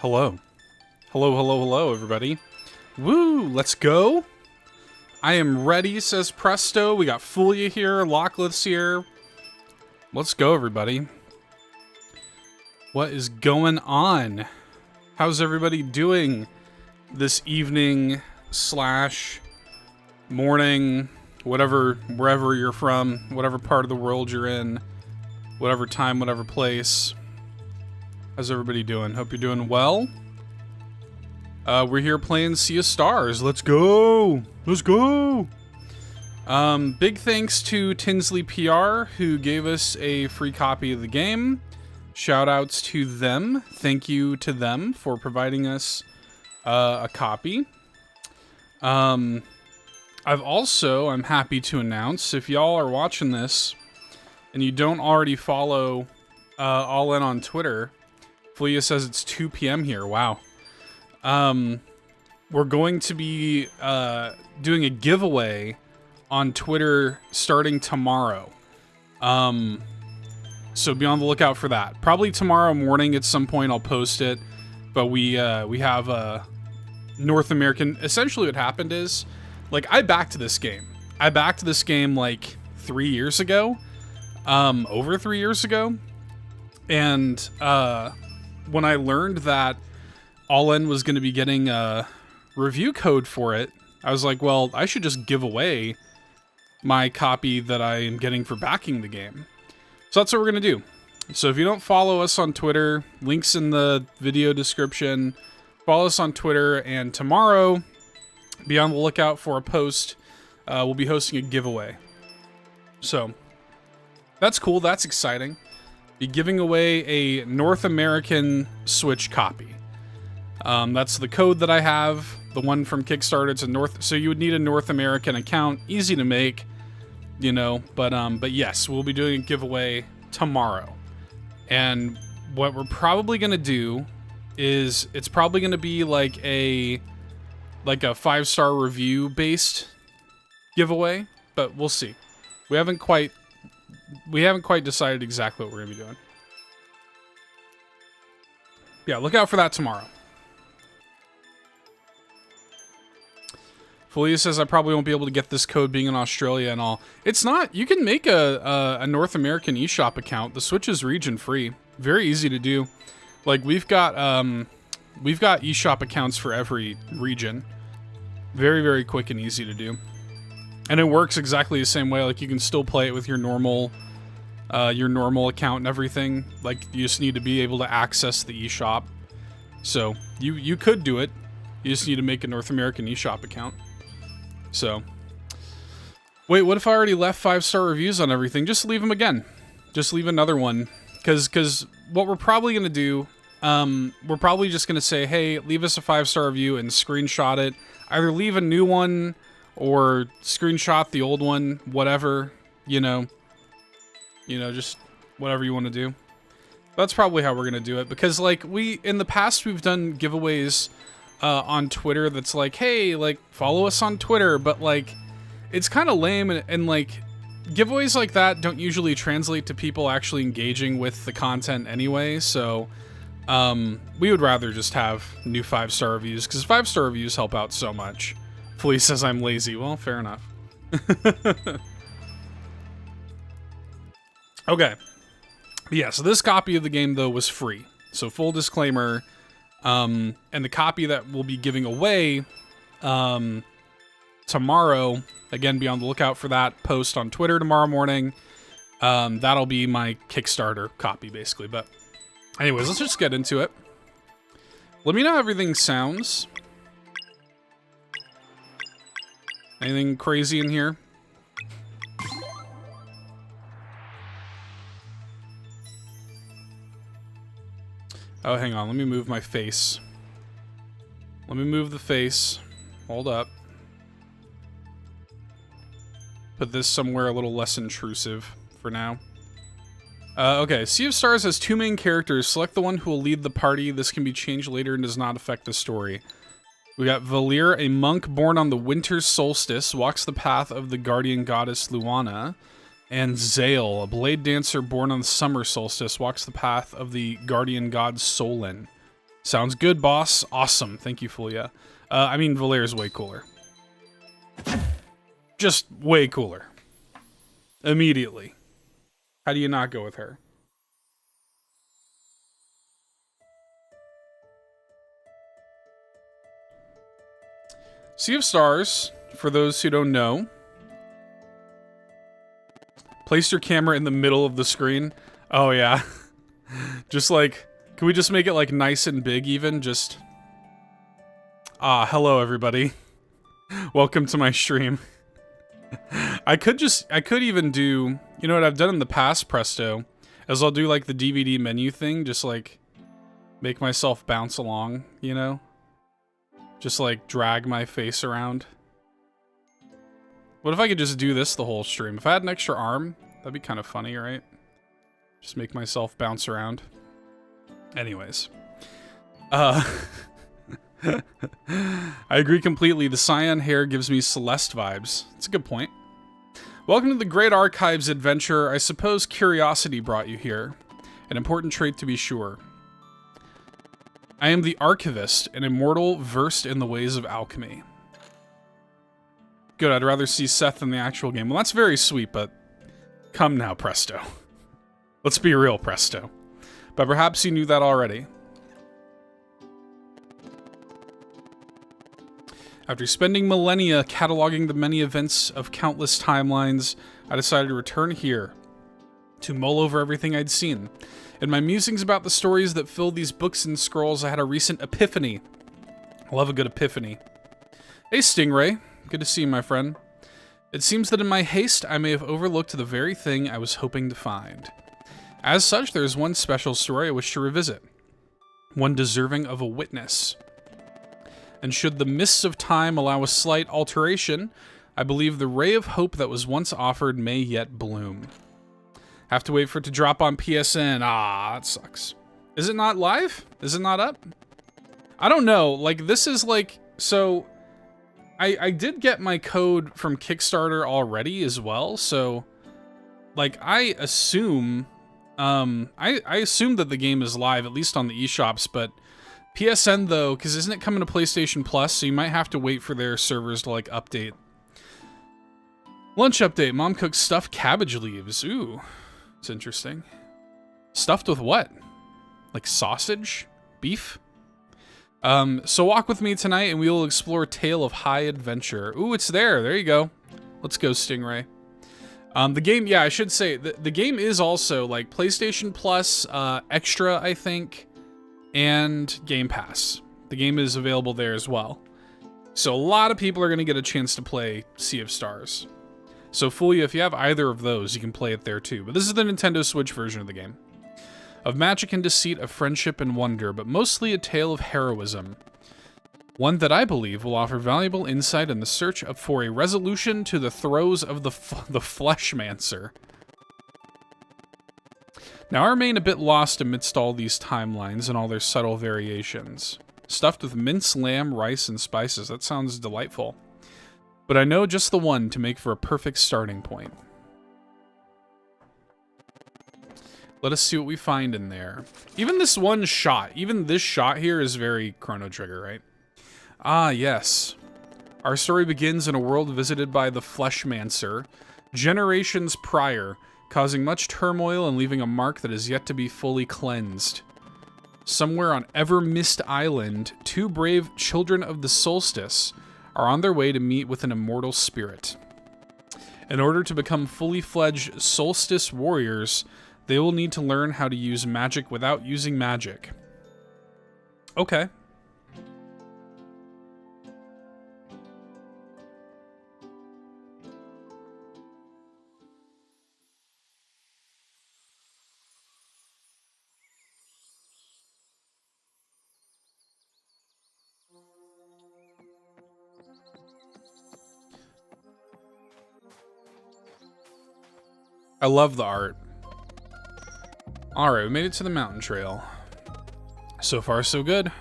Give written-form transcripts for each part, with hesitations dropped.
Hello. Hello, hello, hello, everybody. Woo, let's go. I am ready, says Presto. We got Fulia here, Locklith's here. Let's go, everybody. What is going on? How's everybody doing this evening slash morning, whatever, wherever you're from, whatever part of the world you're in, whatever time, whatever place. How's everybody doing? Hope you're doing well. We're here playing Sea of Stars. Let's go! Let's go! Big thanks to Tinsley PR, who gave us a free copy of the game. Shoutouts to them. Thank you to them for providing us a copy. I'm happy to announce, if y'all are watching this and you don't already follow All In on Twitter, Fulia says it's 2 p.m. here. Wow. We're going to be doing a giveaway on Twitter starting tomorrow. So be on the lookout for that. Probably tomorrow morning at some point I'll post it. But we have a North American. Essentially what happened is, like, I backed this game. I backed this game like 3 years ago. Over 3 years ago. And when I learned that All In was going to be getting a review code for it, I was like, well, I should just give away my copy that I am getting for backing the game. So that's what we're going to do. So if you don't follow us on Twitter, links in the video description. Follow us on Twitter, and tomorrow, be on the lookout for a post. We'll be hosting a giveaway. So that's cool. That's exciting. Be giving away a North American Switch copy. That's the code that I have. The one from Kickstarter. It's a North. So you would need a North American account. Easy to make, you know. But yes, we'll be doing a giveaway tomorrow. And what we're probably gonna do is it's probably gonna be like a 5-star review based giveaway. But we'll see. We haven't quite decided exactly what we're gonna be doing. Yeah, look out for that tomorrow. Fulia says I probably won't be able to get this code being in Australia and all. It's not. You can make a North American eShop account. The Switch is region free. Very easy to do. Like we've got eShop accounts for every region. Very, very quick and easy to do. And it works exactly the same way. Like you can still play it with your normal account and everything. Like you just need to be able to access the eShop. So you could do it. You just need to make a North American eShop account. So, wait, what if I already left 5-star reviews on everything? Just leave them again. Just leave another one. Because what we're probably going to do, we're probably just going to say, hey, leave us a 5-star review and screenshot it. Either leave a new one or screenshot the old one, whatever, you know, just whatever you want to do. That's probably how we're going to do it. Because, like, in the past, we've done giveaways on Twitter that's like, hey, like, follow us on Twitter, but like it's kind of lame, and like giveaways like that don't usually translate to people actually engaging with the content anyway. So we would rather just have new 5-star reviews, because 5-star reviews help out so much. Felice says I'm lazy. Well, fair enough. Okay, yeah, so this copy of the game though was free, so full disclaimer. And the copy that we'll be giving away tomorrow, again, be on the lookout for that post on Twitter tomorrow morning. That'll be my Kickstarter copy, basically. But anyways, let's just get into it. Let me know how everything sounds. Anything crazy in here? Oh, hang on. Let me move my face. Let me move the face. Hold up. Put this somewhere a little less intrusive for now. Okay, Sea of Stars has 2 main characters. Select the one who will lead the party. This can be changed later and does not affect the story. We got Valir, a monk born on the winter solstice, walks the path of the guardian goddess Luana. And Zale, a blade dancer born on the summer solstice, walks the path of the guardian god Solon. Sounds good, boss. Awesome. Thank you, Fulia. I mean, Valaire's way cooler. Just way cooler. Immediately. How do you not go with her? Sea of Stars, for those who don't know. Place your camera in the middle of the screen. Oh, yeah. Just like, can we just make it like nice and big even? Just, hello everybody. Welcome to my stream. I could even do, you know what I've done in the past, Presto, is I'll do like the DVD menu thing, just like make myself bounce along, you know? Just like drag my face around. What if I could just do this the whole stream? If I had an extra arm, that'd be kind of funny, right? Just make myself bounce around. Anyways. I agree completely. The cyan hair gives me Celeste vibes. It's a good point. Welcome to the Great Archives adventure. I suppose curiosity brought you here. An important trait to be sure. I am the Archivist, an immortal versed in the ways of alchemy. Good, I'd rather see Seth in the actual game. Well, that's very sweet, but come now, Presto. Let's be real, Presto. But perhaps you knew that already. After spending millennia cataloging the many events of countless timelines, I decided to return here to mull over everything I'd seen. In my musings about the stories that fill these books and scrolls, I had a recent epiphany. I love a good epiphany. Hey, Stingray. Good to see you, my friend. It seems that in my haste, I may have overlooked the very thing I was hoping to find. As such, there's one special story I wish to revisit. One deserving of a witness. And should the mists of time allow a slight alteration, I believe the ray of hope that was once offered may yet bloom. Have to wait for it to drop on PSN. Ah, that sucks. Is it not live? Is it not up? I don't know. Like, this is like... So, I did get my code from Kickstarter already as well, so... Like, I assume... I assume that the game is live, at least on the eShops, but... PSN, though, because isn't it coming to PlayStation Plus, so you might have to wait for their servers to, like, update. Lunch update. Mom cooks stuffed cabbage leaves. Ooh. It's interesting. Stuffed with what? Like sausage? Beef? So walk with me tonight and we will explore a tale of high adventure. Ooh, it's there. There you go. Let's go, Stingray. The game, yeah, I should say, the game is also like PlayStation Plus, Extra, I think, and Game Pass. The game is available there as well. So a lot of people are going to get a chance to play Sea of Stars. So Fulia, if you have either of those, you can play it there too. But this is the Nintendo Switch version of the game. Of magic and deceit, of friendship and wonder, but mostly a tale of heroism. One that I believe will offer valuable insight in the search for a resolution to the throes of the Fleshmancer. Now I remain a bit lost amidst all these timelines and all their subtle variations. Stuffed with minced lamb, rice, and spices. That sounds delightful. But I know just the one to make for a perfect starting point. Let us see what we find in there. Even this one shot, even this shot here is very Chrono Trigger, right? Ah, yes. Our story begins in a world visited by the Fleshmancer, generations prior, causing much turmoil and leaving a mark that is yet to be fully cleansed. Somewhere on Evermist Island, two brave children of the solstice are on their way to meet with an immortal spirit. In order to become fully fledged solstice warriors, they will need to learn how to use magic without using magic. Okay. I love the art. Alright, we made it to the mountain trail. So far, so good.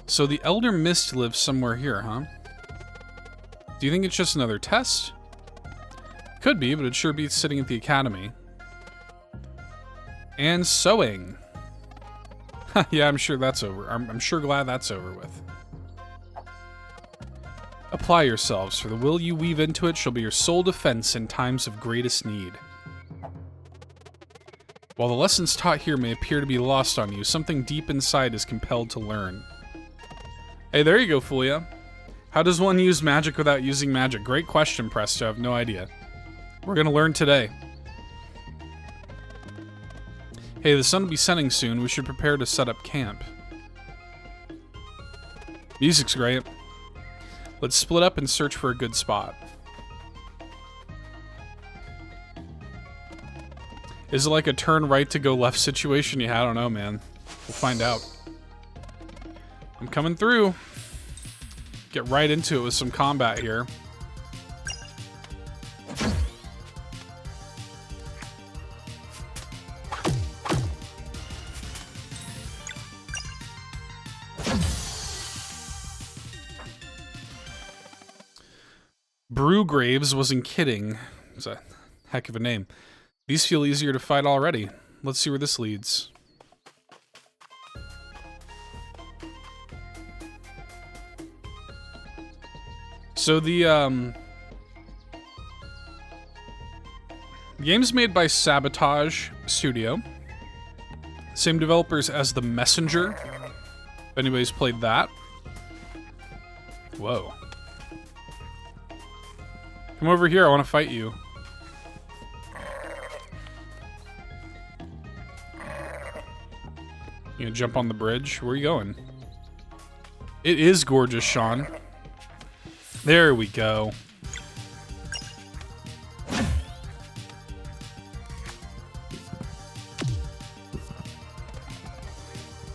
So the Elder Mist lives somewhere here, huh? Do you think it's just another test? Could be, but it'd sure be sitting at the academy. And sewing. Yeah, I'm sure that's over. I'm sure glad that's over with. Apply yourselves, for the will you weave into it shall be your sole defense in times of greatest need. While the lessons taught here may appear to be lost on you, something deep inside is compelled to learn. Hey, there you go, Fulia. How does one use magic without using magic? Great question, Presto. I have no idea. We're gonna learn today. Hey, the sun will be setting soon. We should prepare to set up camp. Music's great. Let's split up and search for a good spot. Is it like a turn right to go left situation? Yeah, I don't know, man. We'll find out. I'm coming through. Get right into it with some combat here. Brewgraves wasn't kidding. It's a heck of a name. These feel easier to fight already. Let's see where this leads. So the game's made by Sabotage Studio. Same developers as The Messenger. If anybody's played that. Whoa. Come over here, I want to fight you. You gonna jump on the bridge? Where are you going? It is gorgeous, Sean. There we go.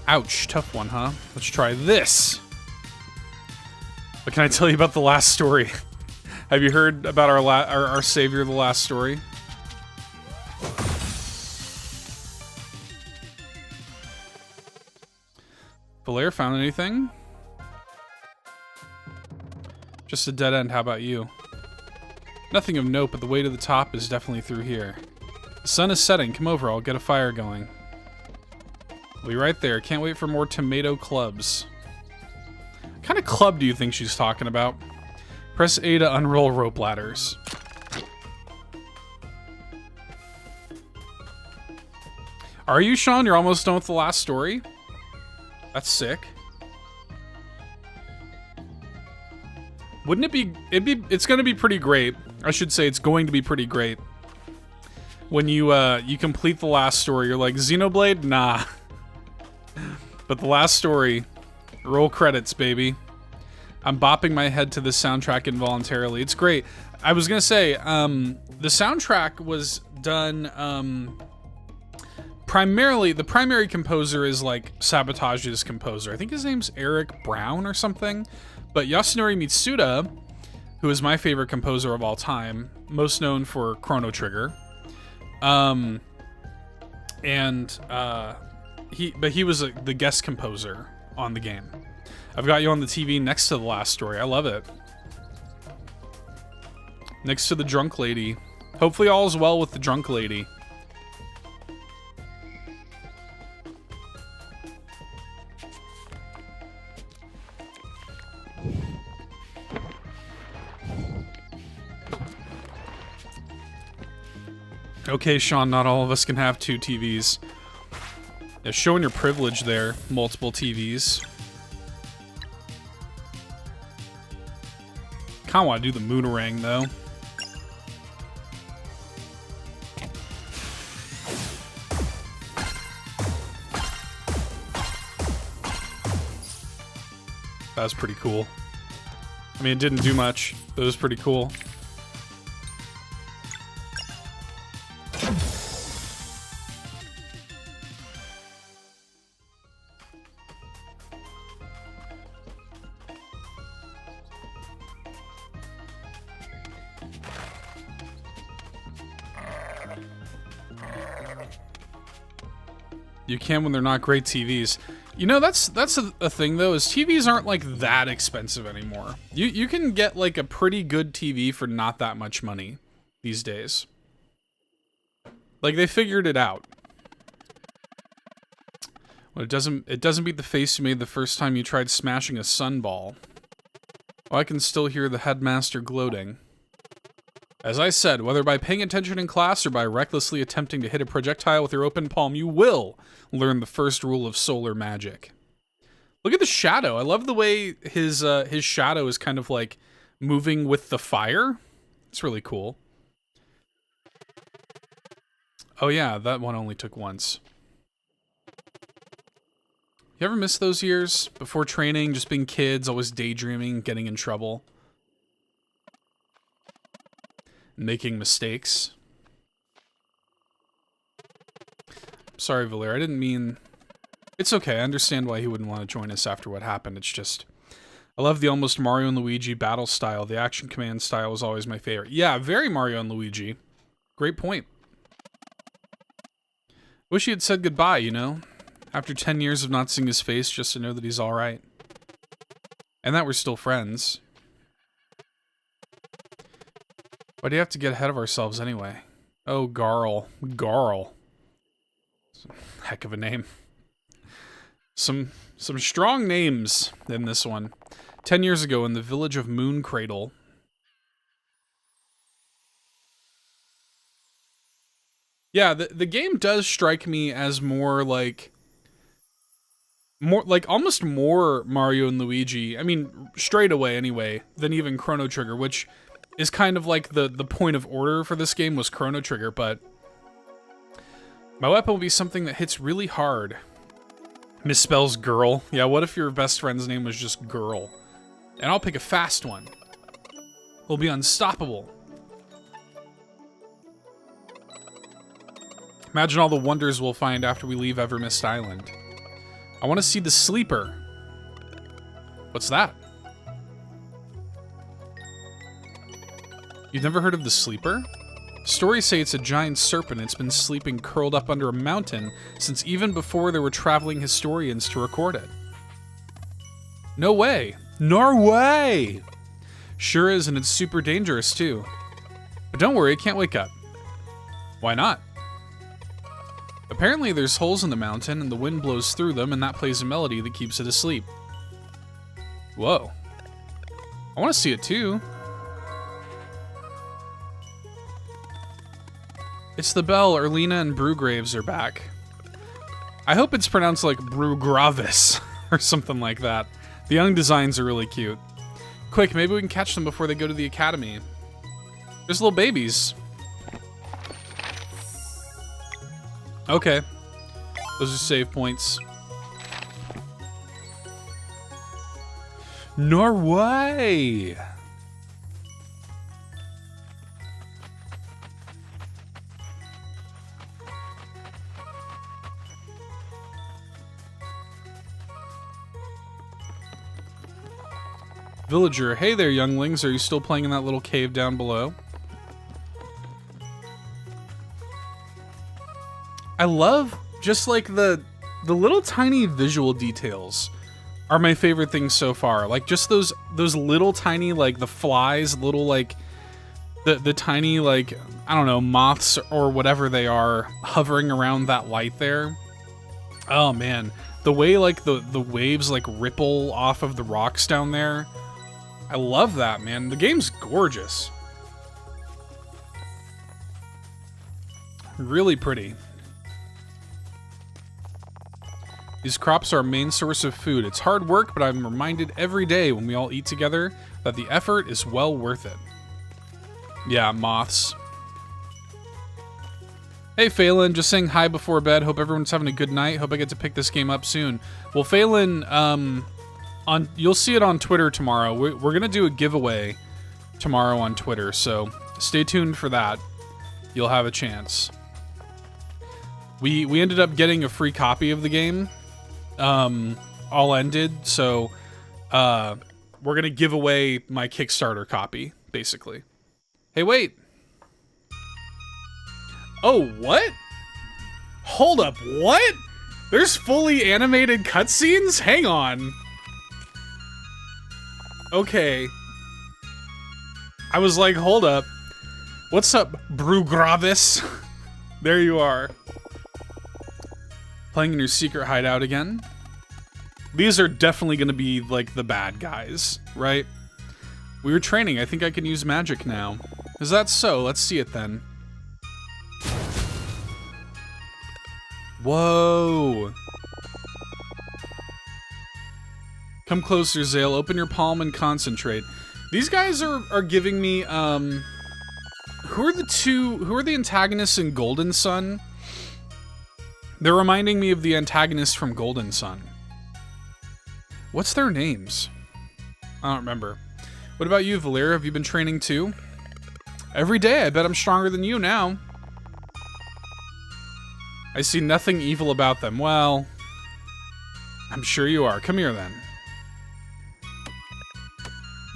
Ouch, tough one, huh? Let's try this. What can I tell you about the last story? Have you heard about our savior, the last story? Valair, found anything? Just a dead end, how about you? Nothing of note, but the way to the top is definitely through here. The sun is setting, come over, I'll get a fire going. We'll be right there, can't wait for more tomato clubs. What kind of club do you think she's talking about? Press A to unroll rope ladders. Are you, Sean? You're almost done with the last story? That's sick. Wouldn't it be... It's going to be pretty great. I should say it's going to be pretty great. When you you complete the last story, you're like, Xenoblade? Nah. But the last story, roll credits, baby. I'm bopping my head to the soundtrack involuntarily. It's great. I was gonna say, the soundtrack was done, primarily, the primary composer is like Sabotage's composer. I think his name's Eric Brown or something. But Yasunori Mitsuda, who is my favorite composer of all time, most known for Chrono Trigger, he was the guest composer on the game. I've got you on the TV next to the last story. I love it. Next to the drunk lady. Hopefully all is well with the drunk lady. Okay, Sean, not all of us can have 2 TVs. Yeah, showing your privilege there. Multiple TVs. Kinda wanna do the Moonerang, though. That was pretty cool. I mean, it didn't do much, but it was pretty cool. You can when they're not great TVs. You know, that's a thing though, is TVs aren't like that expensive anymore. You can get like a pretty good TV for not that much money these days. Like they figured it out. Well, it doesn't beat the face you made the first time you tried smashing a sunball. Oh, I can still hear the headmaster gloating. As I said, whether by paying attention in class or by recklessly attempting to hit a projectile with your open palm, you will learn the first rule of solar magic. Look at the shadow. I love the way his shadow is kind of like moving with the fire. It's really cool. Oh yeah, that one only took once. You ever miss those years? Before training, just being kids, always daydreaming, getting in trouble. Making mistakes. Sorry, Valer, I didn't mean... It's okay, I understand why he wouldn't want to join us after what happened. It's just... I love the almost Mario and Luigi battle style. The action command style was always my favorite. Yeah, very Mario and Luigi. Great point. Wish he had said goodbye, you know? After 10 years of not seeing his face, just to know that he's alright. And that we're still friends. Why do you have to get ahead of ourselves anyway? Oh, Garl. Garl. Heck of a name. Some strong names in this one. 10 years ago in the village of Moon Cradle. Yeah, the game does strike me as more like almost more Mario and Luigi. I mean, straight away anyway, than even Chrono Trigger, which is kind of like the point of order for this game was Chrono Trigger, but my weapon will be something that hits really hard. Misspells girl. Yeah, what if your best friend's name was just Girl? And I'll pick a fast one. We'll be unstoppable. Imagine all the wonders we'll find after we leave Evermist Island. I want to see the sleeper. What's that? You've never heard of the sleeper? Stories say it's a giant serpent. It's been sleeping curled up under a mountain since even before there were traveling historians to record it. No way. No way! Sure is, and it's super dangerous too. But don't worry, it can't wake up. Why not? Apparently there's holes in the mountain and the wind blows through them and that plays a melody that keeps it asleep. Whoa. I want to see it too. It's the bell. Erlina and Brugraves are back. I hope it's pronounced like Brugravis or something like that. The young designs are really cute. Quick, maybe we can catch them before they go to the academy. There's little babies. Okay. Those are save points. Norway! Villager, hey there, younglings. Are you still playing in that little cave down below? I love just like the little tiny visual details are my favorite things so far. Like just those little tiny like the flies, little like the tiny like I don't know, moths or whatever they are hovering around that light there. Oh man, the way like the waves like ripple off of the rocks down there. I love that, man. The game's gorgeous. Really pretty. These crops are our main source of food. It's hard work, but I'm reminded every day when we all eat together that the effort is well worth it. Yeah, moths. Hey, Phelan, just saying hi before bed. Hope everyone's having a good night. Hope I get to pick this game up soon. Well, Phelan, you'll see it on Twitter tomorrow. We're gonna do a giveaway tomorrow on Twitter, so stay tuned for that. You'll have a chance. We ended up getting a free copy of the game, all ended, so we're gonna give away my Kickstarter copy, basically. Hey, wait. Oh, what? Hold up, what? There's fully animated cutscenes? Hang on. Okay. I was like, hold up. What's up, Brugravis? There you are. Playing in your secret hideout again. These are definitely going to be, like, the bad guys, right? We were training. I think I can use magic now. Is that so? Let's see it then. Whoa. Come closer, Zale. Open your palm and concentrate. These guys are giving me, who are the antagonists in Golden Sun? They're reminding me of the antagonists from Golden Sun. What's their names? I don't remember. What about you, Valeria? Have you been training too? Every day. I bet I'm stronger than you now. I see nothing evil about them. Well, I'm sure you are. Come here then.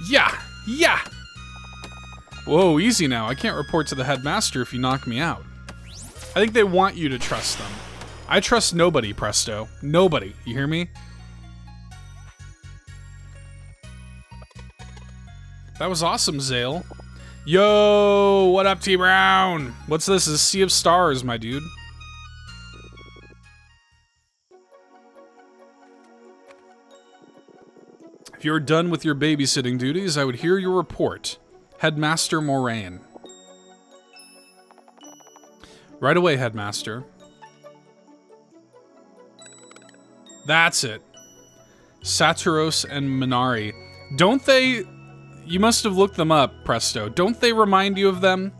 Yeah! Yeah! Whoa, easy now. I can't report to the headmaster if you knock me out. I think they want you to trust them. I trust nobody, Presto. Nobody. You hear me? That was awesome, Zale. Yo, what up, T Brown? What's this? Is Sea of Stars, my dude. If you're done with your babysitting duties, I would hear your report. Headmaster Moraine. Right away, Headmaster. That's it. Saturos and Minari. Don't they... You must have looked them up, Presto. Don't they remind you of them?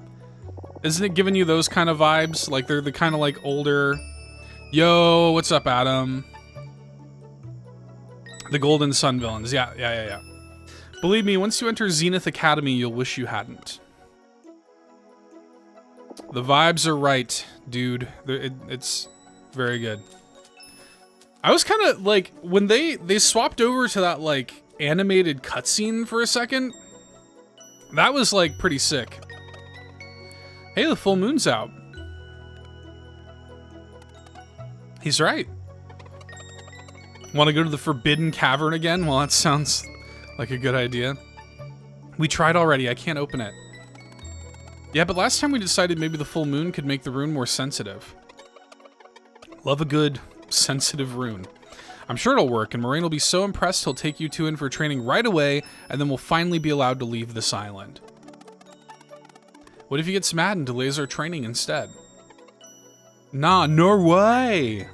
Isn't it giving you those kind of vibes? Like they're the kind of like older... Yo, what's up, Adam? The Golden Sun villains. Yeah. Believe me, once you enter Zenith Academy, you'll wish you hadn't. The vibes are right, dude. It's very good. I was kind of like, when they swapped over to that like animated cutscene for a second, that was like pretty sick. Hey, the full moon's out. He's right. Want to go to the Forbidden Cavern again? Well, that sounds like a good idea. We tried already. I can't open it. Yeah, but last time we decided maybe the full moon could make the rune more sensitive. Love a good sensitive rune. I'm sure it'll work, and Moraine will be so impressed he'll take you two in for training right away, and then we'll finally be allowed to leave this island. What if he gets mad and delays our training instead? Nah, no way!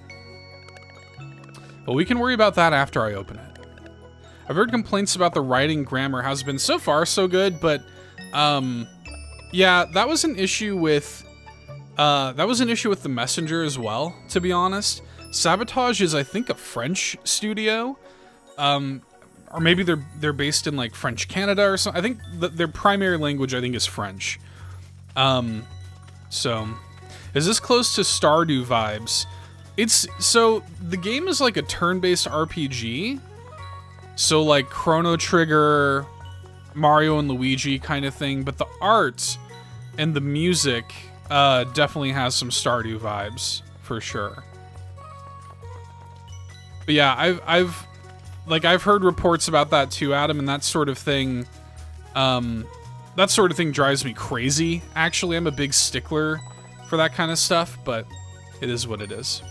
Well, we can worry about that after I open it. I've heard complaints about the writing grammar has been so far so good, but, yeah, that was an issue with, the Messenger as well, to be honest. Sabotage is, I think, a French studio, or maybe they're based in like French Canada or something. I think their primary language, I think, is French. So, is this close to Stardew vibes? So the game is like a turn-based RPG. So like Chrono Trigger, Mario and Luigi kind of thing, but the art and the music definitely has some Stardew vibes for sure. But yeah, I've heard reports about that too, Adam, and that sort of thing drives me crazy. Actually, I'm a big stickler for that kind of stuff, but it is what it is.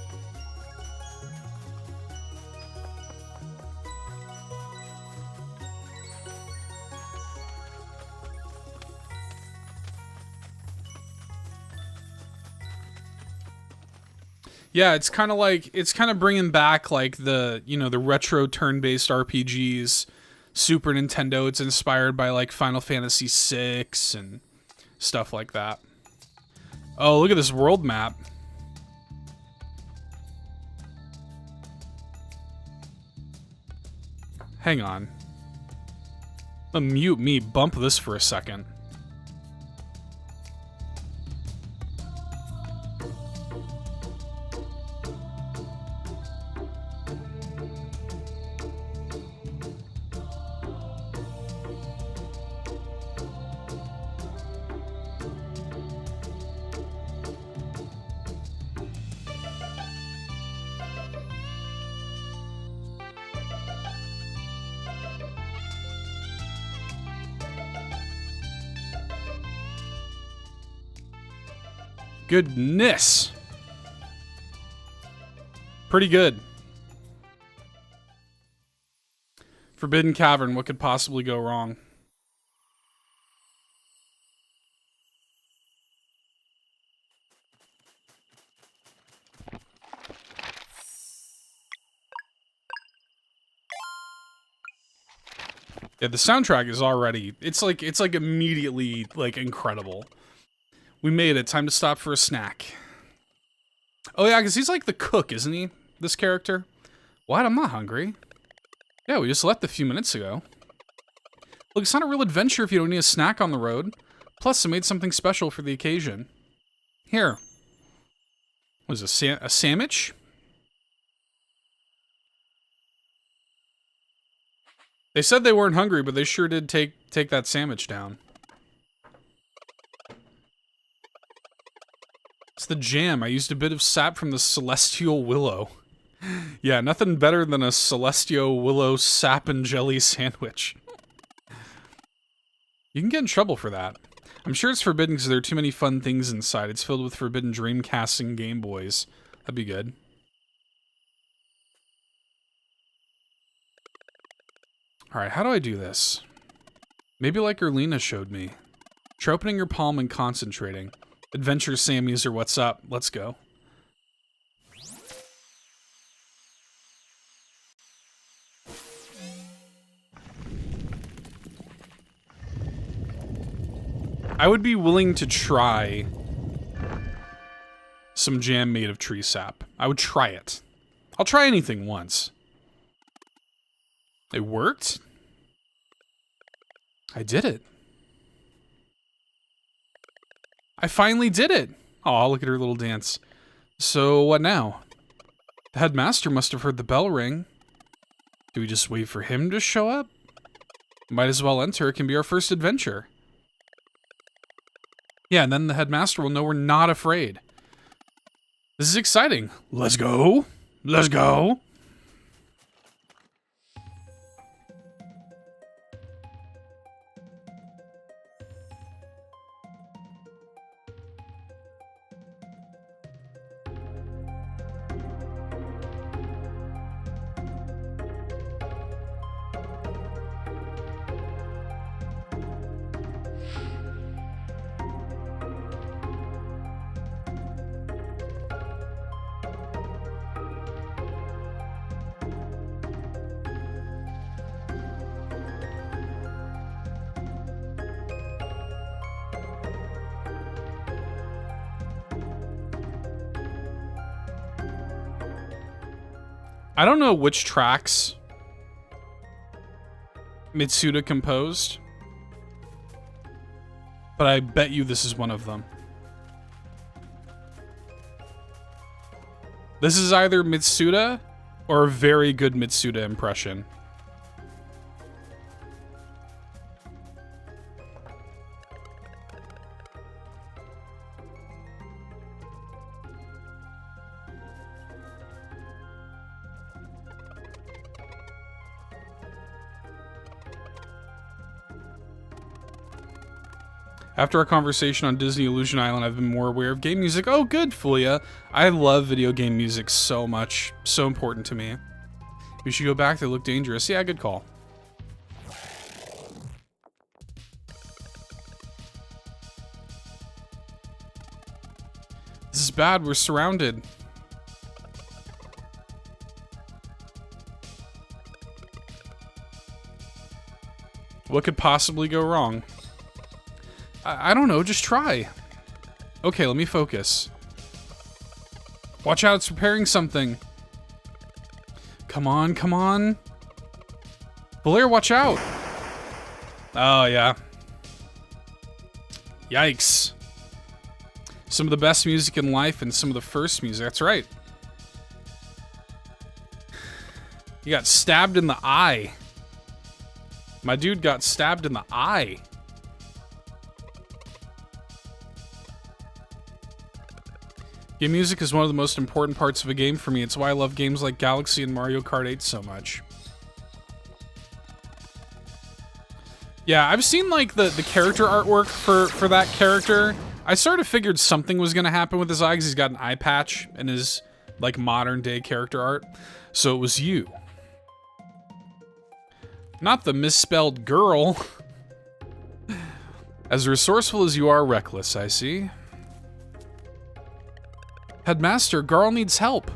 Yeah, it's kind of bringing back like the retro turn-based RPGs, Super Nintendo. It's inspired by like Final Fantasy VI and stuff like that. Oh, look at this world map. Hang on. Mute me, bump this for a second. Goodness. Pretty good. Forbidden Cavern, what could possibly go wrong? Yeah, the soundtrack is already, it's like immediately like incredible. We made it. Time to stop for a snack. Oh yeah, because he's like the cook, isn't he? This character? What? I'm not hungry. Yeah, we just left a few minutes ago. Look, it's not a real adventure if you don't need a snack on the road. Plus, I made something special for the occasion. Here. What is it, a sandwich? They said they weren't hungry, but they sure did take that sandwich down. It's the jam. I used a bit of sap from the Celestial Willow. Yeah, nothing better than a Celestial Willow sap and jelly sandwich. You can get in trouble for that. I'm sure it's forbidden because there are too many fun things inside. It's filled with forbidden Dreamcasting Game Boys. That'd be good. Alright, how do I do this? Maybe like Erlina showed me. Try opening your palm and concentrating. Adventure Sammys or what's up? Let's go. I would be willing to try some jam made of tree sap. I would try it. I'll try anything once. It worked? I did it. I finally did it. Oh, look at her little dance. So what now? The headmaster must have heard the bell ring. Do we just wait for him to show up? Might as well enter. It can be our first adventure. Yeah, and then the headmaster will know we're not afraid. This is exciting. Let's go. Let's go. I don't know which tracks Mitsuda composed, but I bet you this is one of them. This is either Mitsuda or a very good Mitsuda impression. After our conversation on Disney Illusion Island, I've been more aware of game music. Oh, good, Fulia. I love video game music so much. So important to me. We should go back. They look dangerous. Yeah, good call. This is bad. We're surrounded. What could possibly go wrong? I don't know, just try. Okay, let me focus. Watch out, it's preparing something. Come on, come on. Blair, watch out. Oh, yeah. Yikes. Some of the best music in life and some of the first music, that's right. You got stabbed in the eye. My dude got stabbed in the eye. Game music is one of the most important parts of a game for me. It's why I love games like Galaxy and Mario Kart 8 so much. Yeah, I've seen like the character artwork for that character. I sort of figured something was gonna happen with his eye because he's got an eye patch and his like modern day character art. So it was you. Not the misspelled girl. As resourceful as you are reckless, I see. Headmaster, Garl needs help.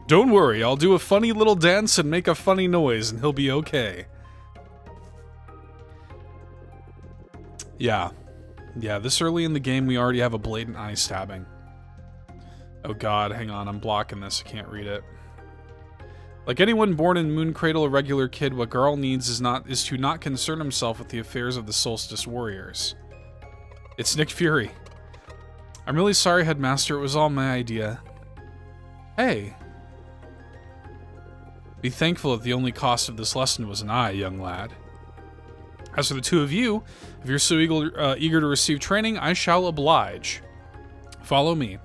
Don't worry, I'll do a funny little dance and make a funny noise and he'll be okay. Yeah. Yeah, this early in the game we already have a blatant eye stabbing. Oh god, hang on, I'm blocking this, I can't read it. Like anyone born in Mooncradle, a regular kid, what Garl needs is to not concern himself with the affairs of the Solstice Warriors. It's Nick Fury. I'm really sorry, Headmaster, it was all my idea. Hey. Be thankful that the only cost of this lesson was an eye, young lad. As for the two of you, if you're so eager to receive training, I shall oblige. Follow me.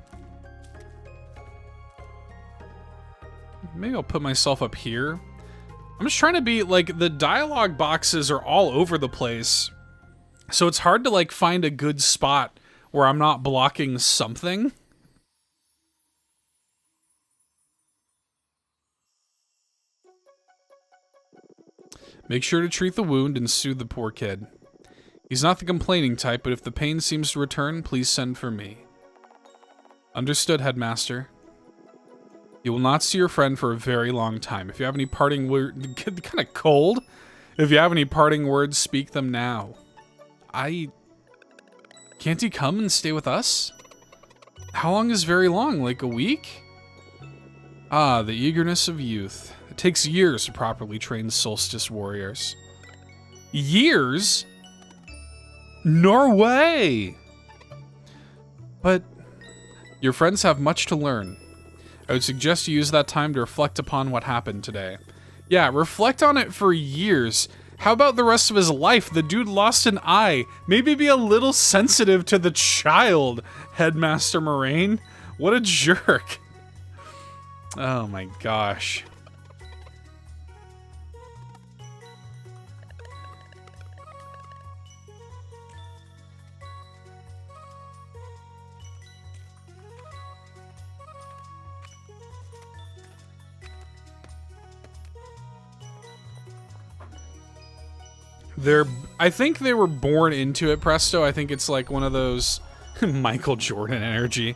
Maybe I'll put myself up here. I'm just trying to be, like, the dialogue boxes are all over the place. So it's hard to, like, find a good spot where I'm not blocking something. Make sure to treat the wound and soothe the poor kid. He's not the complaining type, but if the pain seems to return, please send for me. Understood, Headmaster. You will not see your friend for a very long time. If you have any parting words... kind of cold. If you have any parting words, speak them now. Can't he come and stay with us? How long is very long? Like a week? Ah, the eagerness of youth. It takes years to properly train Solstice Warriors. Years? Norway! But your friends have much to learn. I would suggest you use that time to reflect upon what happened today. Yeah, reflect on it for years. How about the rest of his life? The dude lost an eye. Maybe be a little sensitive to the child, Headmaster Moraine. What a jerk. Oh my gosh. I think they were born into it, Presto. I think it's like one of those Michael Jordan energy.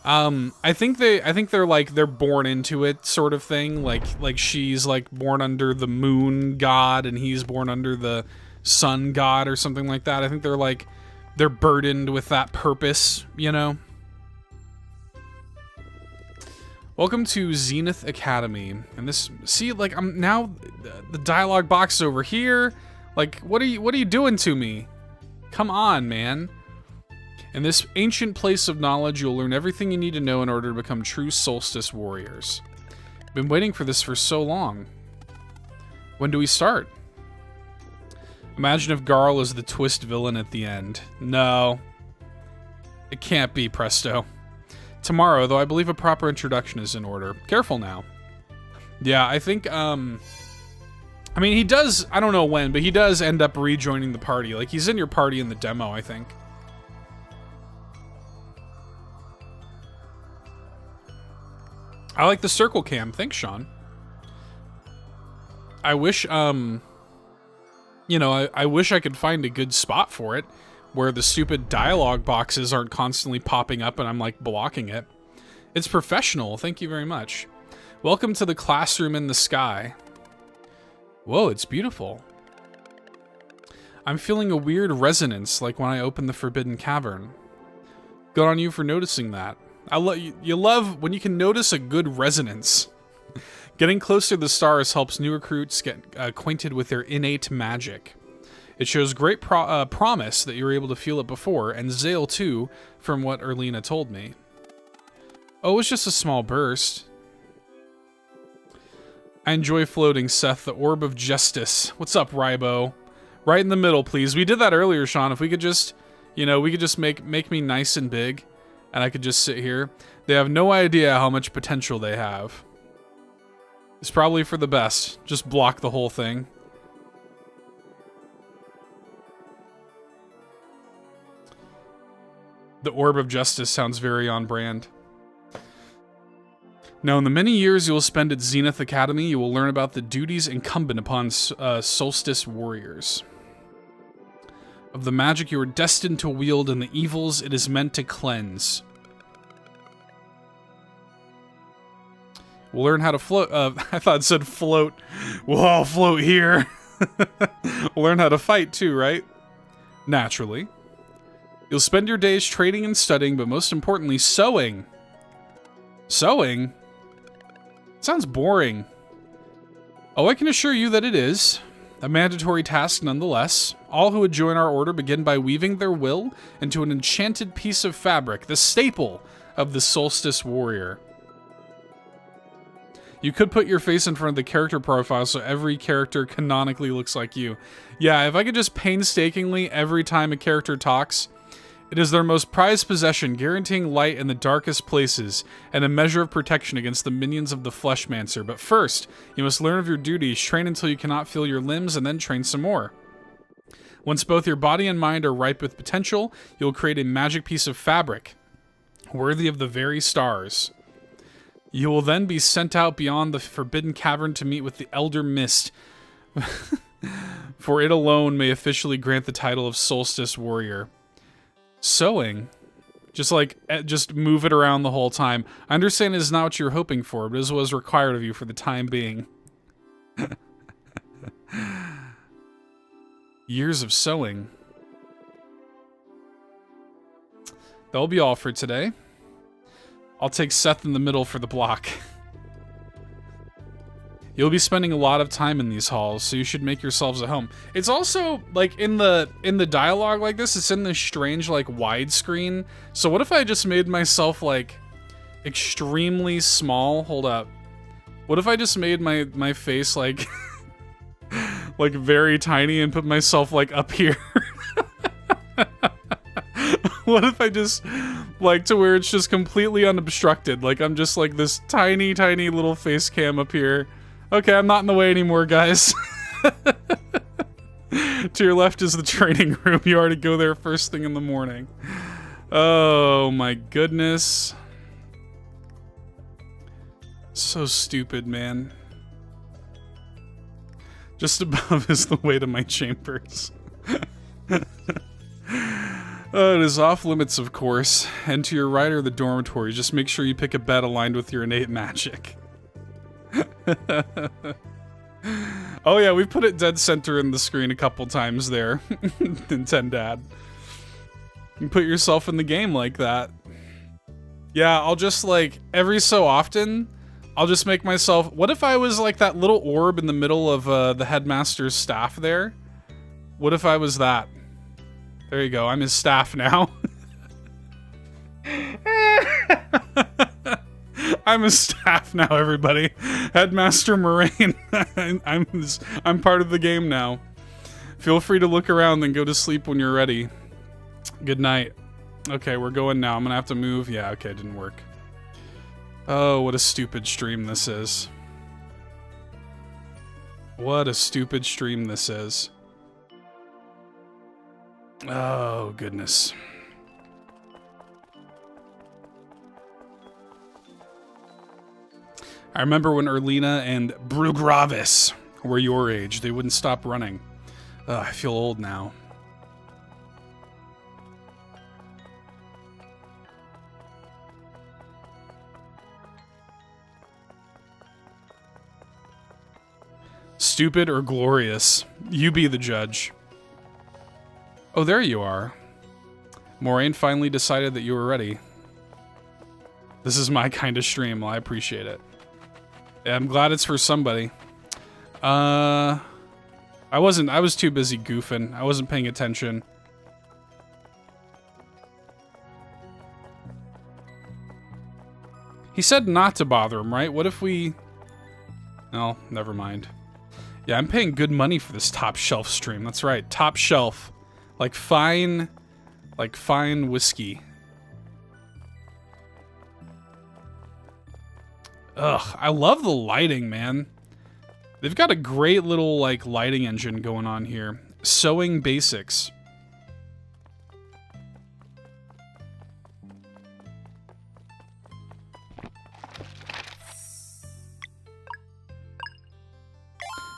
I think they're born into it sort of thing. Like she's like born under the moon god and he's born under the sun god or something like that. I think they're burdened with that purpose, you know? Welcome to Zenith Academy. And this, see, like, I'm now, the dialogue box is over here. Like, what are you doing to me? Come on, man. In this ancient place of knowledge, you'll learn everything you need to know in order to become true Solstice Warriors. Been waiting for this for so long. When do we start? Imagine if Garl is the twist villain at the end. No. It can't be, Presto. Tomorrow, though I believe a proper introduction is in order. Careful now. Yeah, I think, I mean, he does, I don't know when, but he does end up rejoining the party. Like, he's in your party in the demo, I think. I like the circle cam. Thanks, Sean. I wish, you know, I wish I could find a good spot for it where the stupid dialogue boxes aren't constantly popping up and I'm, like, blocking it. It's professional. Thank you very much. Welcome to the classroom in the sky. Whoa, it's beautiful. I'm feeling a weird resonance, like when I opened the Forbidden Cavern. Good on you for noticing that. You love when you can notice a good resonance. Getting closer to the stars helps new recruits get acquainted with their innate magic. It shows great promise that you were able to feel it before, and Zale too, from what Erlina told me. Oh, it was just a small burst. I enjoy floating, Seth, the orb of justice. What's up, Rybo? Right in the middle, please. We did that earlier, Sean. If we could just, you know, we could just make me nice and big, and I could just sit here. They have no idea how much potential they have. It's probably for the best. Just block the whole thing. The Orb of Justice sounds very on brand. Now, in the many years you will spend at Zenith Academy, you will learn about the duties incumbent upon Solstice Warriors. Of the magic you are destined to wield and the evils it is meant to cleanse. We'll learn how to float. I thought it said float. We'll all float here. We'll learn how to fight too, right? Naturally. You'll spend your days trading and studying, but most importantly, sewing. Sewing? Sounds boring. Oh, I can assure you that it is. A mandatory task nonetheless. All who would join our order begin by weaving their will into an enchanted piece of fabric, the staple of the Solstice Warrior. You could put your face in front of the character profile so every character canonically looks like you. Yeah, if I could just painstakingly, every time a character talks, it is their most prized possession, guaranteeing light in the darkest places, and a measure of protection against the minions of the Fleshmancer. But first, you must learn of your duties, train until you cannot feel your limbs, and then train some more. Once both your body and mind are ripe with potential, you will create a magic piece of fabric, worthy of the very stars. You will then be sent out beyond the Forbidden Cavern to meet with the Elder Mist, for it alone may officially grant the title of Solstice Warrior. Sewing? Just move it around the whole time. I understand it is not what you were hoping for, but it is what is required of you for the time being. Years of sewing. That'll be all for today. I'll take Seth in the middle for the block. You'll be spending a lot of time in these halls, so you should make yourselves at home. It's also, like, in the dialogue like this, it's in this strange, like, widescreen. So what if I just made myself, like, extremely small? Hold up. What if I just made my face, like, like, very tiny and put myself, like, up here? What if I just, like, to where it's just completely unobstructed? Like, I'm just, like, this tiny, tiny little face cam up here. Okay, I'm not in the way anymore, guys. To your left is the training room. You already go there first thing in the morning. Oh, my goodness. So stupid, man. Just above is the way to my chambers. It is off limits, of course. And to your right are the dormitories. Just make sure you pick a bed aligned with your innate magic. Oh yeah, we put it dead center in the screen a couple times there. Nintendad. You put yourself in the game like that. Yeah, I'll just, like, every so often, I'll just make myself... What if I was like that little orb in the middle of the headmaster's staff there? What if I was that? There you go, I'm his staff now. I'm his staff now, everybody. Headmaster Moraine. I'm part of the game now. Feel free to look around and go to sleep when you're ready. Good night. Okay, we're going now. I'm gonna have to move. Yeah, okay, it didn't work. Oh, what a stupid stream this is. What a stupid stream this is. Oh, goodness. I remember when Erlina and Brugravis were your age. They wouldn't stop running. I feel old now. Stupid or glorious? You be the judge. Oh, there you are. Moraine finally decided that you were ready. This is my kind of stream. Well, I appreciate it. Yeah, I'm glad it's for somebody. I was too busy goofing. I wasn't paying attention. He said not to bother him, right? What if we... No, never mind. Yeah, I'm paying good money for this top shelf stream. That's right, top shelf. Like fine whiskey. Ugh, I love the lighting, man. They've got a great little, like, lighting engine going on here. Sewing basics.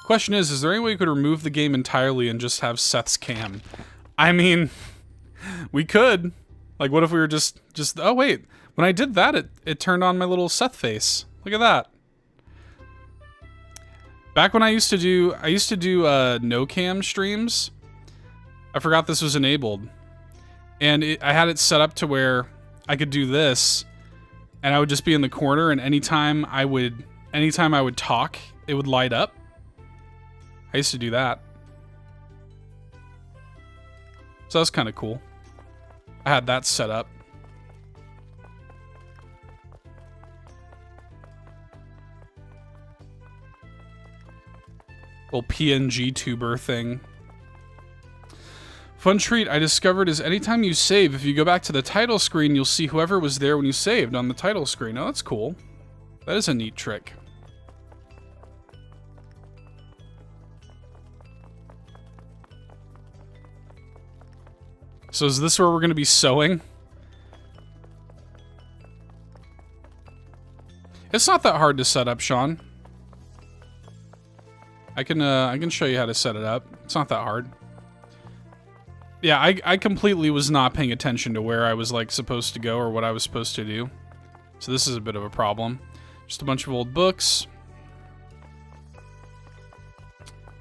Question is there any way we could remove the game entirely and just have Seth's cam? I mean, we could. Like, what if we were just oh wait, when I did that, it turned on my little Seth face. Look at that. Back when I used to do no cam streams, I forgot this was enabled. And I had it set up to where I could do this, and I would just be in the corner, and anytime I would talk, it would light up. I used to do that. So that's kind of cool. I had that set up. Little PNG tuber thing. Fun treat I discovered is anytime you save, if you go back to the title screen, you'll see whoever was there when you saved on the title screen. Oh, that's cool. That is a neat trick. So is this where we're going to be sewing? It's not that hard to set up, Sean. I can show you how to set it up. It's not that hard. Yeah, I completely was not paying attention to where I was like supposed to go or what I was supposed to do. So this is a bit of a problem. Just a bunch of old books.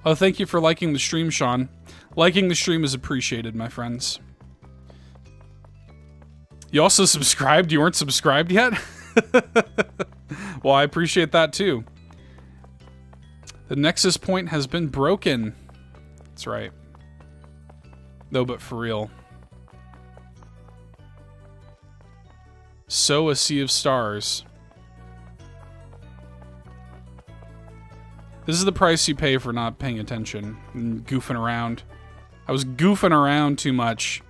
Oh, thank you for liking the stream, Sean. Liking the stream is appreciated, my friends. You also subscribed? You weren't subscribed yet? Well, I appreciate that too. The Nexus point has been broken. That's right. No, but for real. So a sea of stars. This is the price you pay for not paying attention and goofing around. I was goofing around too much.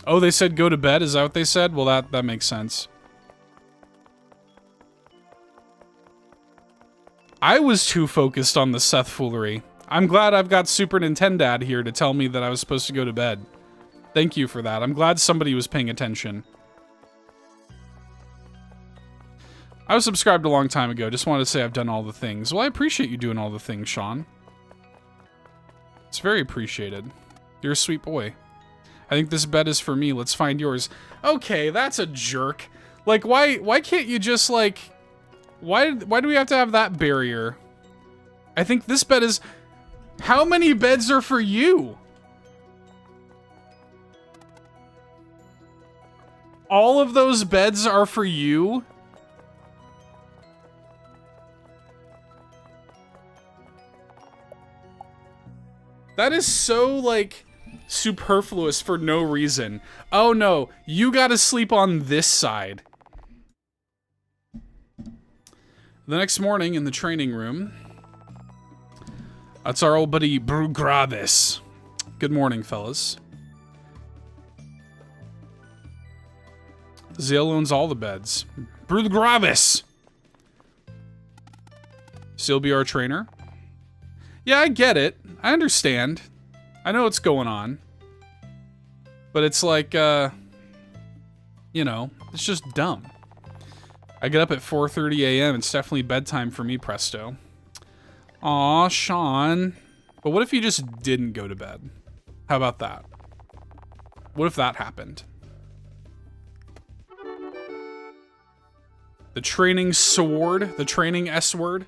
Oh, they said go to bed? Is that what they said? Well, that makes sense. I was too focused on the Seth foolery. I'm glad I've got Super Nintendad here to tell me that I was supposed to go to bed. Thank you for that. I'm glad somebody was paying attention. I was subscribed a long time ago. Just wanted to say I've done all the things. Well, I appreciate you doing all the things, Sean. It's very appreciated. You're a sweet boy. I think this bed is for me. Let's find yours. Okay, that's a jerk. Like, why can't you just, like... Why do we have to have that barrier? I think this bed is... How many beds are for you? All of those beds are for you? That is so, like, superfluous for no reason. Oh no, you gotta sleep on this side. The next morning in the training room, that's our old buddy Brugravis. Good morning, fellas. Zale owns all the beds. Brugravis! So he'll be our trainer? Yeah, I get it. I understand. I know what's going on. But it's like, you know, it's just dumb. I get up at 4:30 a.m. It's definitely bedtime for me, presto. Aw, Sean. But what if you just didn't go to bed? How about that? What if that happened? The training sword? The training S-word?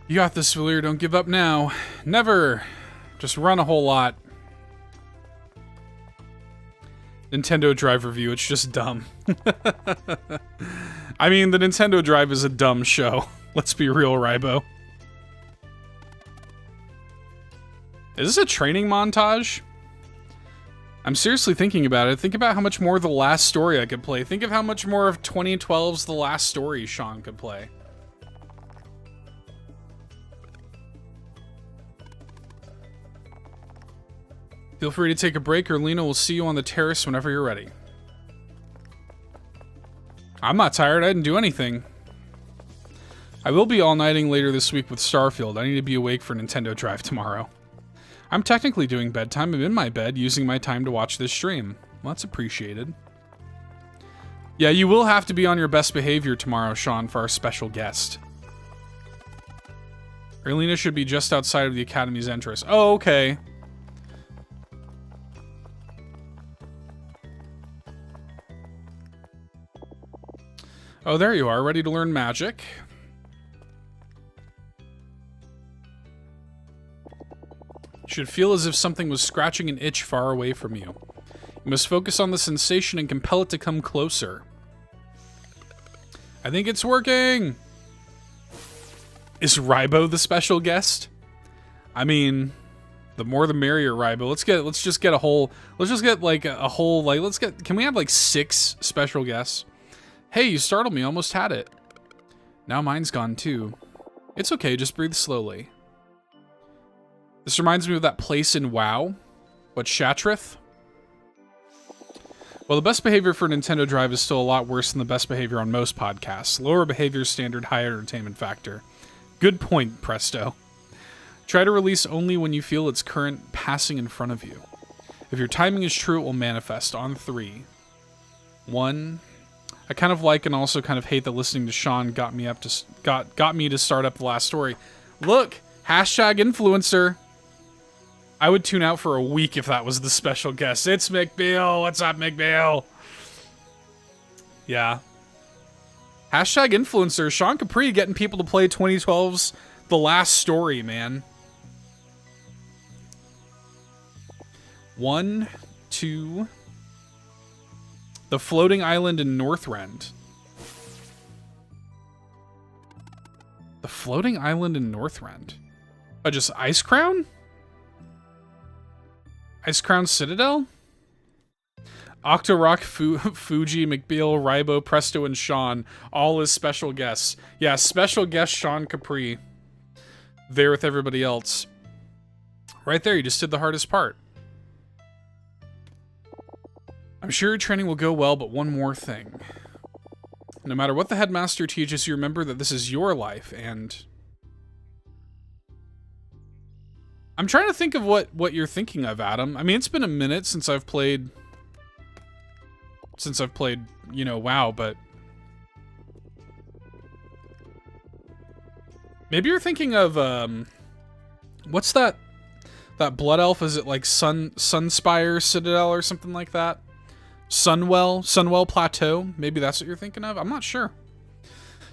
You got this, Villier. Don't give up now. Never. Just run a whole lot. Nintendo Drive review. It's just dumb. I mean, the Nintendo Drive is a dumb show. Let's be real, Rybo. Is this a training montage? I'm seriously thinking about it. Think about how much more of The Last Story I could play. Think of how much more of 2012's The Last Story Sean could play. Feel free to take a break, or Lena will see you on the terrace whenever you're ready. I'm not tired. I didn't do anything. I will be all-nighting later this week with Starfield. I need to be awake for Nintendo Drive tomorrow. I'm technically doing bedtime. I'm in my bed using my time to watch this stream. Well, that's appreciated. Yeah, you will have to be on your best behavior tomorrow, Sean, for our special guest. Erlina should be just outside of the Academy's entrance. Oh, okay. Oh, there you are, ready to learn magic. Should feel as if something was scratching an itch far away from you. You must focus on the sensation and compel it to come closer. I think it's working! Is Rybo the special guest? I mean, the more the merrier, Rybo. Let's just get like a whole, like, can we have like 6 special guests? Hey, you startled me, almost had it. Now mine's gone too. It's okay, just breathe slowly. This reminds me of that place in WoW. What, Shatrith? Well, the best behavior for Nintendo Drive is still a lot worse than the best behavior on most podcasts. Lower behavior standard, higher entertainment factor. Good point, Presto. Try to release only when you feel its current passing in front of you. If your timing is true, it will manifest on 3. 1... I kind of like and also kind of hate that listening to Sean got me to start up the last story. Look, hashtag influencer. I would tune out for a week if that was the special guest. It's McBeal. What's up, McBeal? Yeah. Hashtag influencer. Sean Capri getting people to play 2012's The Last Story, man. 1, 2... The floating island in Northrend. The floating island in Northrend. Oh, just Ice Crown? Ice Crown Citadel? Octorock, Fuji, McBeal, Rybo, Presto, and Sean. All as special guests. Yeah, special guest Sean Capri. There with everybody else. Right there, you just did the hardest part. I'm sure your training will go well, but one more thing. No matter what the headmaster teaches you, remember that this is your life, and... I'm trying to think of what you're thinking of, Adam. I mean, it's been a minute since I've played... you know, WoW, but... Maybe you're thinking of, what's that blood elf? Is it like Sunspire Citadel or something like that? Sunwell Plateau. Maybe that's what you're thinking of? I'm not sure.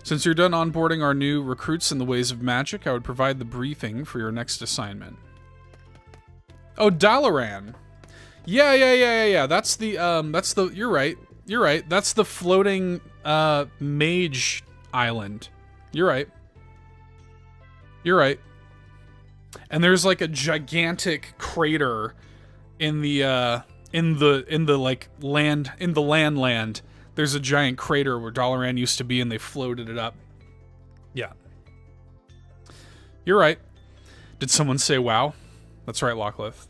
Since you're done onboarding our new recruits in the ways of magic, I would provide the briefing for your next assignment. Oh, Dalaran. Yeah. That's the, you're right. That's the floating, mage island. You're right. And there's like a gigantic crater in the land. There's a giant crater where Dalaran used to be, and they floated it up. Yeah. You're right. Did someone say wow? That's right, Locklith.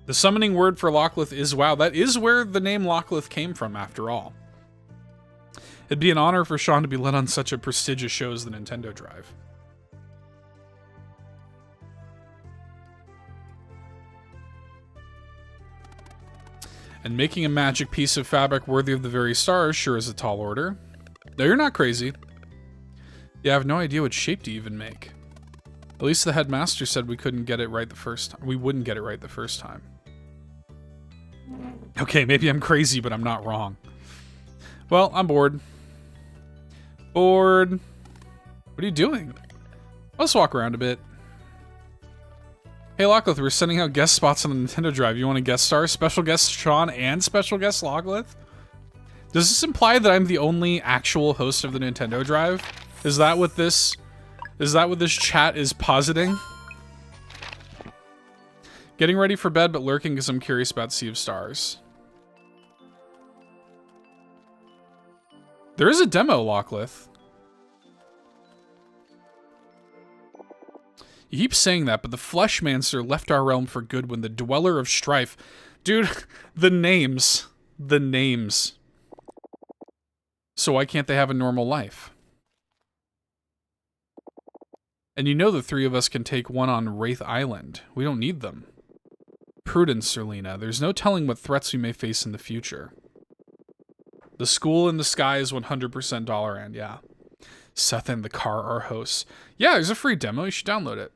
The summoning word for Locklith is wow. That is where the name Locklith came from, after all. It'd be an honor for Sean to be led on such a prestigious show as the Nintendo Drive. And making a magic piece of fabric worthy of the very stars sure is a tall order. No, you're not crazy. Yeah, I have no idea what shape to even make. At least the headmaster said we couldn't get it right the first time. We wouldn't get it right the first time. Okay, maybe I'm crazy, but I'm not wrong. Well, I'm bored. Bored. What are you doing? Let's walk around a bit. Hey, Locklith, we're sending out guest spots on the Nintendo Drive. You want a guest star? Special guest Sean and special guest Locklith? Does this imply that I'm the only actual host of the Nintendo Drive? Is that what this chat is positing? Getting ready for bed, but lurking because I'm curious about Sea of Stars. There is a demo, Locklith. You keep saying that, but the Fleshmancer left our realm for good when the Dweller of Strife... Dude, the names. The names. So why can't they have a normal life? And you know the three of us can take one on Wraith Island. We don't need them. Prudence, Serlina. There's no telling what threats we may face in the future. The school in the sky is 100% dollar end, yeah. Seth and the car are hosts. Yeah, there's a free demo. You should download it.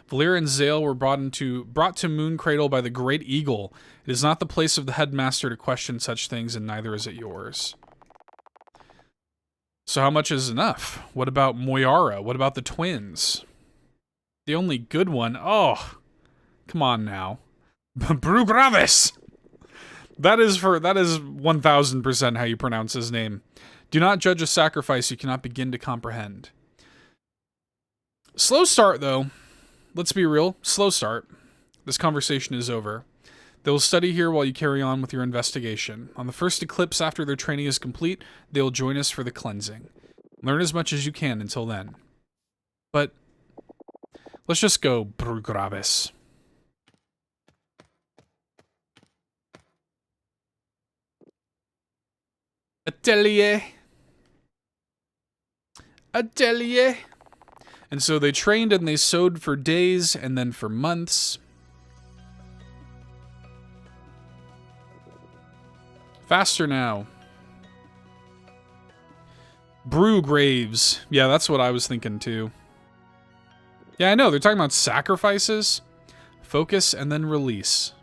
Valir and Zale were brought to Moon Cradle by the Great Eagle. It is not the place of the headmaster to question such things, and neither is it yours. So how much is enough? What about Moyara? What about the twins? The only good one? Oh, come on now. Bru Gravis! That is 1000% how you pronounce his name. Do not judge a sacrifice you cannot begin to comprehend. Slow start, though. Let's be real. Slow start. This conversation is over. They will study here while you carry on with your investigation. On the first eclipse after their training is complete, they will join us for the cleansing. Learn as much as you can until then. But let's just go, Bru Gravis. Atelier. Atelier. And so they trained and they sewed for days and then for months. Faster now. Brew graves. Yeah, that's what I was thinking too. Yeah, I know. They're talking about sacrifices. Focus and then release.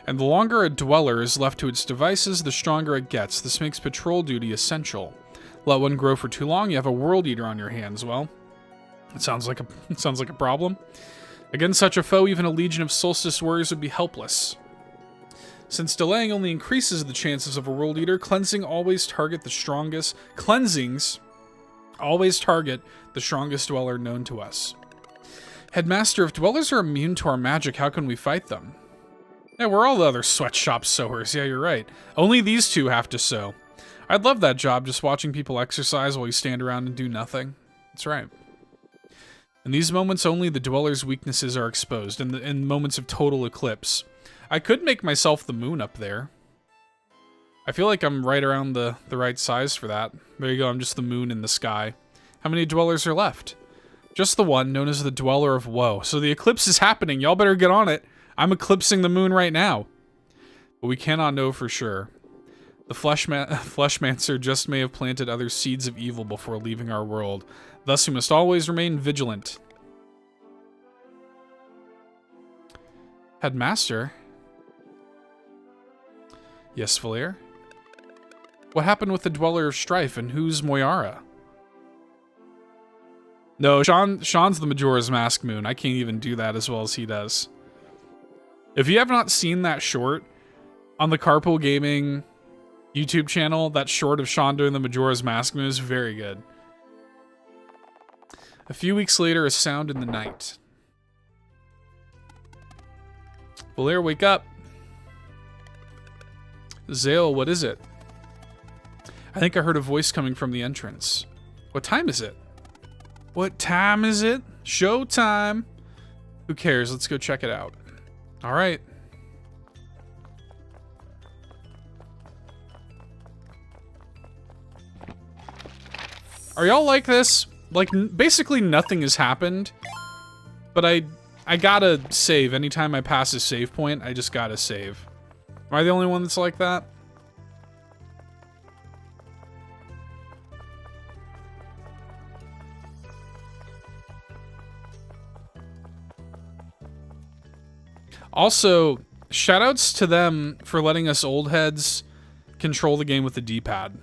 And the longer a dweller is left to its devices, the stronger it gets. This makes patrol duty essential. Let one grow for too long, you have a world eater on your hands. Well, it sounds like a problem. Against such a foe, even a legion of solstice warriors would be helpless. Since delaying only increases the chances of a world eater, cleansings always target the strongest dweller known to us. Headmaster, if dwellers are immune to our magic, how can we fight them? Yeah, we're all the other sweatshop sewers. Yeah, you're right. Only these two have to sew. I'd love that job, just watching people exercise while you stand around and do nothing. That's right. In these moments, only the dweller's weaknesses are exposed, in moments of total eclipse. I could make myself the moon up there. I feel like I'm right around the right size for that. There you go, I'm just the moon in the sky. How many dwellers are left? Just the one, known as the Dweller of Woe. So the eclipse is happening. Y'all better get on it. I'm eclipsing the moon right now. But we cannot know for sure. The Fleshmancer just may have planted other seeds of evil before leaving our world. Thus, we must always remain vigilant. Headmaster? Yes, Valir? What happened with the Dweller of Strife, and who's Moyara? No, Sean's the Majora's Mask moon. I can't even do that as well as he does. If you have not seen that short on the Carpool Gaming YouTube channel, that short of Sean doing the Majora's Mask moon is very good. A few weeks later, a sound in the night. Valir, wake up. Zale, what is it? I think I heard a voice coming from the entrance. What time is it? What time is it? Showtime. Who cares? Let's go check it out. All right. Are y'all like this? Like, basically nothing has happened, but I gotta save. Anytime I pass a save point, I just gotta save. Am I the only one that's like that? Also, shoutouts to them for letting us old heads control the game with the D-pad.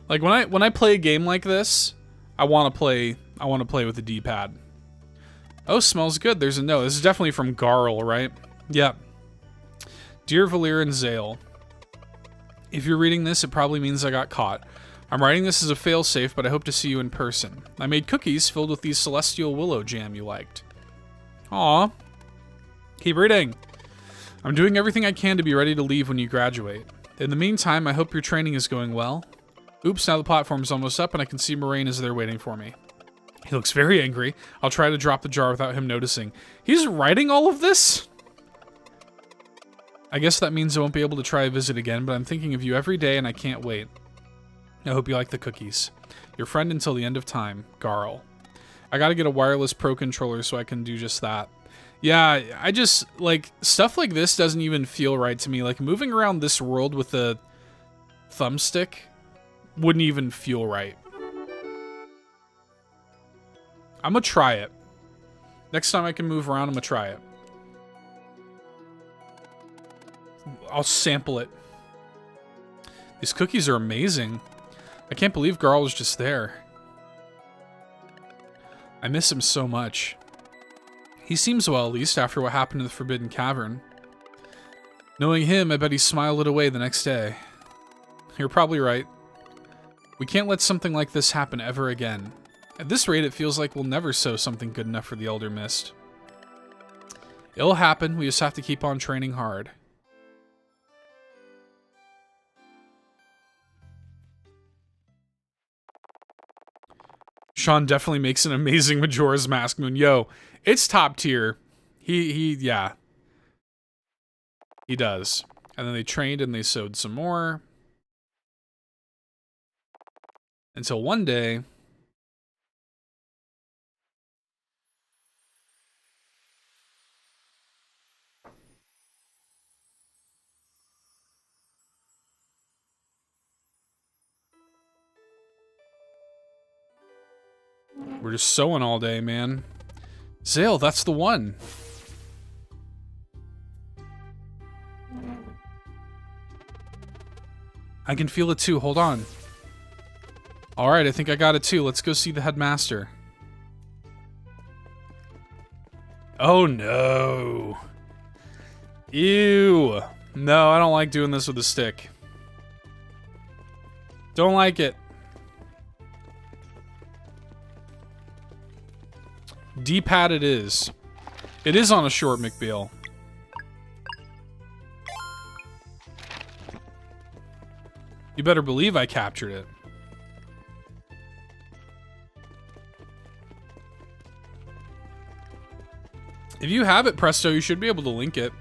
Like when I play a game like this, I want to play with the D-pad. Oh, smells good. There's a note. This is definitely from Garl, right? Yeah. Dear Valir and Zale, if you're reading this, it probably means I got caught. I'm writing this as a failsafe, but I hope to see you in person. I made cookies filled with these celestial willow jam you liked. Aw. Keep reading. I'm doing everything I can to be ready to leave when you graduate. In the meantime, I hope your training is going well. Oops, now the platform's almost up and I can see Moraine is there waiting for me. He looks very angry. I'll try to drop the jar without him noticing. He's writing all of this? I guess that means I won't be able to try a visit again, but I'm thinking of you every day and I can't wait. I hope you like the cookies. Your friend until the end of time, Garl. I gotta get a wireless Pro Controller so I can do just that. Yeah, I just, like, stuff like this doesn't even feel right to me. Like, moving around this world with a thumbstick wouldn't even feel right. I'm gonna try it. Next time I can move around, I'm gonna try it. I'll sample it. These cookies are amazing. I can't believe Garl was just there. I miss him so much. He seems well, at least, after what happened in the Forbidden Cavern. Knowing him, I bet he smiled it away the next day. You're probably right. We can't let something like this happen ever again. At this rate, it feels like we'll never sow something good enough for the Elder Mist. It'll happen, we just have to keep on training hard. Sean definitely makes an amazing Majora's Mask moon. Yo, it's top tier. Yeah. He does. And then they trained and they sewed some more. Until one day... We're just sewing all day, man. Zale, that's the one. I can feel it too. Hold on. All right, I think I got it too. Let's go see the headmaster. Oh, no. Ew. No, I don't like doing this with a stick. Don't like it. D-pad it is. It is on a short McBeal. You better believe I captured it. If you have it, Presto, you should be able to link it.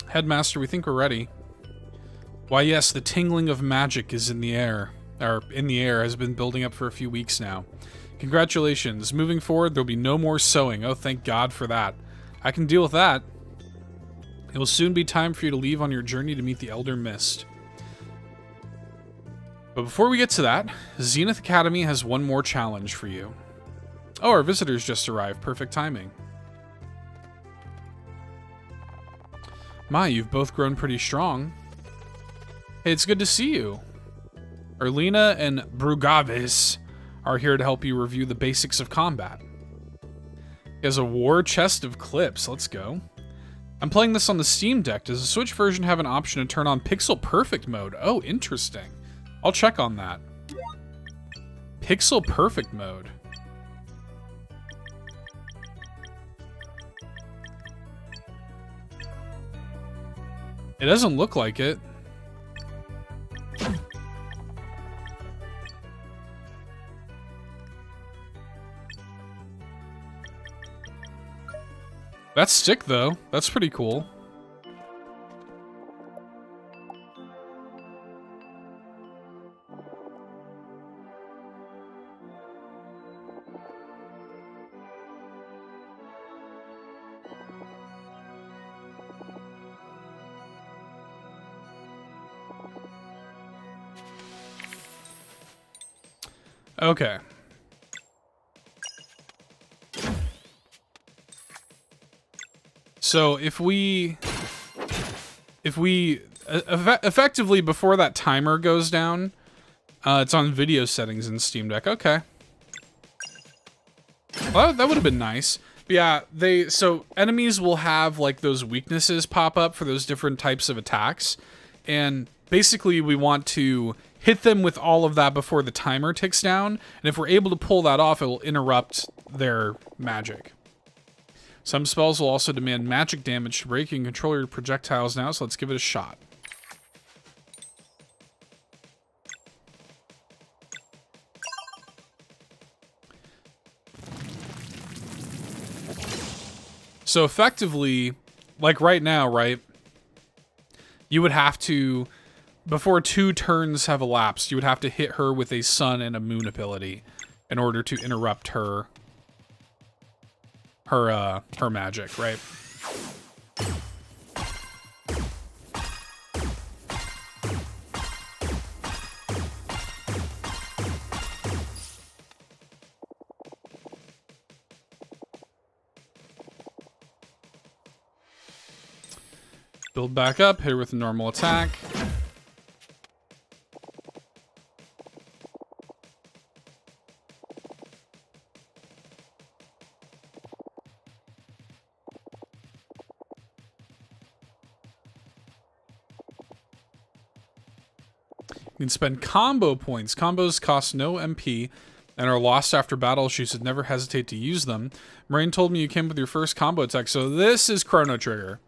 Headmaster, we think we're ready. Why, yes, the tingling of magic is in the air. Or in the air, has been building up for a few weeks now. Congratulations. Moving forward, there'll be no more sewing. Oh, thank God for that. I can deal with that. It will soon be time for you to leave on your journey to meet the Elder Mist. But before we get to that, Zenith Academy has one more challenge for you. Oh, our visitors just arrived. Perfect timing. My, you've both grown pretty strong. Hey, it's good to see you. Erlina and Brugavis are here to help you review the basics of combat. He has a war chest of clips. Let's go. I'm playing this on the Steam Deck. Does the Switch version have an option to turn on Pixel Perfect mode? Oh, interesting. I'll check on that. Pixel Perfect mode. It doesn't look like it. That's sick, though. That's pretty cool. Okay. So if we effectively before that timer goes down, it's on video settings in Steam Deck. Okay. Well, that would have been nice. But yeah, so enemies will have like those weaknesses pop up for those different types of attacks, and basically we want to hit them with all of that before the timer ticks down, and if we're able to pull that off, it will interrupt their magic. Some spells will also demand magic damage to break. You can control your projectiles now, so let's give it a shot. So effectively, like right now, right? You would have to, before 2 turns have elapsed, you would have to hit her with a sun and a moon ability in order to interrupt her magic, right? Build back up, hit her with a normal attack. You can spend combo points. Combos cost no MP and are lost after battles. You should never hesitate to use them. Moraine told me you came with your first combo attack, so this is Chrono Trigger.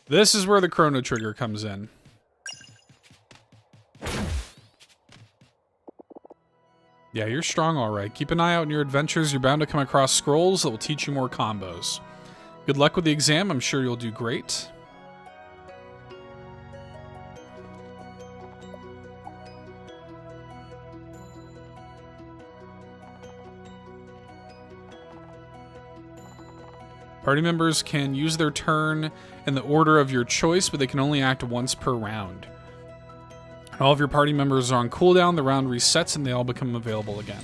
This is where the Chrono Trigger comes in. Yeah, you're strong, all right. Keep an eye out in your adventures. You're bound to come across scrolls that will teach you more combos. Good luck with the exam. I'm sure you'll do great. Party members can use their turn in the order of your choice, but they can only act once per round. All of your party members are on cooldown, the round resets, and they all become available again.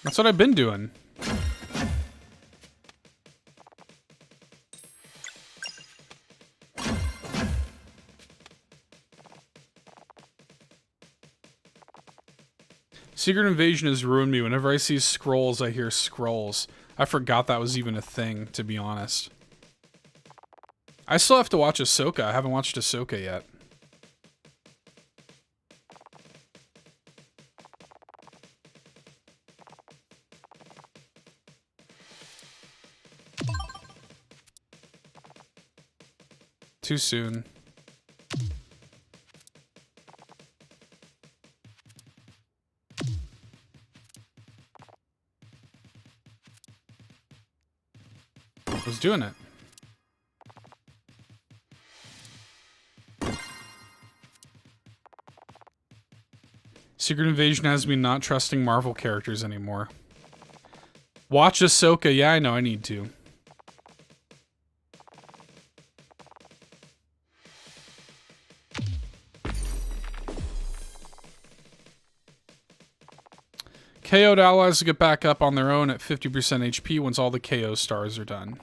That's what I've been doing. Secret Invasion has ruined me. Whenever I see scrolls, I hear scrolls. I forgot that was even a thing, to be honest. I still have to watch Ahsoka. I haven't watched Ahsoka yet. Too soon. I was doing it. Secret Invasion has me not trusting Marvel characters anymore. Watch Ahsoka. Yeah, I know I need to. KO'd allies will get back up on their own at 50% HP once all the KO stars are done.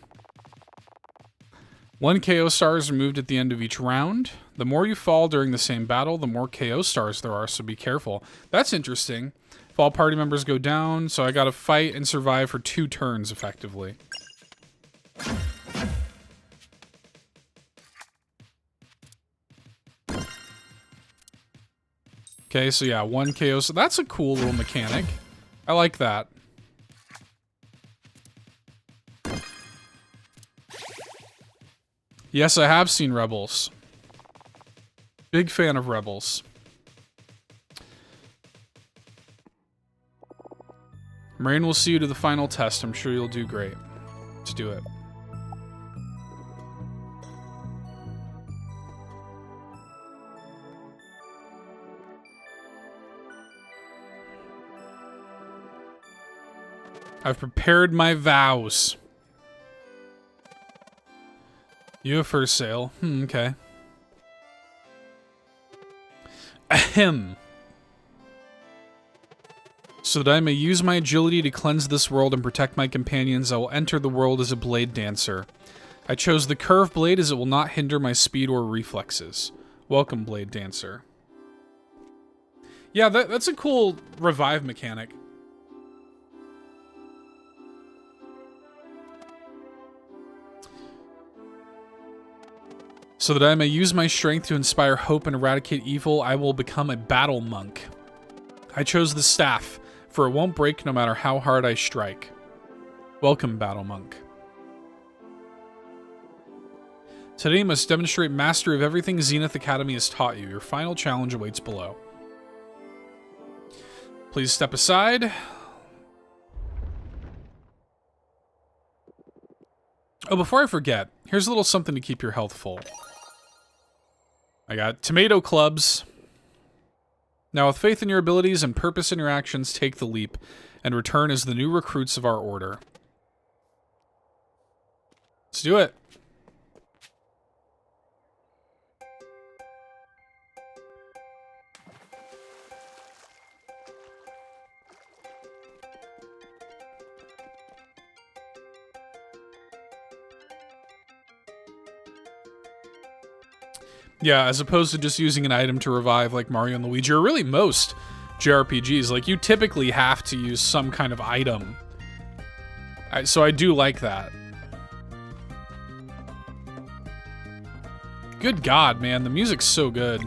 1 KO star is removed at the end of each round. The more you fall during the same battle, the more KO stars there are, so be careful. That's interesting. If all party members go down, so I gotta fight and survive for 2 turns, effectively. Okay, so yeah, 1 KO. So that's a cool little mechanic. I like that. Yes, I have seen Rebels. Big fan of Rebels. Moraine will see you to the final test. I'm sure you'll do great. Let's do it. I've prepared my vows. You have first sale. Okay. Ahem. So that I may use my agility to cleanse this world and protect my companions, I will enter the world as a blade dancer. I chose the curved blade as it will not hinder my speed or reflexes. Welcome, blade dancer. Yeah, that's a cool revive mechanic. So that I may use my strength to inspire hope and eradicate evil, I will become a battle monk. I chose the staff, for it won't break no matter how hard I strike. Welcome, Battle Monk. Today you must demonstrate mastery of everything Zenith Academy has taught you. Your final challenge awaits below. Please step aside. Oh, before I forget, here's a little something to keep your health full. I got tomato clubs. Now, with faith in your abilities and purpose in your actions, take the leap and return as the new recruits of our order. Let's do it. Yeah, as opposed to just using an item to revive like Mario and Luigi, or really most JRPGs. Like, you typically have to use some kind of item. So I do like that. Good God, man, the music's so good.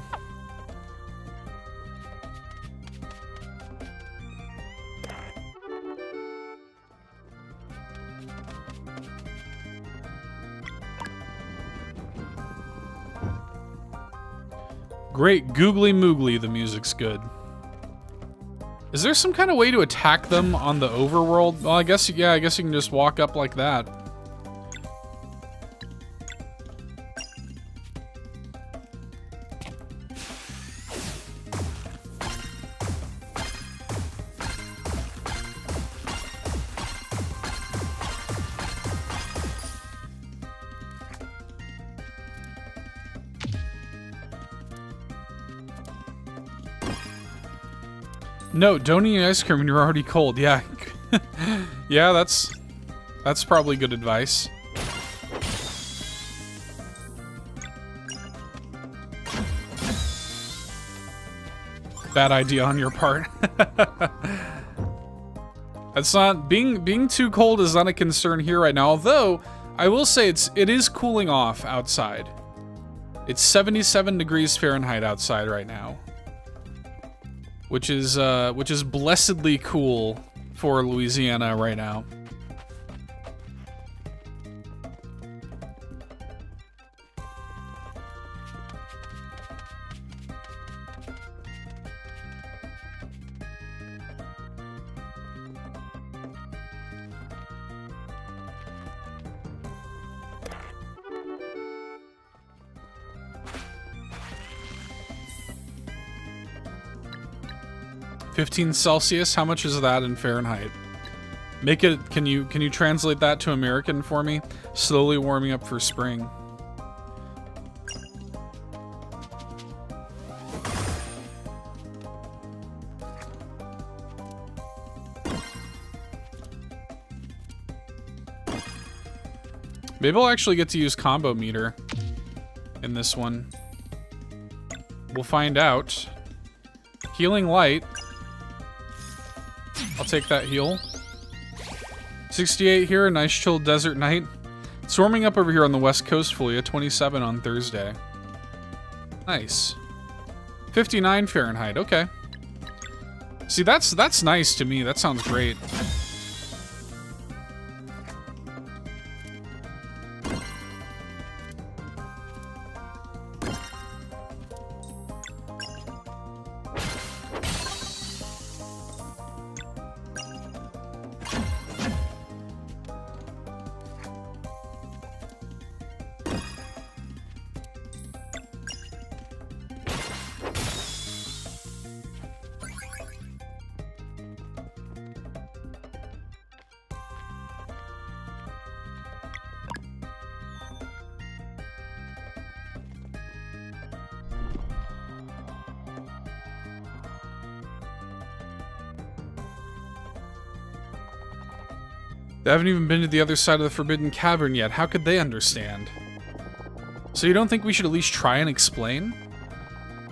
Great googly moogly, the music's good. Is there some kind of way to attack them on the overworld? Well, I guess, yeah, I guess you can just walk up like that. No, don't eat ice cream when you're already cold. Yeah. Yeah, that's probably good advice. Bad idea on your part. That's not being too cold is not a concern here right now, although I will say it is cooling off outside. It's 77 degrees Fahrenheit outside right now. Which is blessedly cool for Louisiana right now. $15 Celsius, how much is that in Fahrenheit? Make it, can you translate that to American for me? Slowly warming up for spring. Maybe I'll actually get to use combo meter in this one. We'll find out. Healing light. I'll take that heal. 68 here, a nice chill desert night. It's warming up over here on the west coast for you, 27 on Thursday. Nice. 59 Fahrenheit, okay. See, that's nice to me. That sounds great. They haven't even been to the other side of the Forbidden Cavern yet. How could they understand? So you don't think we should at least try and explain?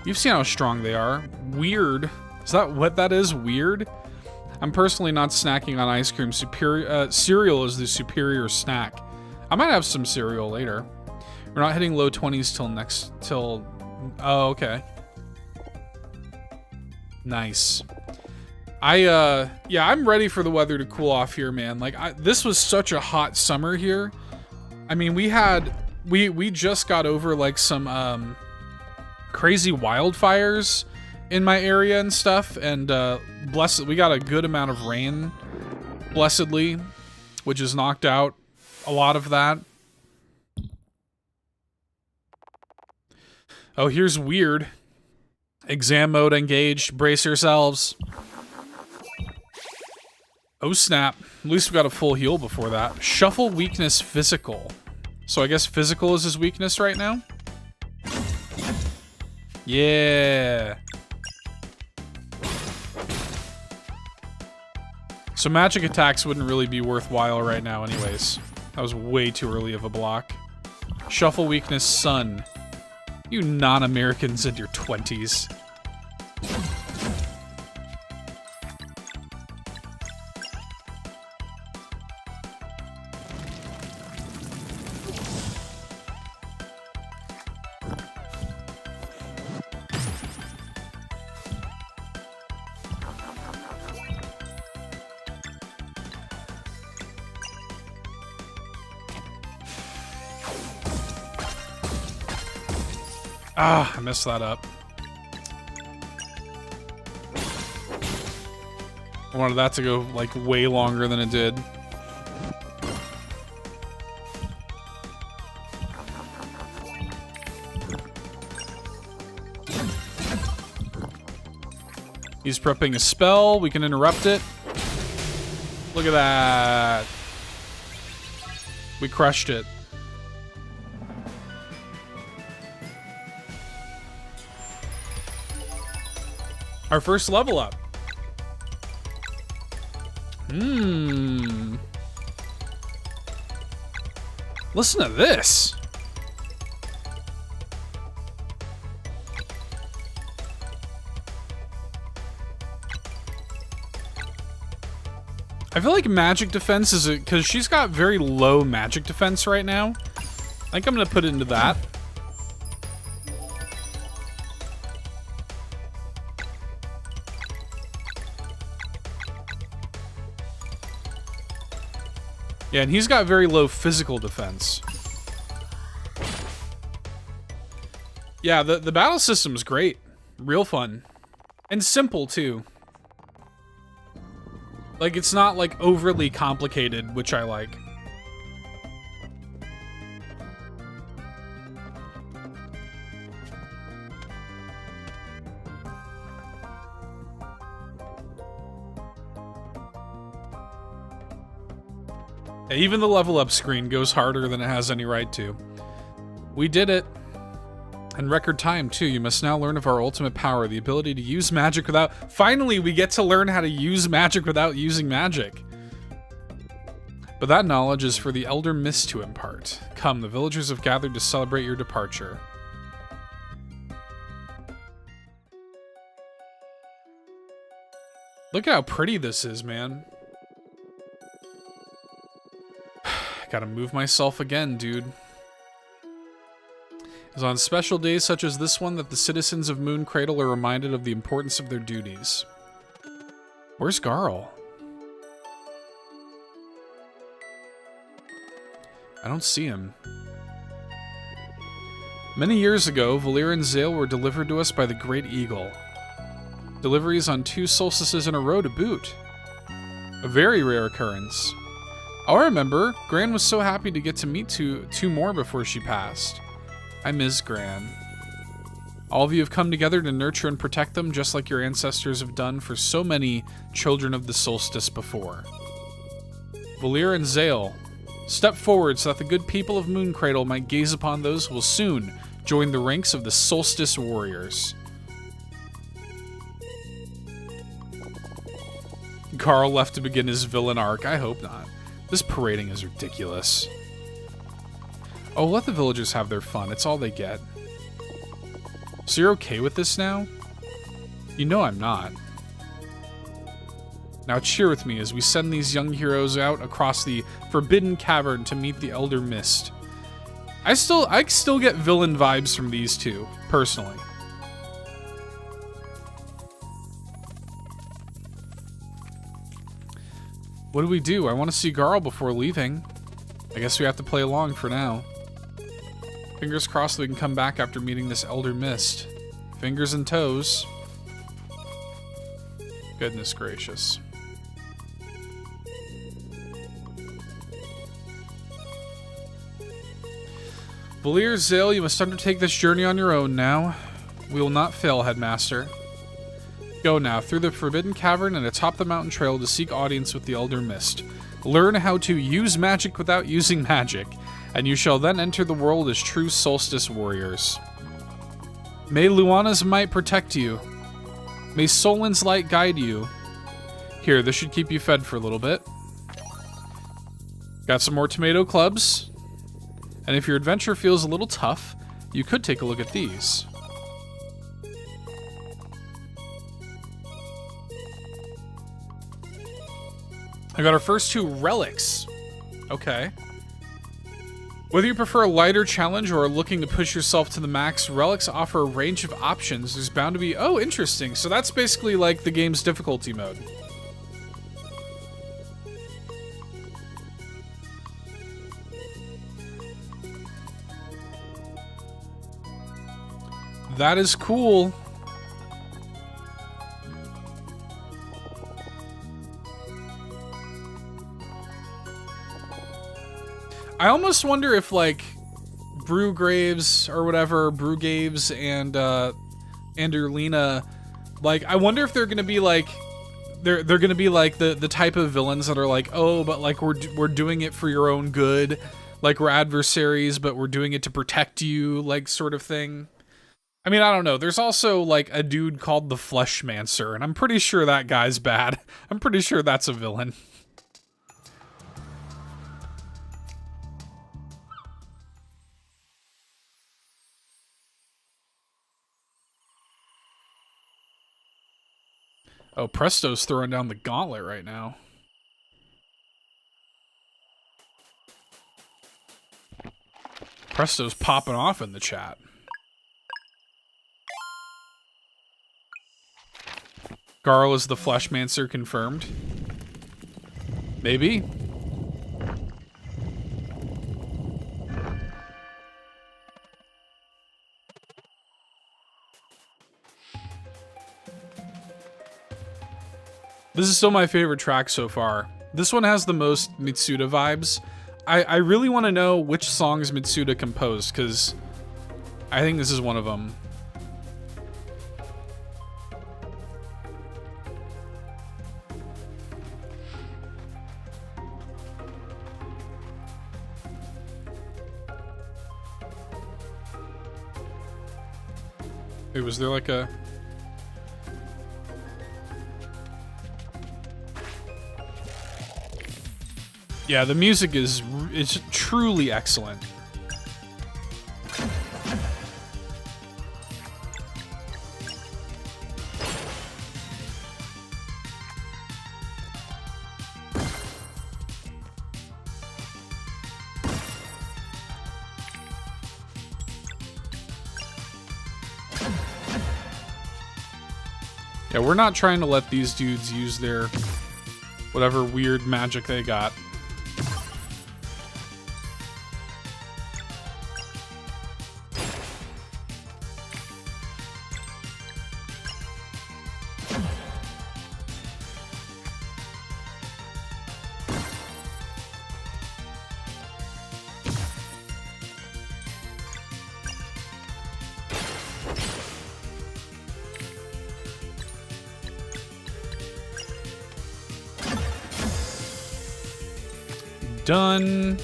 You've seen how strong they are. Weird. Is that what that is? Weird? I'm personally not snacking on ice cream. Cereal is the superior snack. I might have some cereal later. We're not hitting low 20s till... Oh, okay. Nice. Yeah, I'm ready for the weather to cool off here, man. Like, this was such a hot summer here. I mean, we just got over like some crazy wildfires in my area and stuff, and we got a good amount of rain, blessedly, which has knocked out a lot of that. Oh, here's weird. Exam mode engaged. Brace yourselves. Oh, snap. At least we got a full heal before that. Shuffle weakness physical. So I guess physical is his weakness right now? Yeah. So magic attacks wouldn't really be worthwhile right now anyways. That was way too early of a block. Shuffle weakness sun. You non-Americans in your 20s. Ah, I messed that up. I wanted that to go, like, way longer than it did. He's prepping a spell. We can interrupt it. Look at that. We crushed it. Our first level up. Listen to this. I feel like magic defense is because she's got very low magic defense right now. I think I'm gonna put it into that. Yeah, and he's got very low physical defense. Yeah, the battle system's great. Real fun. And simple, too. Like, it's not, like, overly complicated, which I like. Even the level up screen goes harder than it has any right to. We did it. In record time, too. You must now learn of our ultimate power, the ability to use magic without... Finally, we get to learn how to use magic without using magic. But that knowledge is for the Elder Mist to impart. Come, the villagers have gathered to celebrate your departure. Look at how pretty this is, man. Gotta move myself again, dude. It's on special days such as this one that the citizens of Moon Cradle are reminded of the importance of their duties. Where's Garl? I don't see him. Many years ago, Valir and Zale were delivered to us by the Great Eagle. Deliveries on 2 solstices in a row to boot. A very rare occurrence. Oh, I remember. Gran was so happy to get to meet two more before she passed. I miss Gran. All of you have come together to nurture and protect them just like your ancestors have done for so many children of the solstice before. Valir and Zale, step forward so that the good people of Moon Cradle might gaze upon those who will soon join the ranks of the solstice warriors. Carl left to begin his villain arc. I hope not. This parading is ridiculous. Oh, let the villagers have their fun. It's all they get. So you're okay with this now? You know I'm not. Now cheer with me as we send these young heroes out across the Forbidden Cavern to meet the Elder Mist. I still get villain vibes from these two, personally. What do we do? I want to see Garl before leaving. I guess we have to play along for now. Fingers crossed we can come back after meeting this Elder Mist. Fingers and toes. Goodness gracious. Valir Zale, you must undertake this journey on your own now. We will not fail, Headmaster. Go now, through the Forbidden Cavern and atop the mountain trail to seek audience with the Elder Mist. Learn how to use magic without using magic, and you shall then enter the world as true Solstice warriors. May Luana's might protect you. May Solin's light guide you. Here, this should keep you fed for a little bit. Got some more tomato clubs. And if your adventure feels a little tough, you could take a look at these. I got our first 2 relics. Okay. Whether you prefer a lighter challenge or are looking to push yourself to the max, relics offer a range of options. There's bound to be... Oh, interesting. So that's basically like the game's difficulty mode. That is cool. I almost wonder if, like, Brewgraves or whatever, Brewgaves and Erlina, like, I wonder if they're gonna be like, they're gonna be like the type of villains that are like, oh, but like we're doing it for your own good, like we're adversaries, but we're doing it to protect you, like sort of thing. I mean, I don't know. There's also like a dude called the Fleshmancer, and I'm pretty sure that guy's bad. I'm pretty sure that's a villain. Oh, Presto's throwing down the gauntlet right now. Presto's popping off in the chat. Garl is the Fleshmancer confirmed. Maybe. This is still my favorite track so far. This one has the most Mitsuda vibes. I really want to know which songs Mitsuda composed, because I think this is one of them. Wait, was there like a... Yeah, the music is truly excellent. Yeah, we're not trying to let these dudes use their whatever weird magic they got. Done.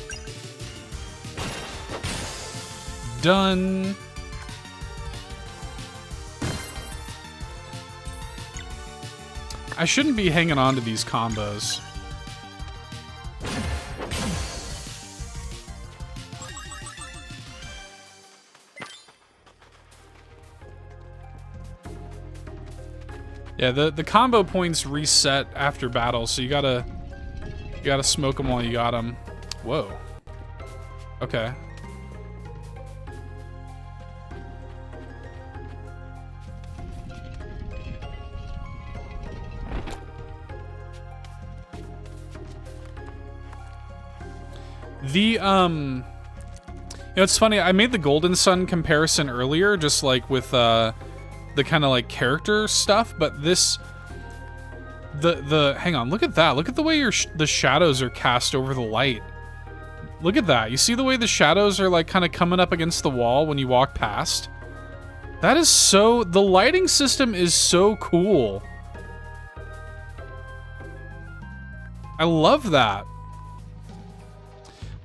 Done. I shouldn't be hanging on to these combos. Yeah, the combo points reset after battle, so you gotta smoke them while you got them. Whoa. Okay. The, it's funny, I made the Golden Sun comparison earlier, just like with, the kind of like character stuff, but this, hang on, look at that. Look at the way the shadows are cast over the light. Look at that. You see the way the shadows are like kind of coming up against the wall when you walk past? That is so, the lighting system is so cool. I love that.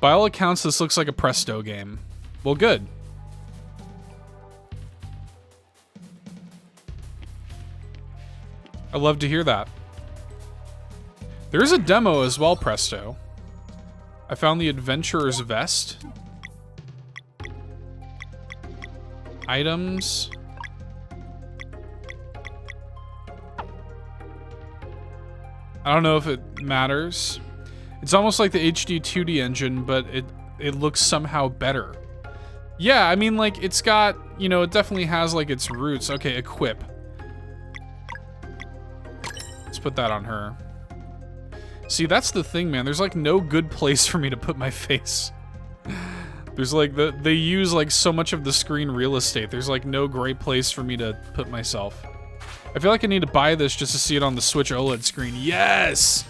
By all accounts, this looks like a Presto game. Well, good. I love to hear that. There is a demo as well, Presto. I found the Adventurer's Vest. Items. I don't know if it matters. It's almost like the HD 2D engine, but it looks somehow better. Yeah, I mean, like, it's got, you know, it definitely has, like, its roots. Okay, equip. Let's put that on her. See, that's the thing, man. There's, like, no good place for me to put my face. There's, like, they use, like, so much of the screen real estate. There's, like, no great place for me to put myself. I feel like I need to buy this just to see it on the Switch OLED screen. Yes!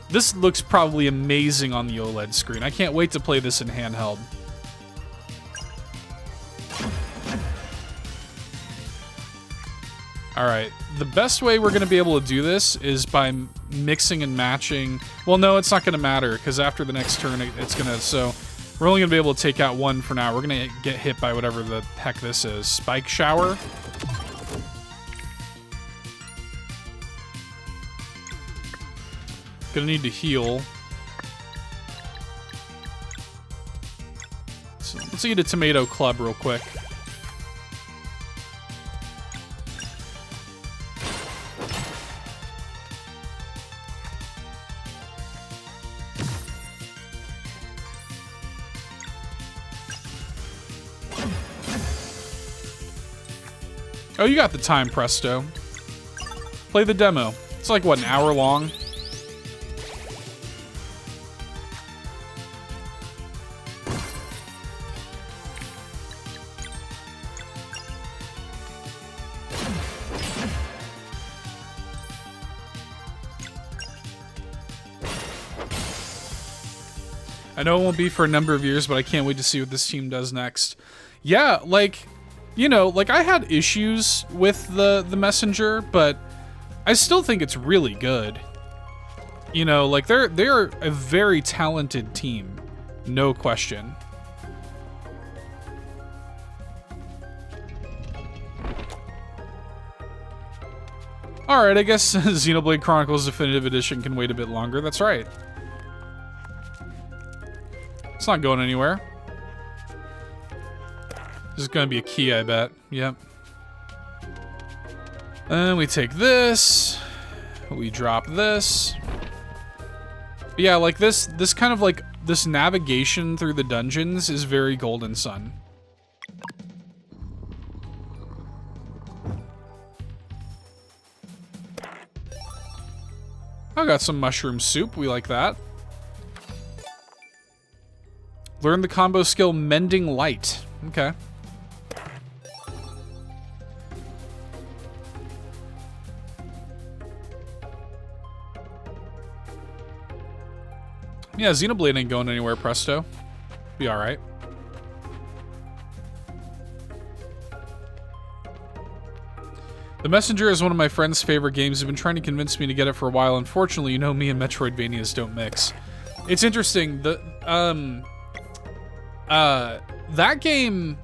This looks probably amazing on the OLED screen. I can't wait to play this in handheld. Alright, the best way we're going to be able to do this is by mixing and matching. Well, no, it's not going to matter, because after the next turn, it's going to... So, we're only going to be able to take out one for now. We're going to get hit by whatever the heck this is. Spike Shower. Gonna need to heal. So let's eat a tomato club real quick. Oh, you got the time, Presto. Play the demo. It's like, what, an hour long? I know it won't be for a number of years, but I can't wait to see what this team does next. Yeah, like, you know, like I had issues with the Messenger, but I still think it's really good. You know, like they're a very talented team, no question. All right, I guess Xenoblade Chronicles Definitive Edition can wait a bit longer. That's right. It's not going anywhere. This is gonna be a key, I bet. Yep. And we take this. We drop this. But yeah, like this kind of like, this navigation through the dungeons is very Golden Sun. I got some mushroom soup. We like that. Learn the combo skill Mending Light. Okay. Yeah, Xenoblade ain't going anywhere, Presto. Be alright. The Messenger is one of my friend's favorite games. He's been trying to convince me to get it for a while. Unfortunately, you know me and Metroidvanias don't mix. It's interesting. That game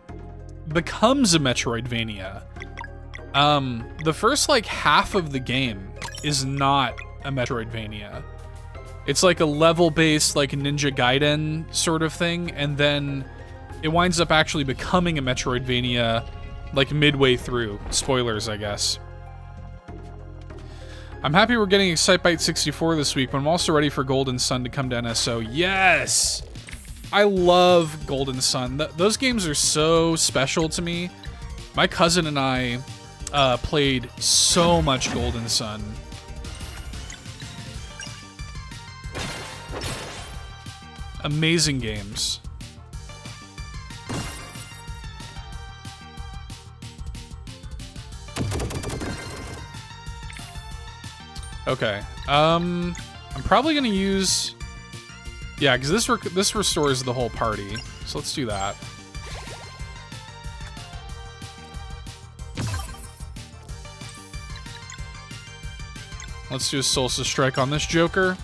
becomes a Metroidvania. The first, like, half of the game is not a Metroidvania. It's like a level-based, like, Ninja Gaiden sort of thing, and then it winds up actually becoming a Metroidvania, like, midway through. Spoilers, I guess. I'm happy we're getting Excitebike 64 this week, but I'm also ready for Golden Sun to come to NSO. Yes! I love Golden Sun. Those games are so special to me. My cousin and I played so much Golden Sun. Amazing games. Okay. I'm probably gonna use... Yeah, because this restores the whole party. So let's do that. Let's do a Solstice Strike on this Joker.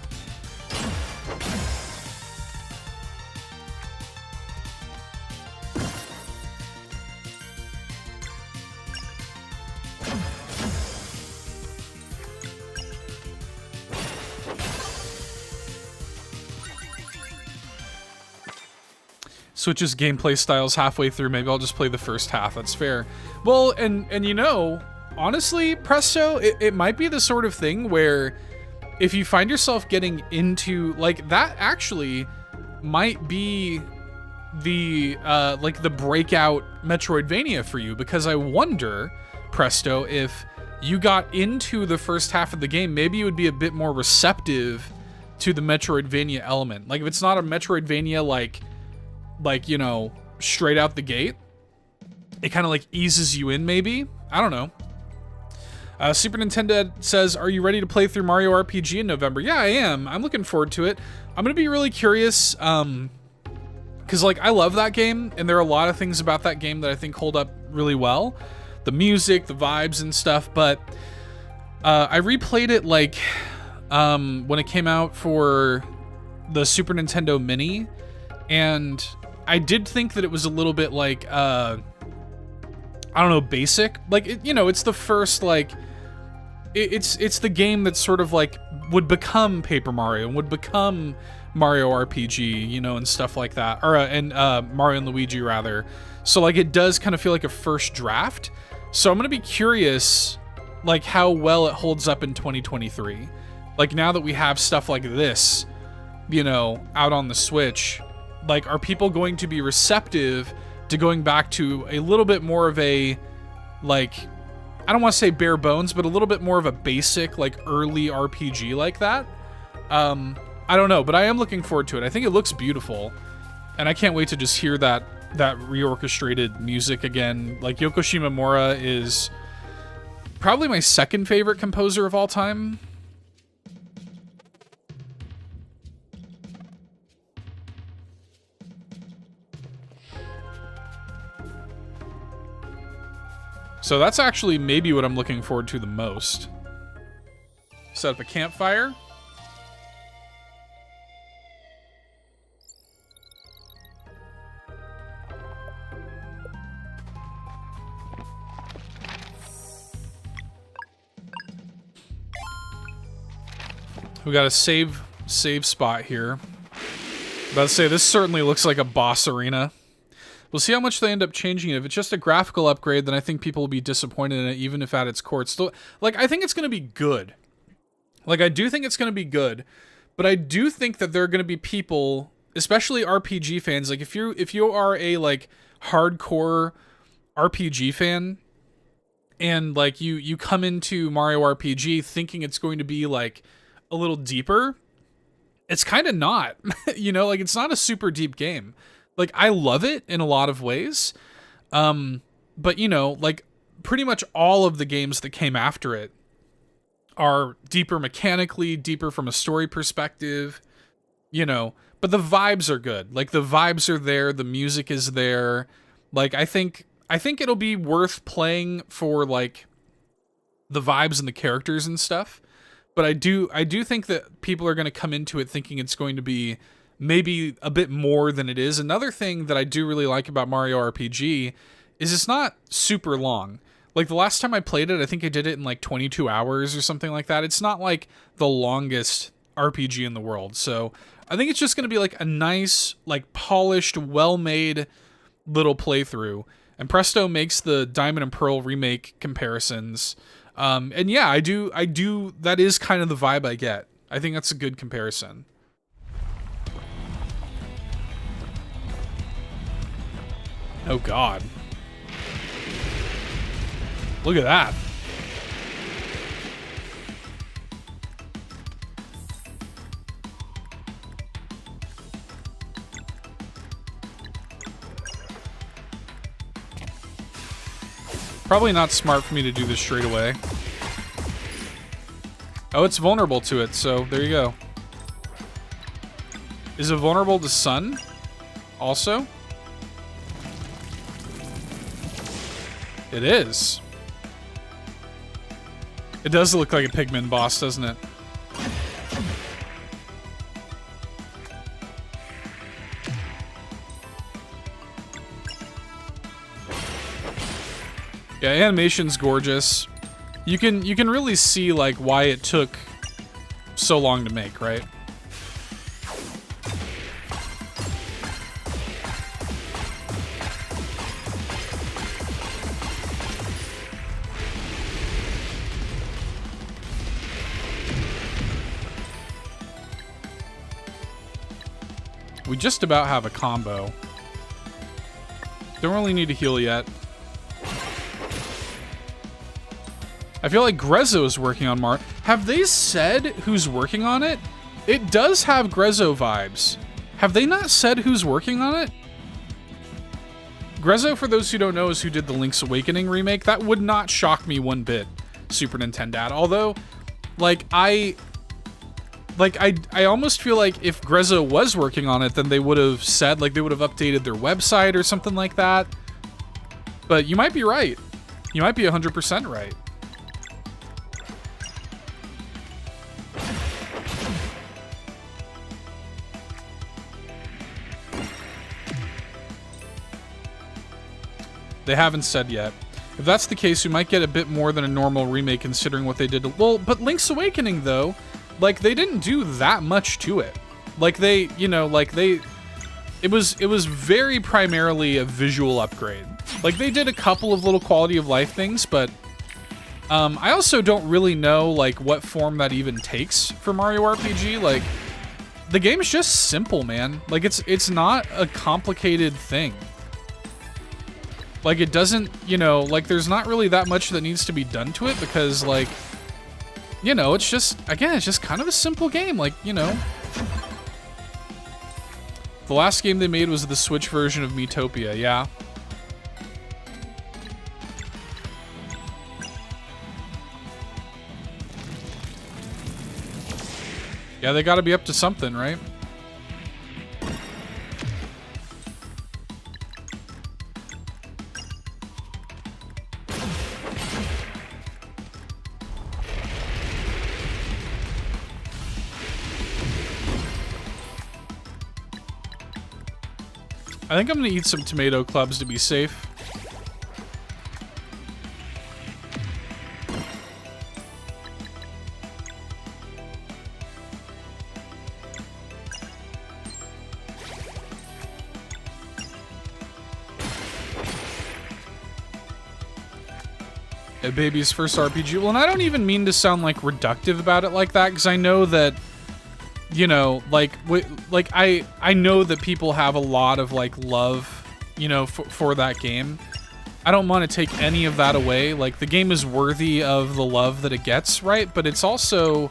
Switches gameplay styles halfway through. Maybe I'll just play the first half. That's fair. Well, and you know, honestly, Presto, it might be the sort of thing where if you find yourself getting into like that, actually might be the like the breakout Metroidvania for you, because I wonder, Presto, if you got into the first half of the game, maybe you would be a bit more receptive to the Metroidvania element. Like if it's not a Metroidvania like, you know, straight out the gate, it kind of like eases you in, maybe. I don't know. Super Nintendo says, are you ready to play through Mario RPG in November? Yeah, I am. I'm looking forward to it. I'm going to be really curious, because like I love that game, and there are a lot of things about that game that I think hold up really well. The music, the vibes and stuff, but I replayed it like when it came out for the Super Nintendo Mini, and I did think that it was a little bit like, I don't know, basic. Like, it, you know, it's the first, like, it's the game that sort of, like, would become Paper Mario and would become Mario RPG, you know, and stuff like that. Or, Mario and Luigi, rather. So, like, it does kind of feel like a first draft. So I'm going to be curious, like, how well it holds up in 2023. Like, now that we have stuff like this, you know, out on the Switch, like, are people going to be receptive to going back to a little bit more of a, like, I don't want to say bare bones, but a little bit more of a basic, like, early RPG like that? I don't know, but I am looking forward to it. I think it looks beautiful, and I can't wait to just hear that reorchestrated music again. Like, Yoko Shimomura is probably my second favorite composer of all time. So that's actually maybe what I'm looking forward to the most. Set up a campfire. We got a save spot here. About to say, this certainly looks like a boss arena. We'll see how much they end up changing it. If it's just a graphical upgrade, then I think people will be disappointed in it, even if at its core. It's still, like, I think it's going to be good. Like, I do think it's going to be good, but I do think that there are going to be people, especially RPG fans, like, if you are a, like, hardcore RPG fan, and, like, you come into Mario RPG thinking it's going to be, like, a little deeper, it's kind of not. You know, like, it's not a super deep game. Like, I love it in a lot of ways, but, you know, like, pretty much all of the games that came after it are deeper mechanically, deeper from a story perspective, you know, but the vibes are good. Like, the vibes are there, the music is there. Like, I think it'll be worth playing for, like, the vibes and the characters and stuff, but I do think that people are going to come into it thinking it's going to be maybe a bit more than it is. Another thing that I do really like about Mario RPG is it's not super long. Like, the last time I played it, I think I did it in like 22 hours or something like that. It's not like the longest RPG in the world. So I think it's just going to be like a nice, like, polished, well-made little playthrough. And Presto makes the Diamond and Pearl remake comparisons. And yeah, I do, that is kind of the vibe I get. I think that's a good comparison. Oh God. Look at that. Probably not smart for me to do this straight away. Oh, it's vulnerable to it, so there you go. Is it vulnerable to sun? Also? It is. It does look like a Pigman boss, doesn't it? Yeah, animation's gorgeous. You can really see like why it took so long to make, right? We just about have a combo. Don't really need to heal yet. I feel like Grezzo is working on Mar. Have they said who's working on it? It does have Grezzo vibes. Have they not said who's working on it? Grezzo, for those who don't know, is who did the Link's Awakening remake. That would not shock me one bit, Super Nintendo. Although, like, I almost feel like if Grezzo was working on it, then they would have said, like, they would have updated their website or something like that. But you might be right. You might be 100% right. They haven't said yet. If that's the case, we might get a bit more than a normal remake considering what they did. Well, but Link's Awakening, though, like, they didn't do that much to it. Like, they, you know, like, they... It was very primarily a visual upgrade. Like, they did a couple of little quality of life things, but... I also don't really know, like, what form that even takes for Mario RPG. Like, the game's just simple, man. Like, it's not a complicated thing. Like, it doesn't, you know, like, there's not really that much that needs to be done to it because, like, you know, it's just, again, it's just kind of a simple game. Like, you know. The last game they made was the Switch version of Miitopia, yeah. Yeah, they gotta be up to something, right? I think I'm gonna eat some tomato clubs to be safe. A baby's first RPG. Well, and I don't even mean to sound like reductive about it like that, because I know that, you know, like I know that people have a lot of like love, you know, for that game. I don't want to take any of that away. Like, the game is worthy of the love that it gets, right? But it's also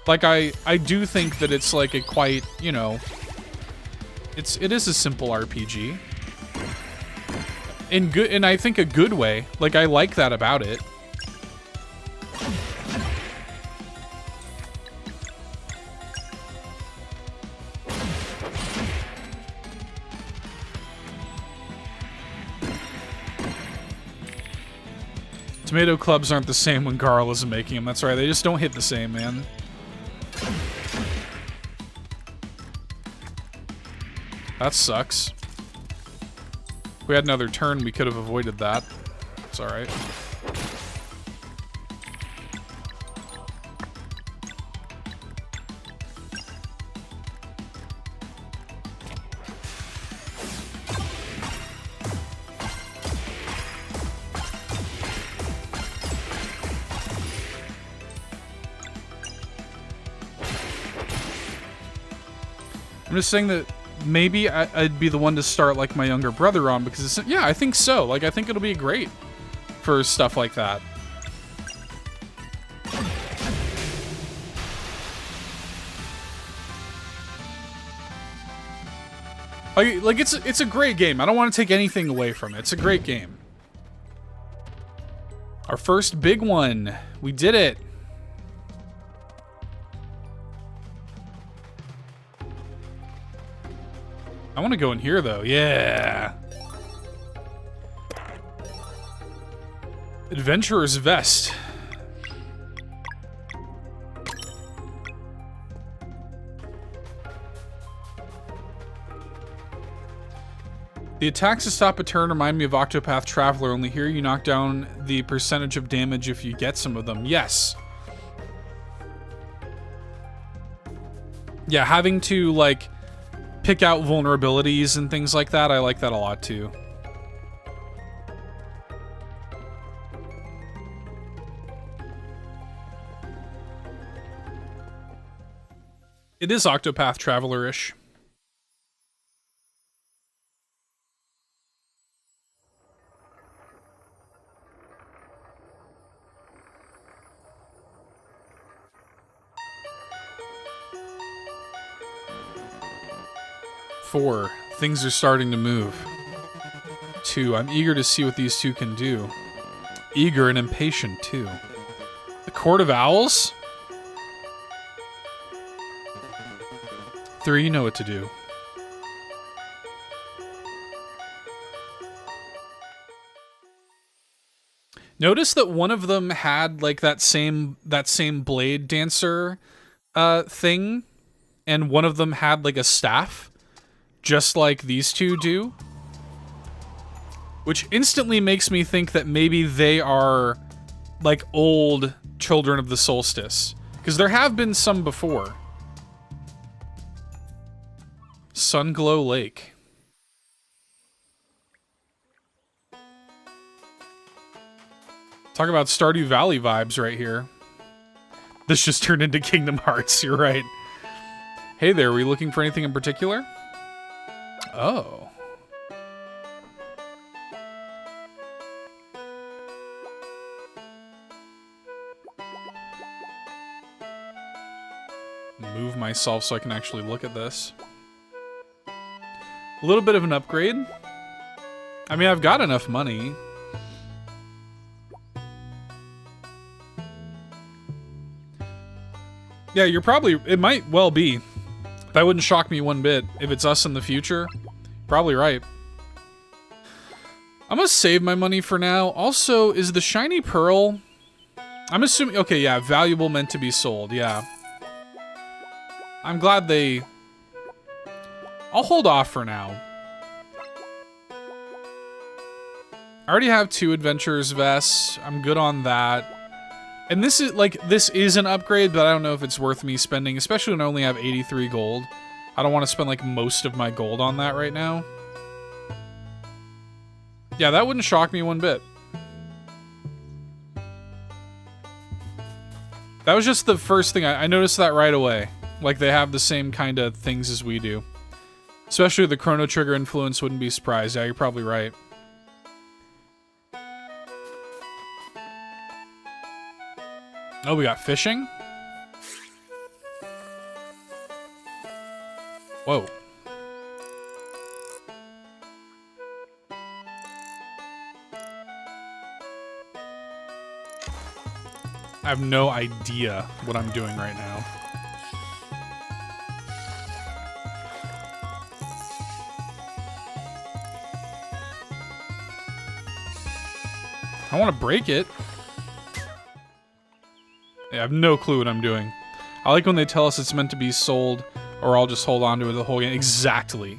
like I do think that it's like a quite, you know, it is a simple RPG. In I think a good way. Like, I like that about it. Tomato clubs aren't the same when Garl isn't making them. That's right. They just don't hit the same, man. That sucks. If we had another turn, we could have avoided that. It's alright. I'm just saying that maybe I'd be the one to start like my younger brother on, because it's, yeah, I think so. Like, I think it'll be great for stuff like that. Like it's a great game. I don't want to take anything away from it. It's a great game. Our first big one. We did it. I want to go in here, though. Yeah. Adventurer's Vest. The attacks to stop a turn remind me of Octopath Traveler, only here you knock down the percentage of damage if you get some of them. Yes. Yeah, having to, like, pick out vulnerabilities and things like that, I like that a lot, too. It is Octopath Traveler-ish. Four, things are starting to move. Two, I'm eager to see what these two can do. Eager and impatient, too. The Court of Owls? Three, you know what to do. Notice that one of them had like that same blade dancer thing, and one of them had like a staff, just like these two do. Which instantly makes me think that maybe they are like old Children of the Solstice, because there have been some before. Sunglow Lake. Talk about Stardew Valley vibes right here. This just turned into Kingdom Hearts, you're right. Hey there, were you looking for anything in particular? Oh. Move myself so I can actually look at this. A little bit of an upgrade. I mean, I've got enough money. Yeah, you're probably... It might well be. That wouldn't shock me one bit. If it's us in the future, probably right. I'm gonna save my money for now. Also, is the shiny pearl... I'm assuming... Okay, yeah, valuable meant to be sold, yeah. I'm glad they... I'll hold off for now. I already have 2 Adventurer's Vests. I'm good on that. And this is, like, this is an upgrade, but I don't know if it's worth me spending, especially when I only have 83 gold. I don't want to spend, like, most of my gold on that right now. Yeah, that wouldn't shock me one bit. That was just the first thing. I noticed that right away. Like, they have the same kind of things as we do. Especially the Chrono Trigger influence, wouldn't be surprised. Yeah, you're probably right. Oh, we got fishing? Whoa. I have no idea what I'm doing right now. I want to break it. Yeah, I have no clue what I'm doing. I like when they tell us it's meant to be sold, or I'll just hold on to it the whole game. Exactly.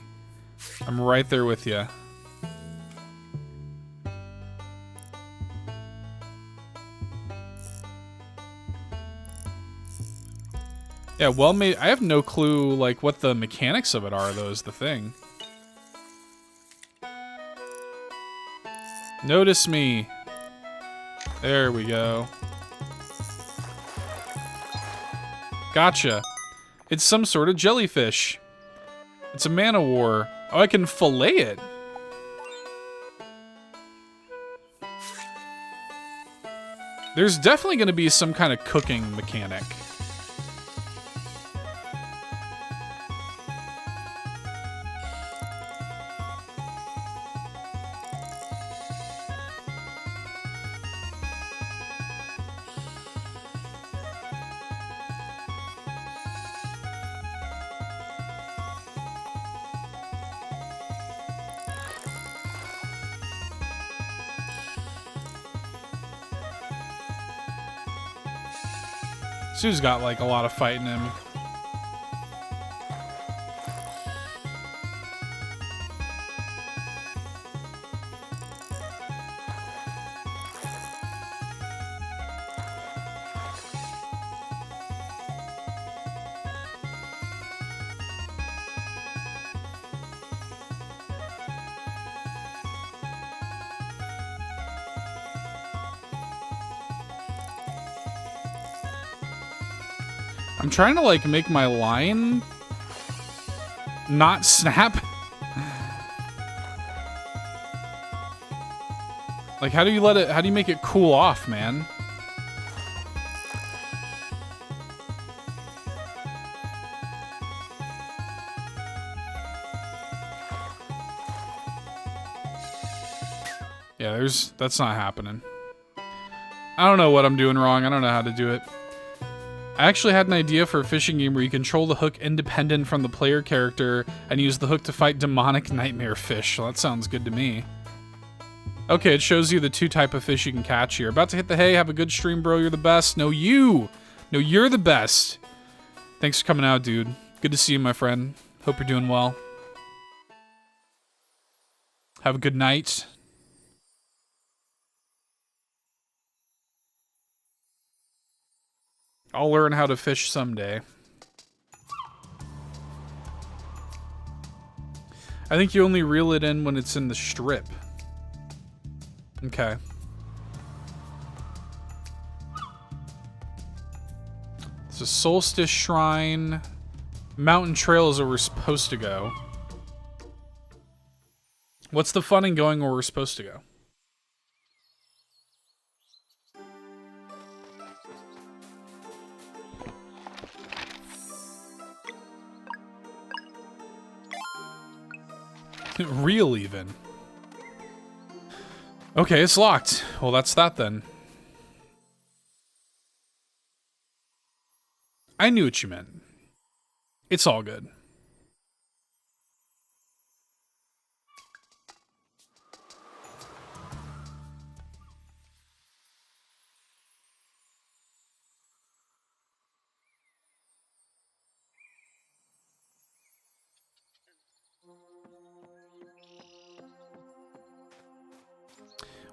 I'm right there with you. Yeah, well made. I have no clue, like, what the mechanics of it are, though, is the thing. Notice me. There we go. Gotcha. It's some sort of jellyfish. It's a man-o-war. Oh, I can fillet it. There's definitely going to be some kind of cooking mechanic. Sue's got like a lot of fight in him. I'm trying to like make my line not snap. Like, how do you make it cool off, man? Yeah, that's not happening. I don't know what I'm doing wrong. I don't know how to do it. I actually had an idea for a fishing game where you control the hook independent from the player character and use the hook to fight demonic nightmare fish. Well, that sounds good to me. Okay, it shows you the 2 type of fish you can catch here. About to hit the hay. Have a good stream, bro. You're the best. No, you. No, you're the best. Thanks for coming out, dude. Good to see you, my friend. Hope you're doing well. Have a good night. I'll learn how to fish someday. I think you only reel it in when it's in the strip. Okay. It's a solstice shrine. Mountain trail is where we're supposed to go. What's the fun in going where we're supposed to go? Real even. Okay, it's locked. Well, that's that then. I knew what you meant. It's all good.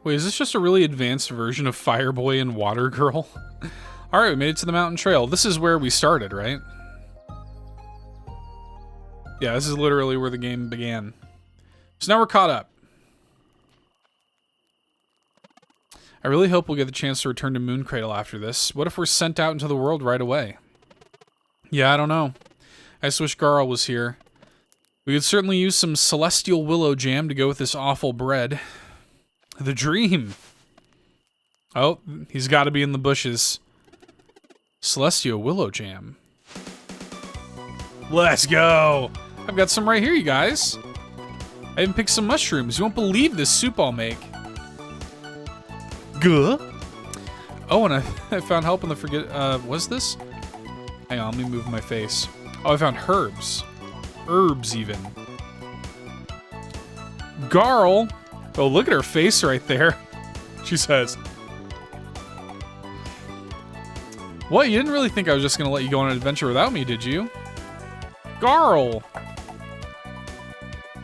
Wait, is this just a really advanced version of Fireboy and Water Girl? Alright, we made it to the mountain trail. This is where we started, right? Yeah, this is literally where the game began. So now we're caught up. I really hope we'll get the chance to return to Moon Cradle after this. What if we're sent out into the world right away? Yeah, I don't know. I just wish Garl was here. We could certainly use some celestial willow jam to go with this awful bread. The dream. Oh, he's got to be in the bushes. Celestial willow jam. Let's go. I've got some right here, you guys. I even picked some mushrooms. You won't believe this soup I'll make. Guh. Oh, and I found help in the what's this? Hang on, let me move my face. Oh, I found herbs. Herbs, even. Garl. Oh, look at her face right there. She says, what? You didn't really think I was just going to let you go on an adventure without me, did you? Garl.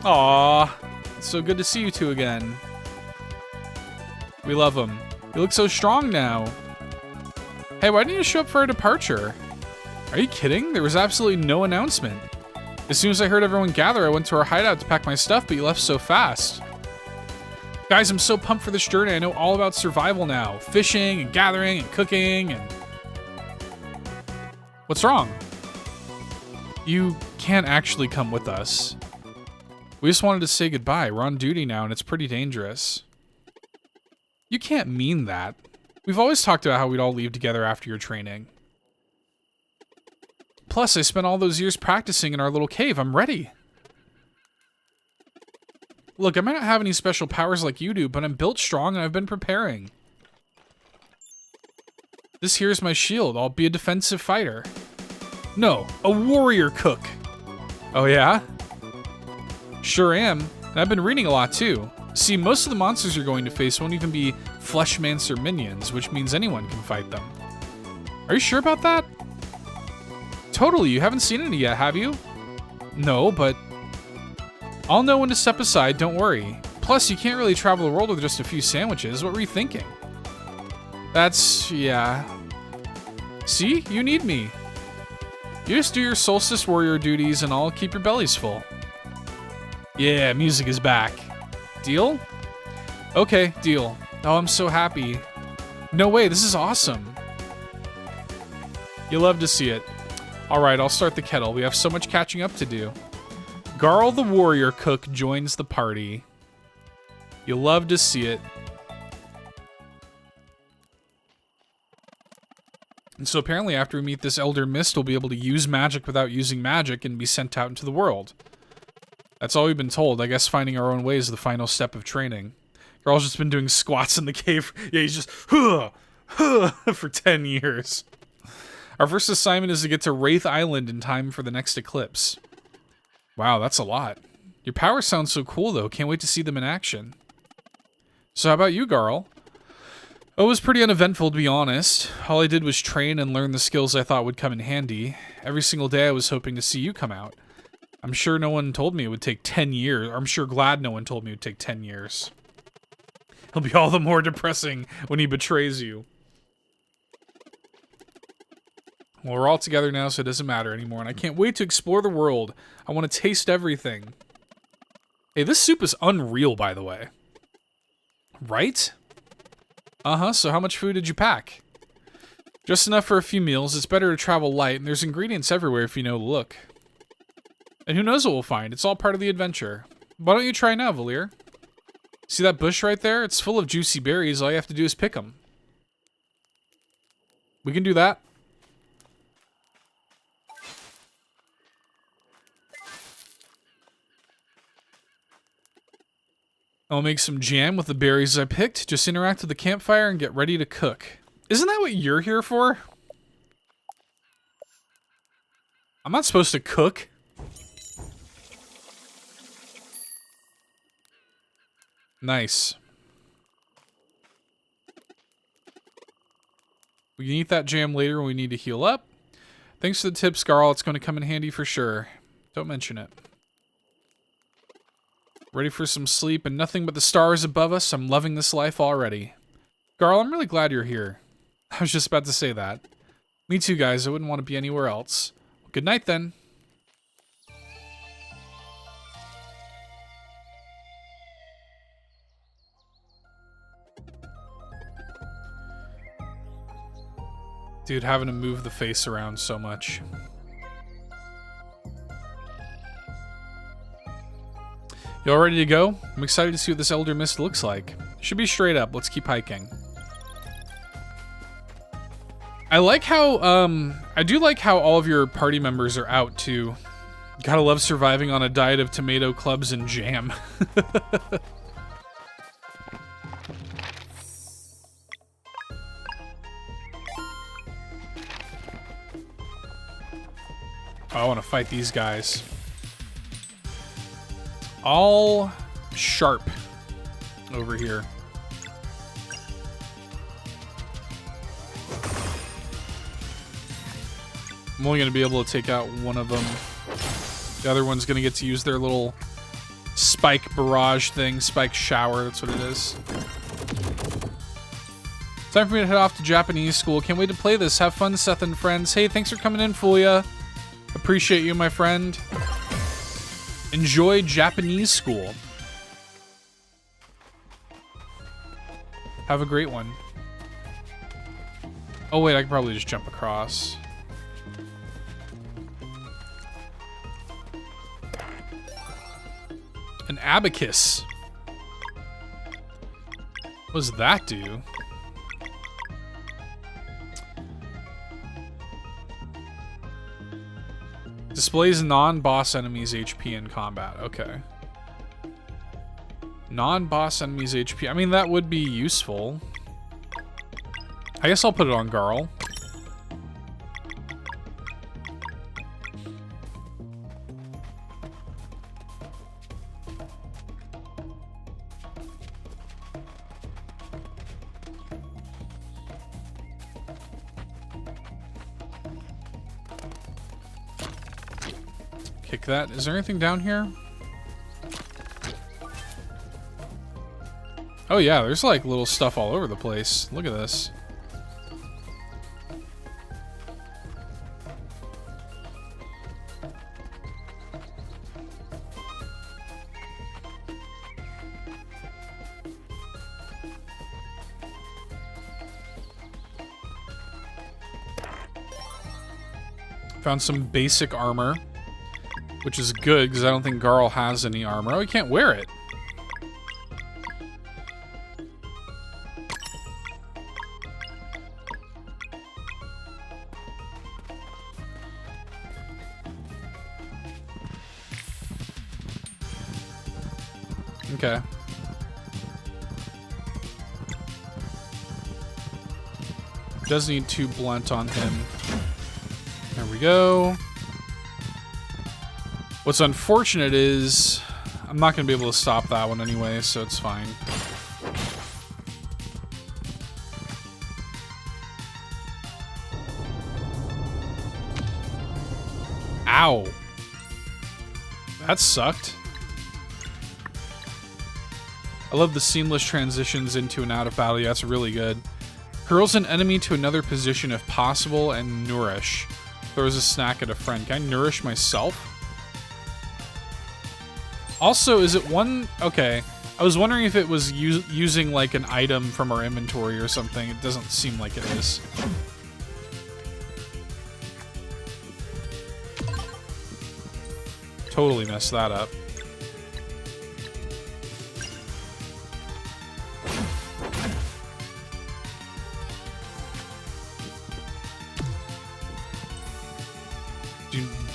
Aw. It's so good to see you two again. We love him. You look so strong now. Hey, why didn't you show up for our departure? Are you kidding? There was absolutely no announcement. As soon as I heard everyone gather, I went to our hideout to pack my stuff, but you left so fast. Guys, I'm so pumped for this journey. I know all about survival now. Fishing and gathering and cooking and... What's wrong? You can't actually come with us. We just wanted to say goodbye. We're on duty now and it's pretty dangerous. You can't mean that. We've always talked about how we'd all leave together after your training. Plus, I spent all those years practicing in our little cave. I'm ready. Look, I might not have any special powers like you do, but I'm built strong and I've been preparing. This here's my shield. I'll be a defensive fighter. No, a warrior cook. Oh yeah? Sure am. And I've been reading a lot too. See, most of the monsters you're going to face won't even be Fleshmancer minions, which means anyone can fight them. Are you sure about that? Totally, you haven't seen it yet, have you? No, but I'll know when to step aside, don't worry. Plus, you can't really travel the world with just a few sandwiches. What were you thinking? That's, yeah. See? You need me. You just do your Solstice Warrior duties and I'll keep your bellies full. Yeah, music is back. Deal? Okay, deal. Oh, I'm so happy. No way, this is awesome. You love to see it. Alright, I'll start the kettle. We have so much catching up to do. Garl the warrior cook joins the party. You love to see it. And so apparently after we meet this Elder Mist, we'll be able to use magic without using magic and be sent out into the world. That's all we've been told. I guess finding our own way is the final step of training. Garl's just been doing squats in the cave. Yeah, he's just for 10 years. Our first assignment is to get to Wraith Island in time for the next eclipse. Wow, that's a lot. Your powers sound so cool, though. Can't wait to see them in action. So how about you, Garl? Oh, it was pretty uneventful, to be honest. All I did was train and learn the skills I thought would come in handy. Every single day I was hoping to see you come out. I'm sure no one told me it would take 10 years. Or I'm sure glad no one told me it would take 10 years. It'll be all the more depressing when he betrays you. Well, we're all together now, so it doesn't matter anymore, and I can't wait to explore the world. I want to taste everything. Hey, this soup is unreal, by the way. Right? Uh-huh, so how much food did you pack? Just enough for a few meals. It's better to travel light, and there's ingredients everywhere if you know the look. And who knows what we'll find? It's all part of the adventure. Why don't you try now, Valir? See that bush right there? It's full of juicy berries. All you have to do is pick them. We can do that. I'll make some jam with the berries I picked. Just interact with the campfire and get ready to cook. Isn't that what you're here for? I'm not supposed to cook. Nice. We can eat that jam later when we need to heal up. Thanks for the tips, Garl. It's going to come in handy for sure. Don't mention it. Ready for some sleep and nothing but the stars above us. I'm loving this life already. Garl, I'm really glad you're here. I was just about to say that. Me too, guys. I wouldn't want to be anywhere else. Good night, then. Dude, having to move the face around so much. You all ready to go? I'm excited to see what this Elder Mist looks like. Should be straight up. Let's keep hiking. I like how, I do like how all of your party members are out, too. Gotta love surviving on a diet of tomato clubs and jam. I want to fight these guys. All sharp over here. I'm only going to be able to take out one of them. The other one's going to get to use their little spike barrage thing. Spike shower, that's what it is. Time for me to head off to Japanese school. Can't wait to play this. Have fun, Seth and friends. Hey, thanks for coming in, Fulia. Appreciate you, my friend. Enjoy Japanese school. Have a great one. Oh wait, I could probably just jump across. An abacus. What does that do? Displays non-boss enemies' HP in combat. Okay. Non-boss enemies' HP. I mean, that would be useful. I guess I'll put it on Garl. Kick that. Is there anything down here? Oh yeah, there's like little stuff all over the place. Look at this. Found some basic armor, which is good because I don't think Garl has any armor. Oh, he can't wear it. Okay. Does need 2 blunt on him. There we go. What's unfortunate is I'm not going to be able to stop that one anyway, so it's fine. Ow. That sucked. I love the seamless transitions into and out of battle. Yeah, that's really good. Hurls an enemy to another position if possible, and nourish. Throws a snack at a friend. Can I nourish myself? Also, is it one... Okay. I was wondering if it was using like an item from our inventory or something. It doesn't seem like it is. Totally messed that up.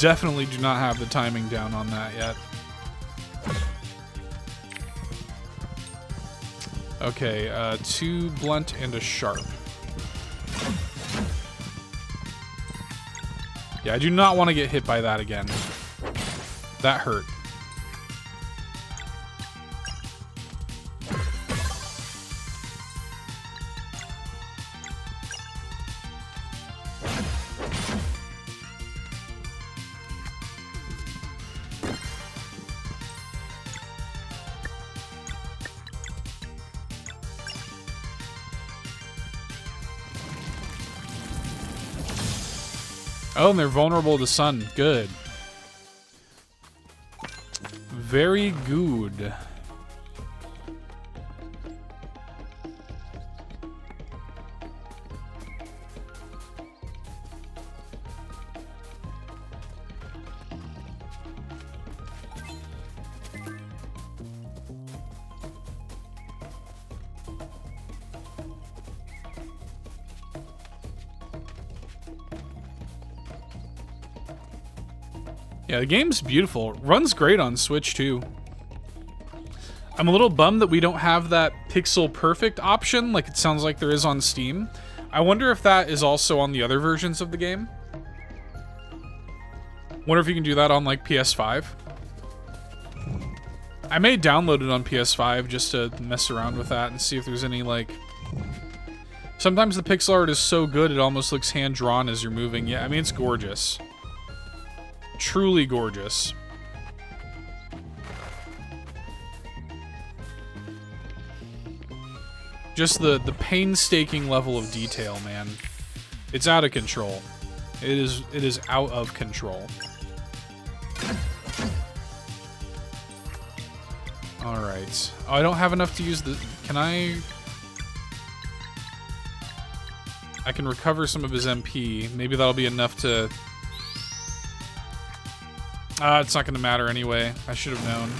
Definitely do not have the timing down on that yet. Okay, 2 blunt and a sharp. Yeah, I do not want to get hit by that again. That hurt. Oh, and they're vulnerable to sun. Good. Very good. Yeah, the game's beautiful. Runs great on Switch, too. I'm a little bummed that we don't have that pixel perfect option like it sounds like there is on Steam. I wonder if that is also on the other versions of the game. Wonder if you can do that on, like, PS5. I may download it on PS5 just to mess around with that and see if there's any, like... Sometimes the pixel art is so good it almost looks hand-drawn as you're moving. Yeah, I mean, it's gorgeous. Truly gorgeous. Just the painstaking level of detail, man. It's out of control. It is out of control. All right. Oh, I don't have enough to use the... Can I can recover some of his MP. Maybe that'll be enough to... it's not going to matter anyway. I should have known.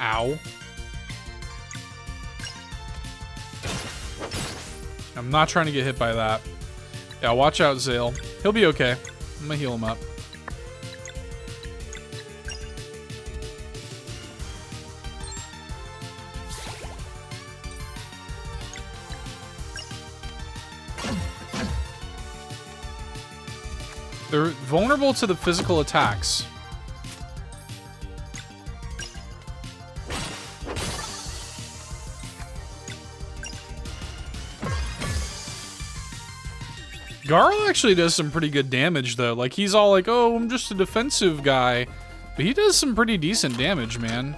Ow. I'm not trying to get hit by that. Yeah, watch out, Zale. He'll be okay. I'm gonna heal him up. They're vulnerable to the physical attacks. Garl actually does some pretty good damage, though. Like, he's all like, oh, I'm just a defensive guy. But he does some pretty decent damage, man.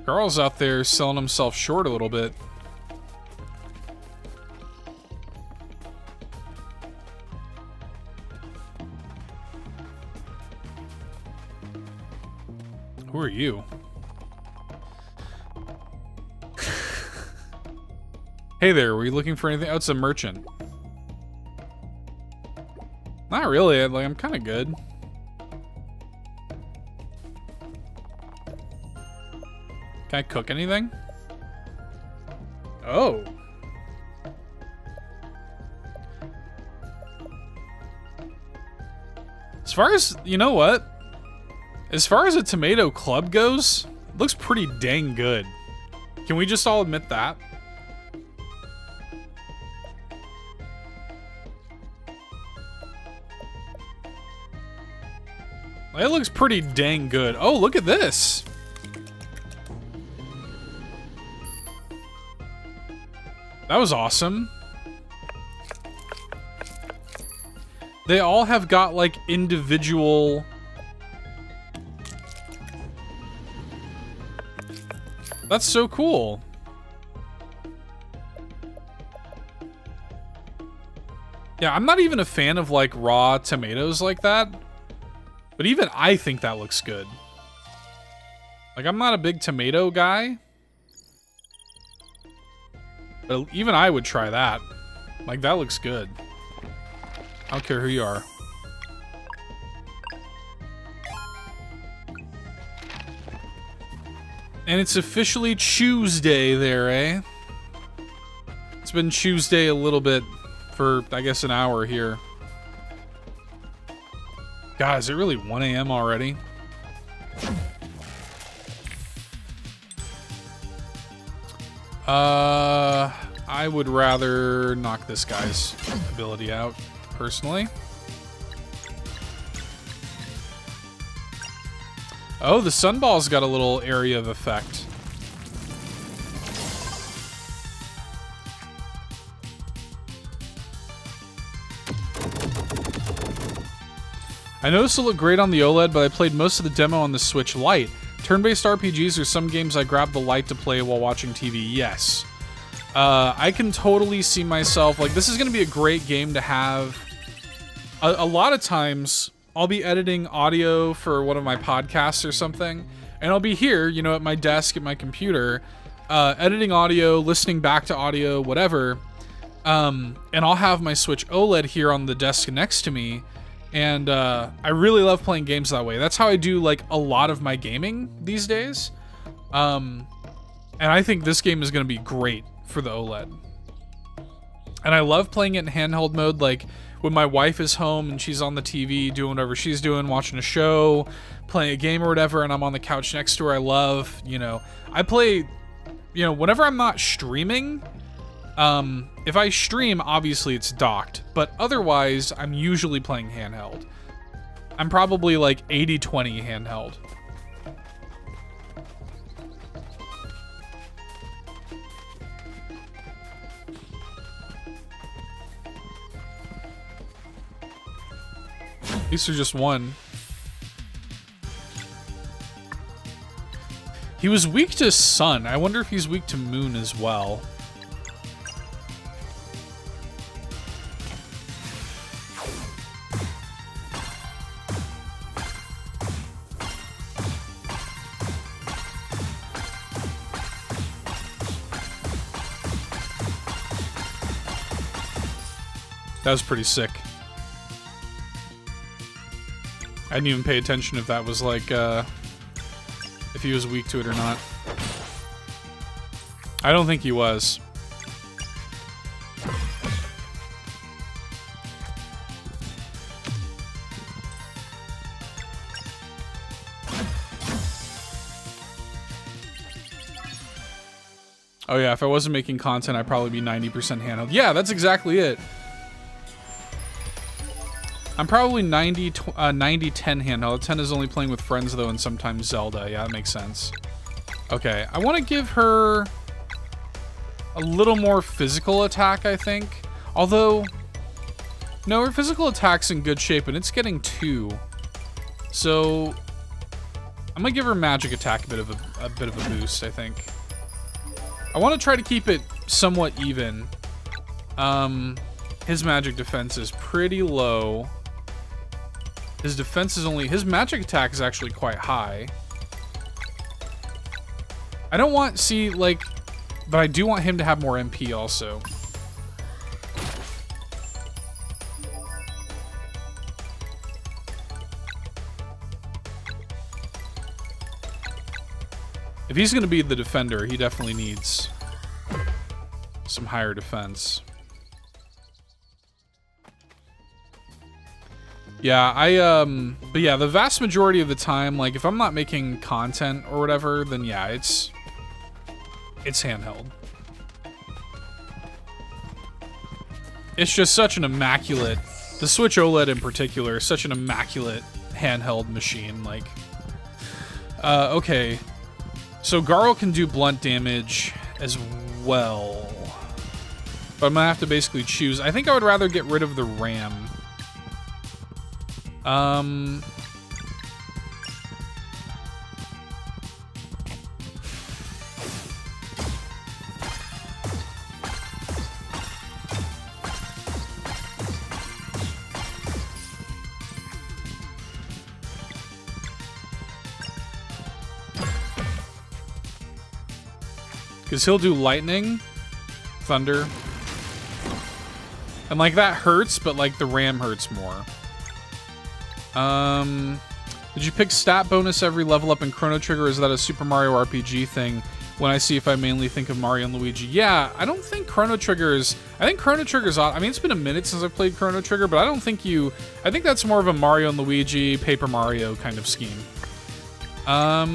Garl's out there selling himself short a little bit. Who are you? Hey there, were you looking for anything? Oh, it's a merchant. Not really, like, I'm kind of good. Can I cook anything? Oh. As far as, you know what? As far as a tomato club goes, it looks pretty dang good. Can we just all admit that? It looks pretty dang good. Oh, look at this. That was awesome. They all have got, like, individual... That's so cool. Yeah, I'm not even a fan of, like, raw tomatoes like that. But even I think that looks good. Like, I'm not a big tomato guy. But even I would try that. Like, that looks good. I don't care who you are. And it's officially Tuesday there, eh? It's been Tuesday a little bit for, I guess, an hour here. God, is it really 1 a.m. already? I would rather knock this guy's ability out, personally. Oh, the sunball's got a little area of effect. I know this will look great on the OLED, but I played most of the demo on the Switch Lite. Turn-based RPGs are some games I grab the Lite to play while watching TV. Yes. I can totally see myself, like, this is going to be a great game to have. A lot of times, I'll be editing audio for one of my podcasts or something, and I'll be here, you know, at my desk, at my computer, editing audio, listening back to audio, whatever, and I'll have my Switch OLED here on the desk next to me, and I really love playing games that way. That's how I do, like, a lot of my gaming these days, and I think this game is going to be great for the OLED. And I love playing it in handheld mode, like, when my wife is home and she's on the TV doing whatever she's doing, watching a show, playing a game or whatever, and I'm on the couch next to her. I love, you know, I play, you know, whenever I'm not streaming, if I stream, obviously it's docked, but otherwise I'm usually playing handheld. I'm probably like 80-20 handheld. These are just one. He was weak to sun. I wonder if he's weak to moon as well. That was pretty sick. I didn't even pay attention if that was like, if he was weak to it or not. I don't think he was. Oh yeah, if I wasn't making content, I'd probably be 90% handheld. Yeah, that's exactly it. I'm probably 90-10 handheld. 10 is only playing with friends though, and sometimes Zelda. Yeah, that makes sense. Okay, I want to give her a little more physical attack, I think. Although, no, her physical attack's in good shape, and it's getting 2. So, I'm gonna give her magic attack a bit of a boost, I think. I want to try to keep it somewhat even. His magic defense is pretty low. His defense is only... His magic attack is actually quite high. I don't want... See, like... But I do want him to have more MP also. If he's going to be the defender, he definitely needs some higher defense. Yeah, but yeah, the vast majority of the time, like, if I'm not making content or whatever, then yeah, it's handheld. It's just such an immaculate, the Switch OLED in particular, is such an immaculate handheld machine, like, okay. So Garl can do blunt damage as well, but I'm gonna have to basically choose. I think I would rather get rid of the RAM. Because he'll do lightning, thunder, and like that hurts, but like the RAM hurts more. Did you pick stat bonus every level up in Chrono Trigger, or is that a Super Mario RPG thing? When I see if I mainly think of Mario and Luigi. Yeah, I don't think Chrono Trigger's... I think Chrono Trigger's... I mean, it's been a minute since I've played Chrono Trigger, but I don't think you... I think that's more of a Mario and Luigi, Paper Mario kind of scheme. Let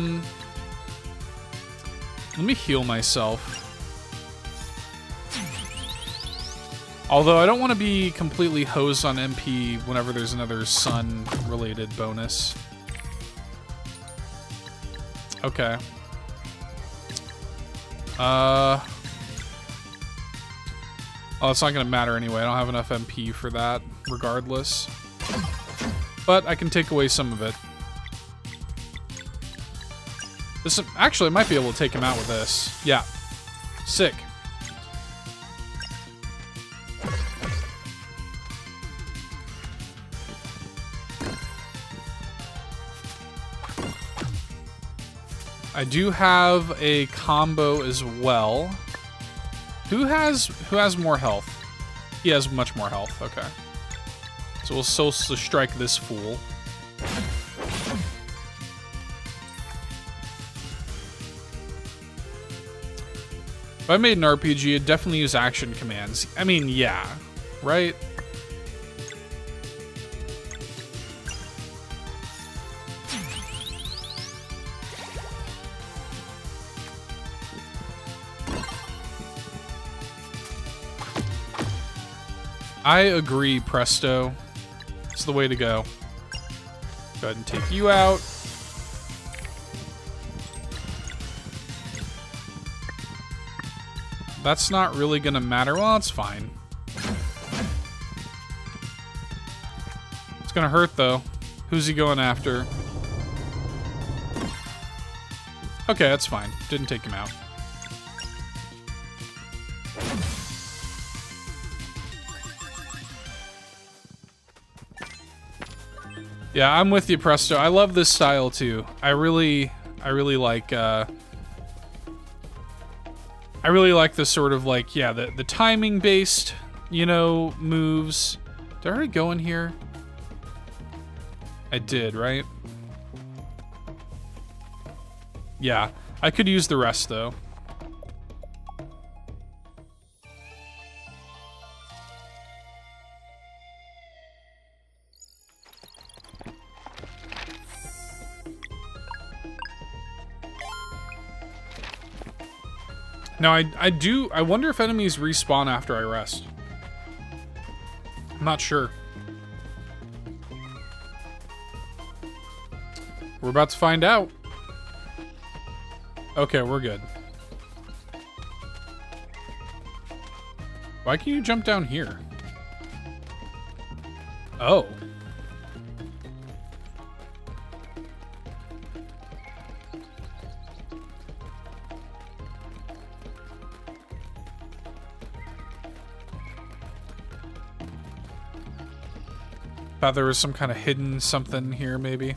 me heal myself. Although I don't want to be completely hosed on MP whenever there's another sun-related bonus. Okay. Oh, it's not going to matter anyway. I don't have enough MP for that, regardless. But I can take away some of it. This, actually, I might be able to take him out with this. Yeah. Sick. I do have a combo as well. Who has more health? He has much more health. Okay. So we'll social strike this fool. If I made an RPG, I'd definitely use action commands. I mean, yeah, right? I agree, Presto. It's the way to go. Go ahead and take you out. That's not really gonna matter. Well, it's fine. It's gonna hurt, though. Who's he going after? Okay, that's fine. Didn't take him out. Yeah, I'm with you, Presto. I love this style too. I really like the sort of like, yeah, the timing based, you know, moves. Did I already go in here? I did, right? Yeah, I could use the rest though. Now, I wonder if enemies respawn after I rest. I'm not sure. We're about to find out. Okay, we're good. Why can you jump down here? Oh. Thought there was some kind of hidden something here, maybe.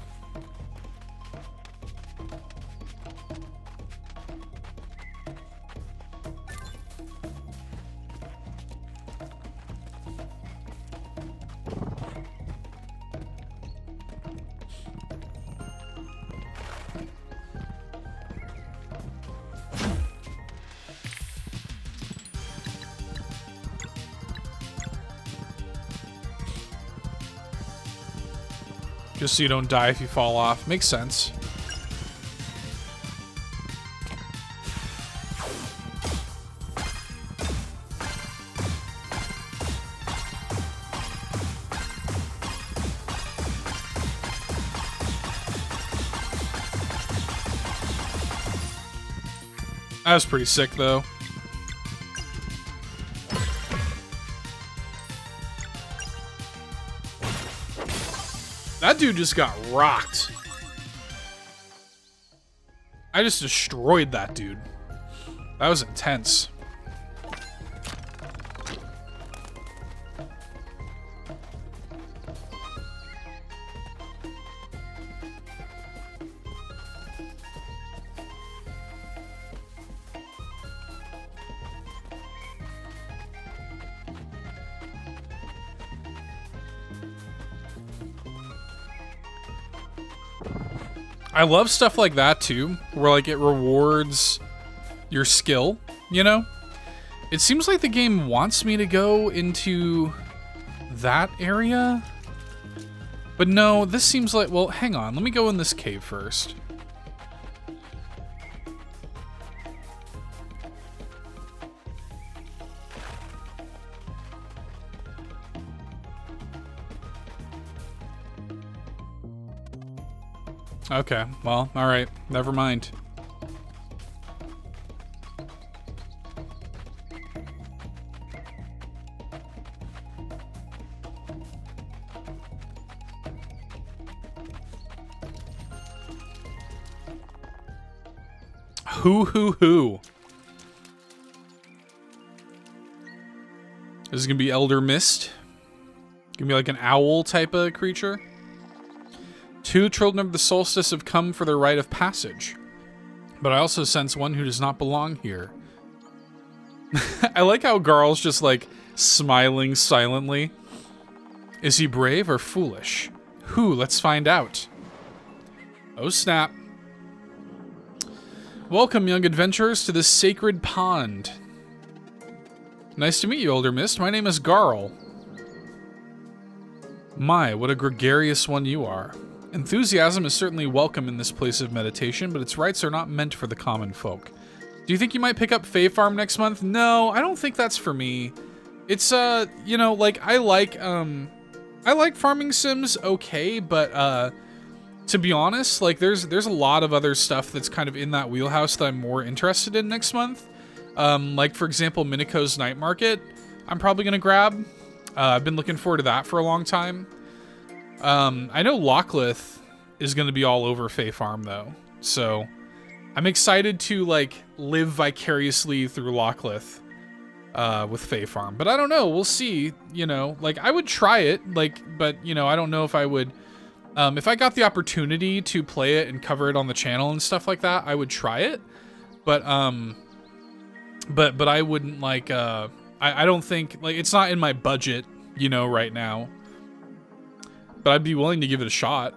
Just so you don't die if you fall off. Makes sense. That was pretty sick, though. That dude just got rocked. I just destroyed that dude. That was intense. I love stuff like that too, where like it rewards your skill, you know? It seems like the game wants me to go into that area. But no, this seems like, well, hang on, let me go in this cave first. Okay, well, alright, never mind. Hoo. This is gonna be Elder Mist. Gonna be like an owl type of creature. 2 children of the solstice have come for their rite of passage, but I also sense one who does not belong here. I like how Garl's just like smiling silently. Is he brave or foolish? Who? Let's find out. Oh snap. Welcome, young adventurers, to this sacred pond. Nice to meet you, Elder Mist. My name is Garl. My, what a gregarious one you are. Enthusiasm is certainly welcome in this place of meditation, but its rites are not meant for the common folk. Do you think you might pick up Fae Farm next month? No, I don't think that's for me. It's, you know, like, I like farming sims okay, but, to be honest, like, there's a lot of other stuff that's kind of in that wheelhouse that I'm more interested in next month. Like, for example, Minico's Night Market, I'm probably gonna grab. I've been looking forward to that for a long time. I know Lochlith is going to be all over Fae Farm, though. So, I'm excited to, like, live vicariously through Lochlith with Fae Farm. But I don't know. We'll see, you know. Like, I would try it, like, but, you know, I don't know if I would... if I got the opportunity to play it and cover it on the channel and stuff like that, I would try it. But I wouldn't, like, I don't think... Like, it's not in my budget, you know, right now. But I'd be willing to give it a shot.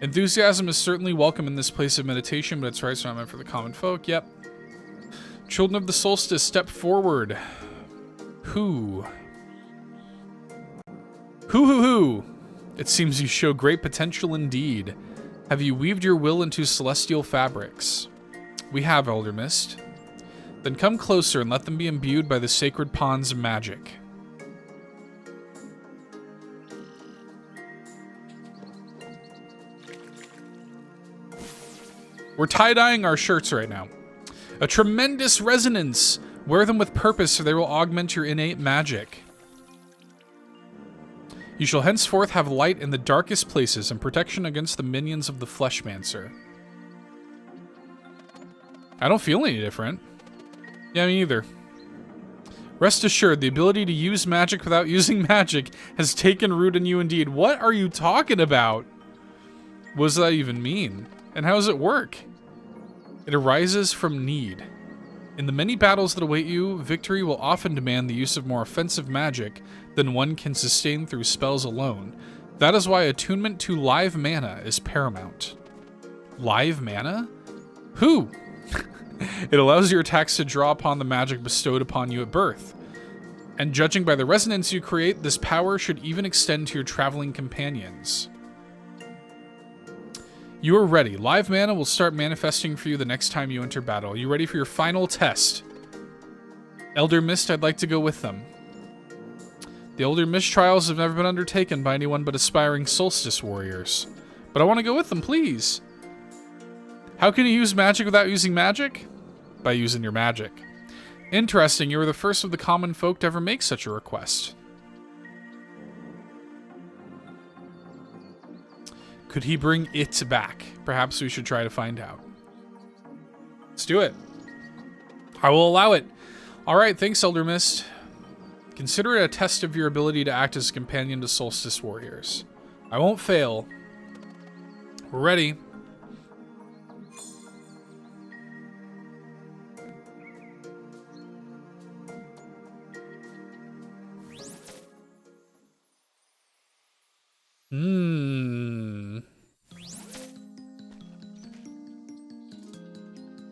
Enthusiasm is certainly welcome in this place of meditation, but its rights are not meant for the common folk. Yep. Children of the solstice, step forward. Who? Hoo. It seems you show great potential indeed. Have you weaved your will into celestial fabrics? We have, Elder Mist. Then come closer and let them be imbued by the sacred pond's magic. We're tie-dyeing our shirts right now. A tremendous resonance. Wear them with purpose, so they will augment your innate magic. You shall henceforth have light in the darkest places and protection against the minions of the Fleshmancer. I don't feel any different. Yeah, me either. Rest assured, the ability to use magic without using magic has taken root in you indeed. What are you talking about? What does that even mean? And how does it work? It arises from need. In the many battles that await you, victory will often demand the use of more offensive magic than one can sustain through spells alone. That is why attunement to live mana is paramount. Live mana? Who? It allows your attacks to draw upon the magic bestowed upon you at birth. And judging by the resonance you create, this power should even extend to your traveling companions. You are ready. Live mana will start manifesting for you the next time you enter battle. Are you ready for your final test? Elder Mist, I'd like to go with them. The Elder Mist trials have never been undertaken by anyone but aspiring Solstice warriors. But I want to go with them, please. How can you use magic without using magic? By using your magic. Interesting, you were the first of the common folk to ever make such a request. Could he bring it back? Perhaps we should try to find out. Let's do it. I will allow it. All right, thanks, Elder Mist. Consider it a test of your ability to act as a companion to Solstice warriors. I won't fail. We're ready.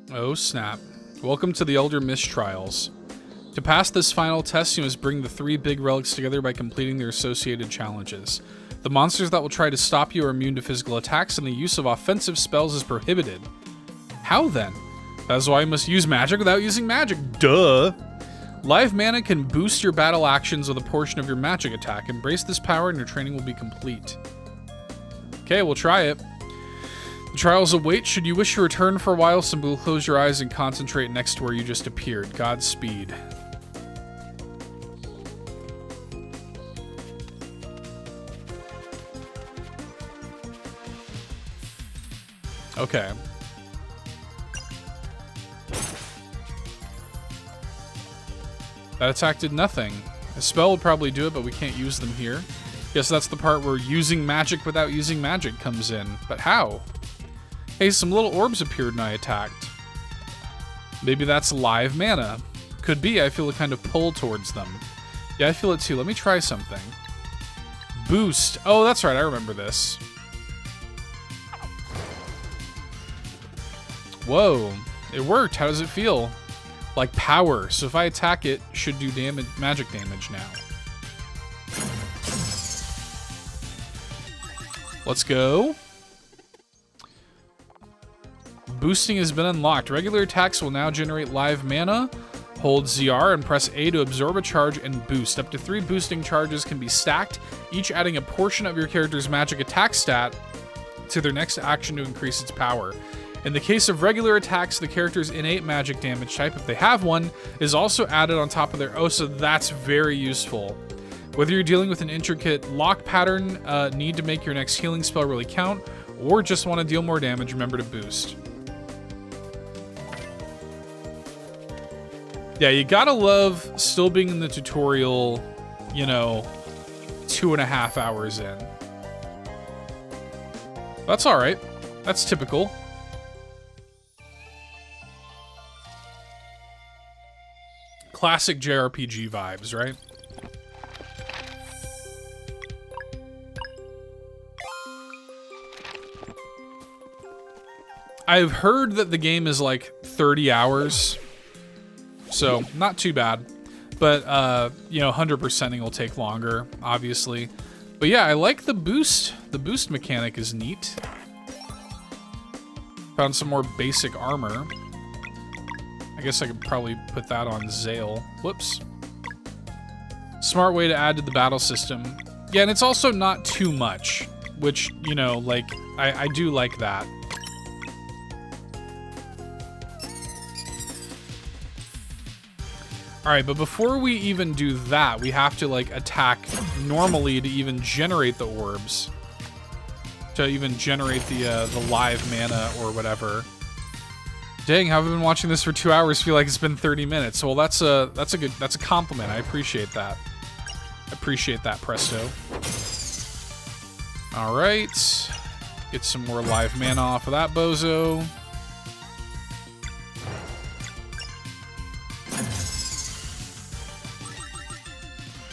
Oh, snap. Welcome to the Elder Mist Trials. To pass this final test, you must bring the 3 big relics together by completing their associated challenges. The monsters that will try to stop you are immune to physical attacks, and the use of offensive spells is prohibited. How then? That is why you must use magic without using magic. Duh! Live mana can boost your battle actions with a portion of your magic attack. Embrace this power and your training will be complete. Okay, we'll try it. The trials await. Should you wish to return for a while, simply close your eyes and concentrate next to where you just appeared. Godspeed. Okay. That attack did nothing. A spell would probably do it, but we can't use them here. Guess that's the part where using magic without using magic comes in. But how? Hey, some little orbs appeared and I attacked. Maybe that's live mana. Could be. I feel a kind of pull towards them. Yeah, I feel it too. Let me try something. Boost. Oh, that's right. I remember this. Whoa. It worked. How does it feel? Like power. So if I attack it, it should do damage, magic damage now. Let's go. Boosting has been unlocked. Regular attacks will now generate live mana. Hold ZR and press A to absorb a charge and boost. Up to 3 boosting charges can be stacked, each adding a portion of your character's magic attack stat to their next action to increase its power. In the case of regular attacks, the character's innate magic damage type, if they have one, is also added on top of their... Oh, so that's very useful. Whether you're dealing with an intricate lock pattern, need to make your next healing spell really count, or just want to deal more damage, remember to boost. Yeah, you gotta love still being in the tutorial, you know, 2.5 hours in. That's alright. That's typical. Classic JRPG vibes, right? I've heard that the game is like 30 hours, so not too bad. But, you know, 100%ing will take longer, obviously. But yeah, I like the boost. The boost mechanic is neat. Found some more basic armor. I guess I could probably put that on Zale. Whoops. Smart way to add to the battle system. Yeah, and it's also not too much, which, you know, like, I do like that. All right, but before we even do that, we have to, like, attack normally to even generate the orbs. To even generate the live mana or whatever. Dang, I've been watching this for 2 hours. Feel like it's been 30 minutes. Well, that's a compliment. I appreciate that. I appreciate that, Presto. All right, get some more live mana off of that bozo.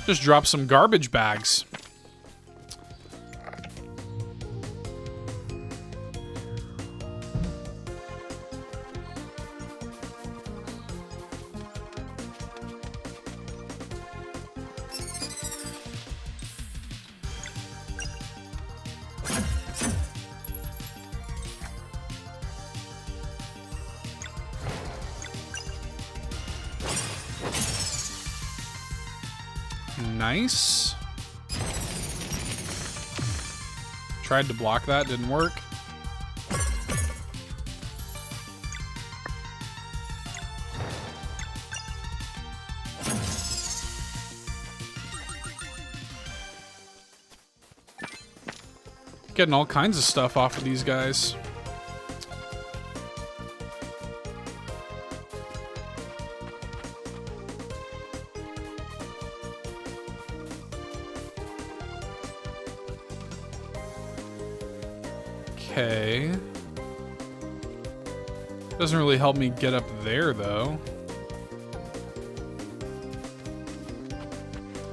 Just drop some garbage bags. Nice. Tried to block that, didn't work. Getting all kinds of stuff off of these guys. Okay. Doesn't really help me get up there, though.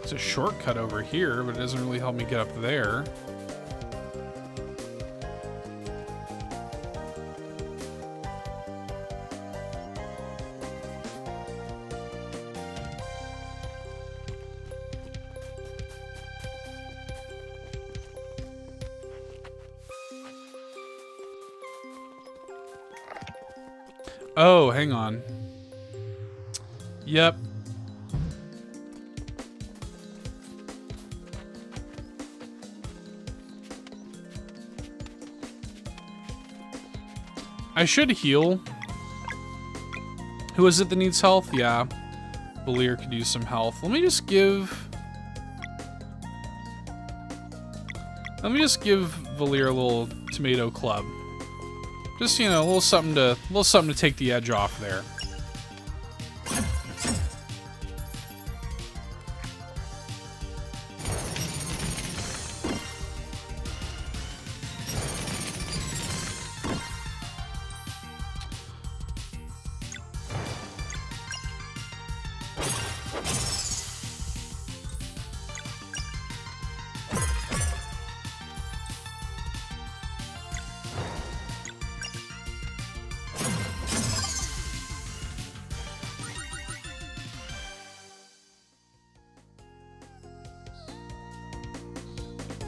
It's a shortcut over here, but it doesn't really help me get up there. Oh, hang on. Yep. I should heal. Who is it that needs health? Yeah. Valir could use some health. Let me just give Valir a little tomato club. Just, you know, a little something to take the edge off there.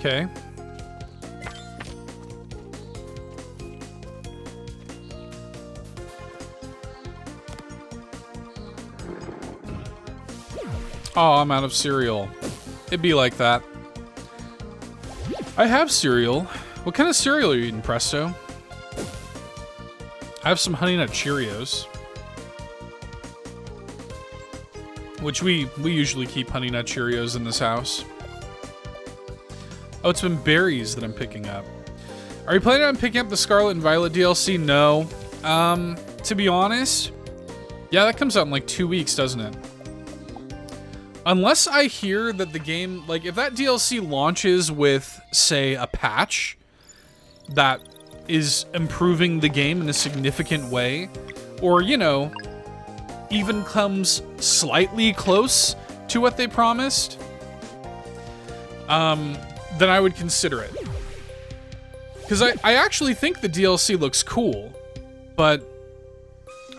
Okay. Oh, I'm out of cereal. It'd be like that. I have cereal. What kind of cereal are you eating, Presto? I have some Honey Nut Cheerios. Which we usually keep Honey Nut Cheerios in this house. Oh, it's been berries that I'm picking up. Are you planning on picking up the Scarlet and Violet DLC? No. To be honest, yeah, that comes out in like 2 weeks, doesn't it? Unless I hear that the game, like if that DLC launches with, say, a patch that is improving the game in a significant way, or, you know, even comes slightly close to what they promised, then I would consider it. Because I actually think the DLC looks cool, but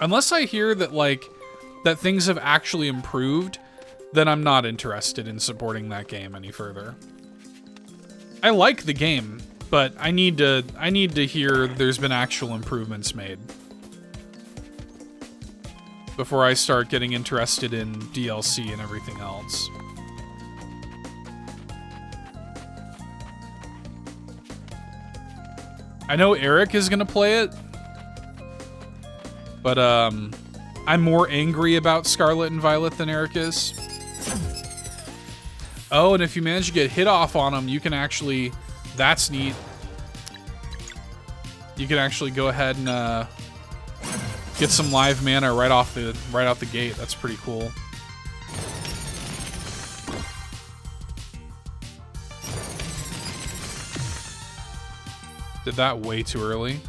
unless I hear that, like, that things have actually improved, then I'm not interested in supporting that game any further. I like the game, but I need to hear there's been actual improvements made. before I start getting interested in DLC and everything else. I know Eric is gonna play it, but I'm more angry about Scarlet and Violet than Eric is. Oh, and if you manage to get hit off on them, you can actually, that's neat. You can actually go ahead and get some live mana right out the gate. That's pretty cool. Did that way too early.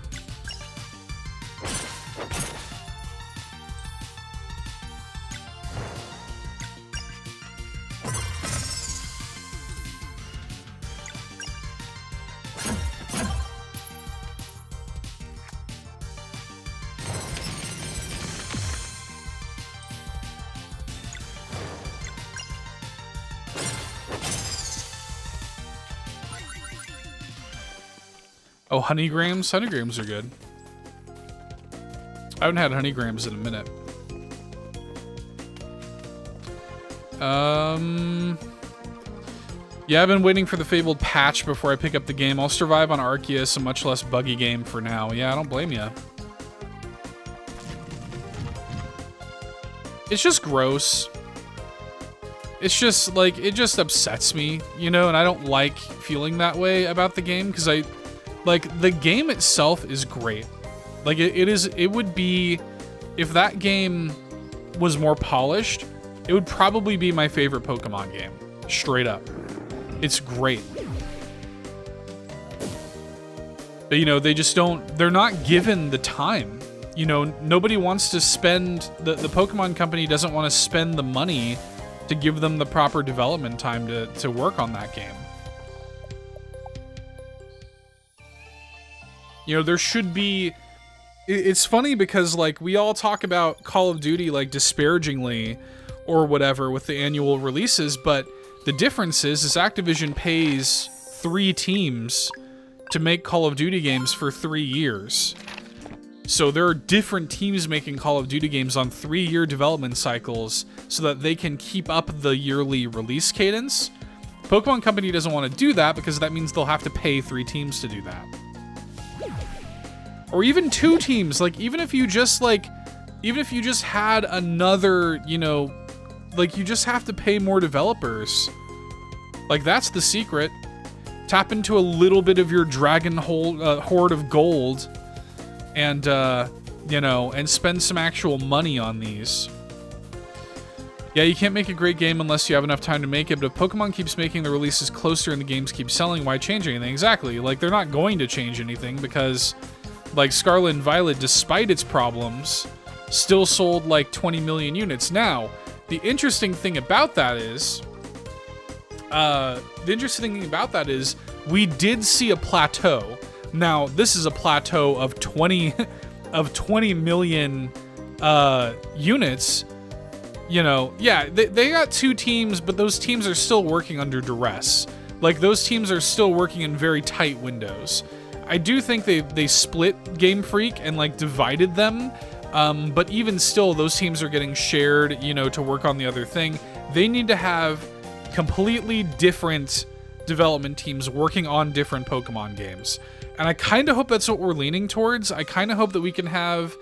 Oh, honeygrams? Honeygrams are good. I haven't had honeygrams in a minute. Yeah, I've been waiting for the fabled patch before I pick up the game. I'll survive on Arceus, a much less buggy game for now. Yeah, I don't blame you. It's just gross. It's just, like, it just upsets me, you know, and I don't like feeling that way about the game, because like, the game itself is great. Like, it would be, if that game was more polished, it would probably be my favorite Pokemon game. Straight up. It's great. But, you know, they just don't, they're not given the time. You know, nobody wants to spend, the Pokemon company doesn't want to spend the money to give them the proper development time to work on that game. You know, there should be... It's funny because, like, we all talk about Call of Duty, like, disparagingly or whatever with the annual releases, but the difference is Activision pays 3 teams to make Call of Duty games for 3 years. So there are different teams making Call of Duty games on 3-year development cycles so that they can keep up the yearly release cadence. Pokemon Company doesn't want to do that because that means they'll have to pay 3 teams to do that. Or even 2 teams, like, even if you just had another, you know, like, you just have to pay more developers. Like, that's the secret. Tap into a little bit of your dragon hoard of gold and, you know, and spend some actual money on these. Yeah, you can't make a great game unless you have enough time to make it, but if Pokemon keeps making the releases closer and the games keep selling, why change anything? Exactly. Like, they're not going to change anything because... like, Scarlet and Violet, despite its problems, still sold like 20 million units. Now, the interesting thing about that is, we did see a plateau. Now, this is a plateau of 20 million units. You know, yeah, they got 2 teams, but those teams are still working under duress. Like, those teams are still working in very tight windows. I do think they split Game Freak and, like, divided them, but even still, those teams are getting shared, you know, to work on the other thing. They need to have completely different development teams working on different Pokemon games. And I kind of hope that's what we're leaning towards. I kind of hope that we can have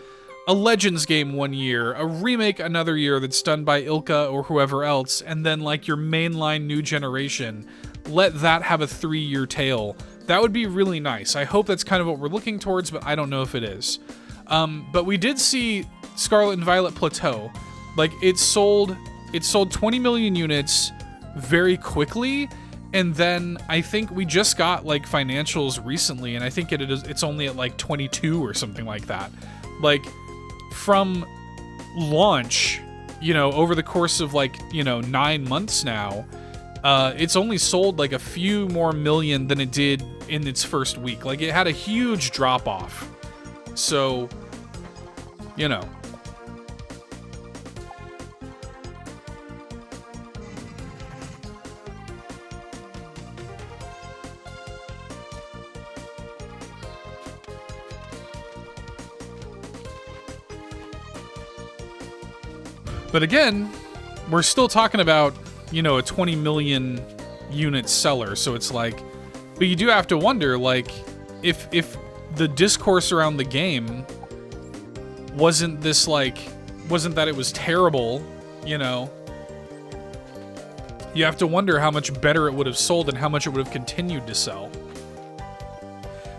a Legends game one year, a remake another year that's done by Ilka or whoever else, and then, like, your mainline new generation. Let that have a 3-year tail. That would be really nice. I hope that's kind of what we're looking towards, but I don't know if it is. But we did see Scarlet and Violet plateau. Like, it sold 20 million units very quickly, and then I think we just got, like, financials recently, and I think it's only at, like, 22 or something like that. Like, from launch, you know, over the course of, like, you know, 9 months now, it's only sold like a few more million than it did in its first week. Like, it had a huge drop off. So, you know. But again, we're still talking about, you know, a 20 million unit seller. So it's like, but you do have to wonder, like, if the discourse around the game wasn't that it was terrible, you know, you have to wonder how much better it would have sold and how much it would have continued to sell.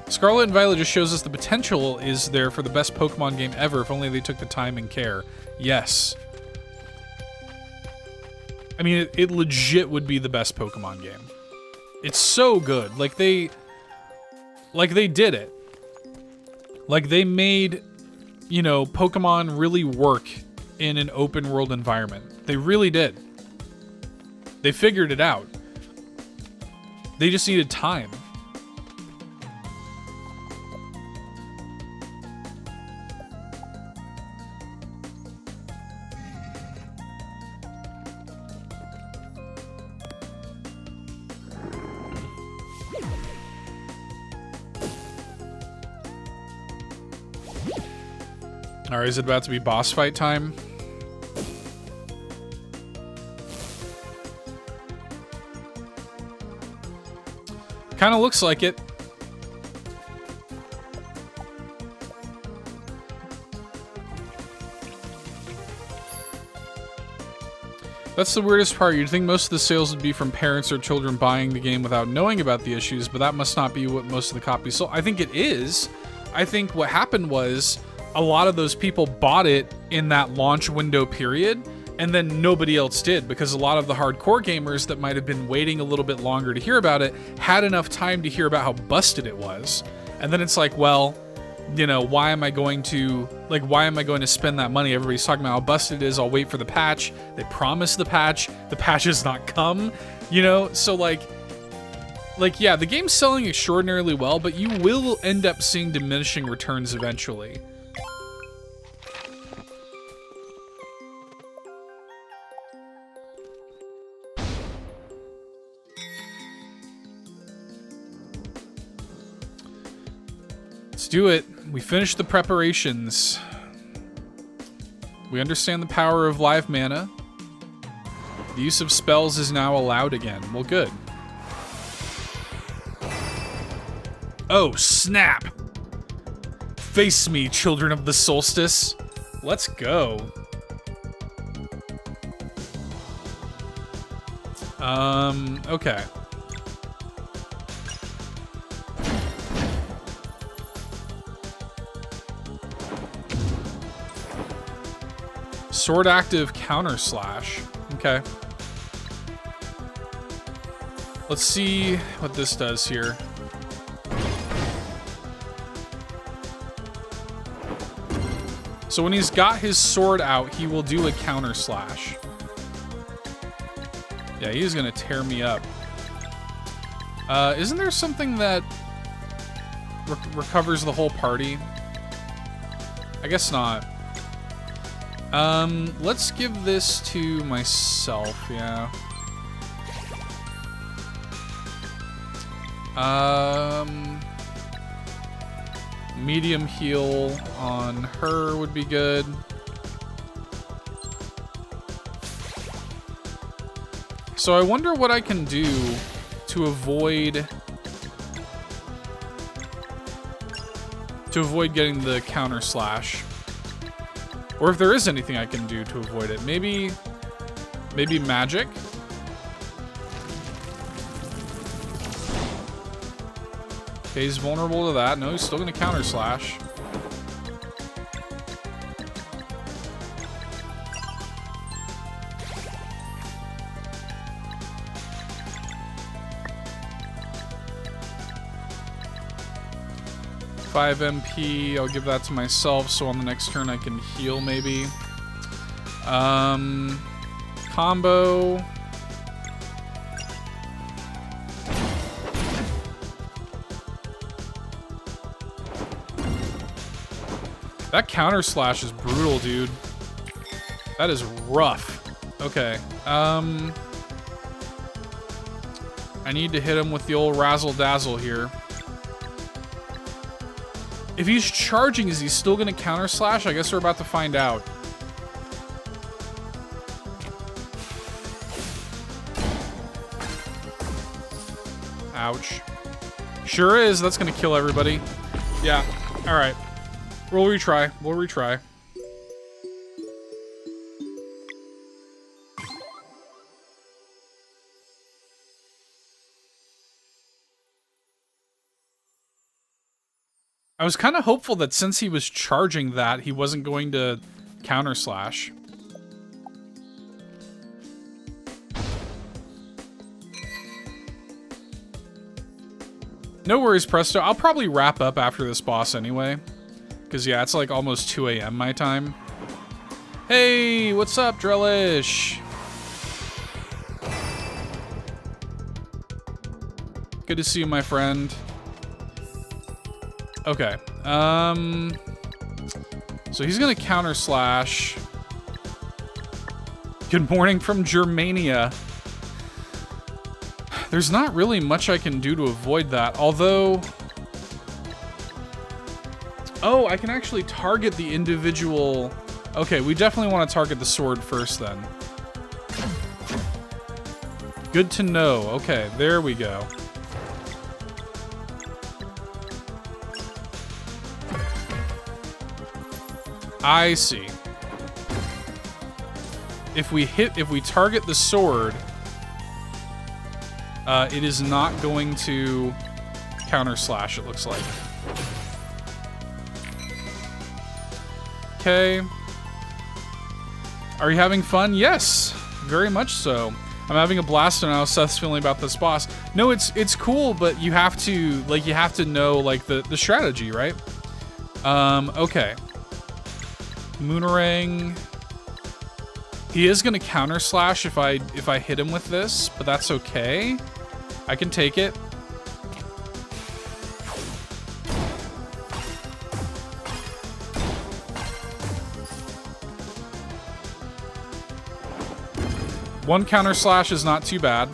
Scarlet and Violet just shows us the potential is there for the best Pokemon game ever if only they took the time and care. Yes. I mean, it legit would be the best Pokemon game. It's so good. Like they did it. Like they made, you know, Pokemon really work in an open world environment. They really did. They figured it out. They just needed time. All right, is it about to be boss fight time? Kind of looks like it. That's the weirdest part. You'd think most of the sales would be from parents or children buying the game without knowing about the issues, but that must not be what most of the copies sold. I think it is. I think what happened was a lot of those people bought it in that launch window period, and then nobody else did, because a lot of the hardcore gamers that might have been waiting a little bit longer to hear about it had enough time to hear about how busted it was. And then it's like, well, you know, why am I going to spend that money? Everybody's talking about how busted it is. I'll wait for the patch. They promised the patch has not come, you know? So like, yeah, the game's selling extraordinarily well, but you will end up seeing diminishing returns eventually. Let's do it. We finished the preparations. We understand the power of live mana. The use of spells is now allowed again. Well, good. Oh, snap! Face me, children of the solstice. Let's go. Okay. Sword active counter slash. Okay. Let's see what this does here. So when he's got his sword out, he will do a counter slash. Yeah, he's gonna tear me up. Isn't there something that recovers the whole party? I guess not. Let's give this to myself, yeah. Medium heal on her would be good. So I wonder what I can do to avoid getting the counter slash. Or if there is anything I can do to avoid it. Maybe magic? Okay, he's vulnerable to that. No, he's still gonna counter slash. Five MP, I'll give that to myself, so on the next turn I can heal maybe. Combo. That counter slash is brutal, dude. That is rough. Okay. I need to hit him with the old razzle dazzle here. If he's charging, is he still gonna counter slash? I guess we're about to find out. Ouch. Sure is. That's gonna kill everybody. Yeah. All right. We'll retry. We'll retry. I was kind of hopeful that since he was charging that, he wasn't going to counter slash. No worries, Presto. I'll probably wrap up after this boss anyway. Because, yeah, it's like almost 2 a.m. my time. Hey, what's up, Drellish? Good to see you, my friend. Okay. So he's gonna counter slash. Good morning from Germania. There's not really much I can do to avoid that, although... Oh, I can actually target the individual... Okay, we definitely want to target the sword first, then. Good to know. Okay, there we go. I see. If we target the sword, it is not going to counter slash, it looks like. Okay. Are you having fun? Yes, very much so. I'm having a blast on how Seth's feeling about this boss. No, it's cool, but you have to know like the strategy, right? Okay. Moonerang. He is gonna counter slash if I hit him with this, but that's okay. I can take it. One counter slash is not too bad.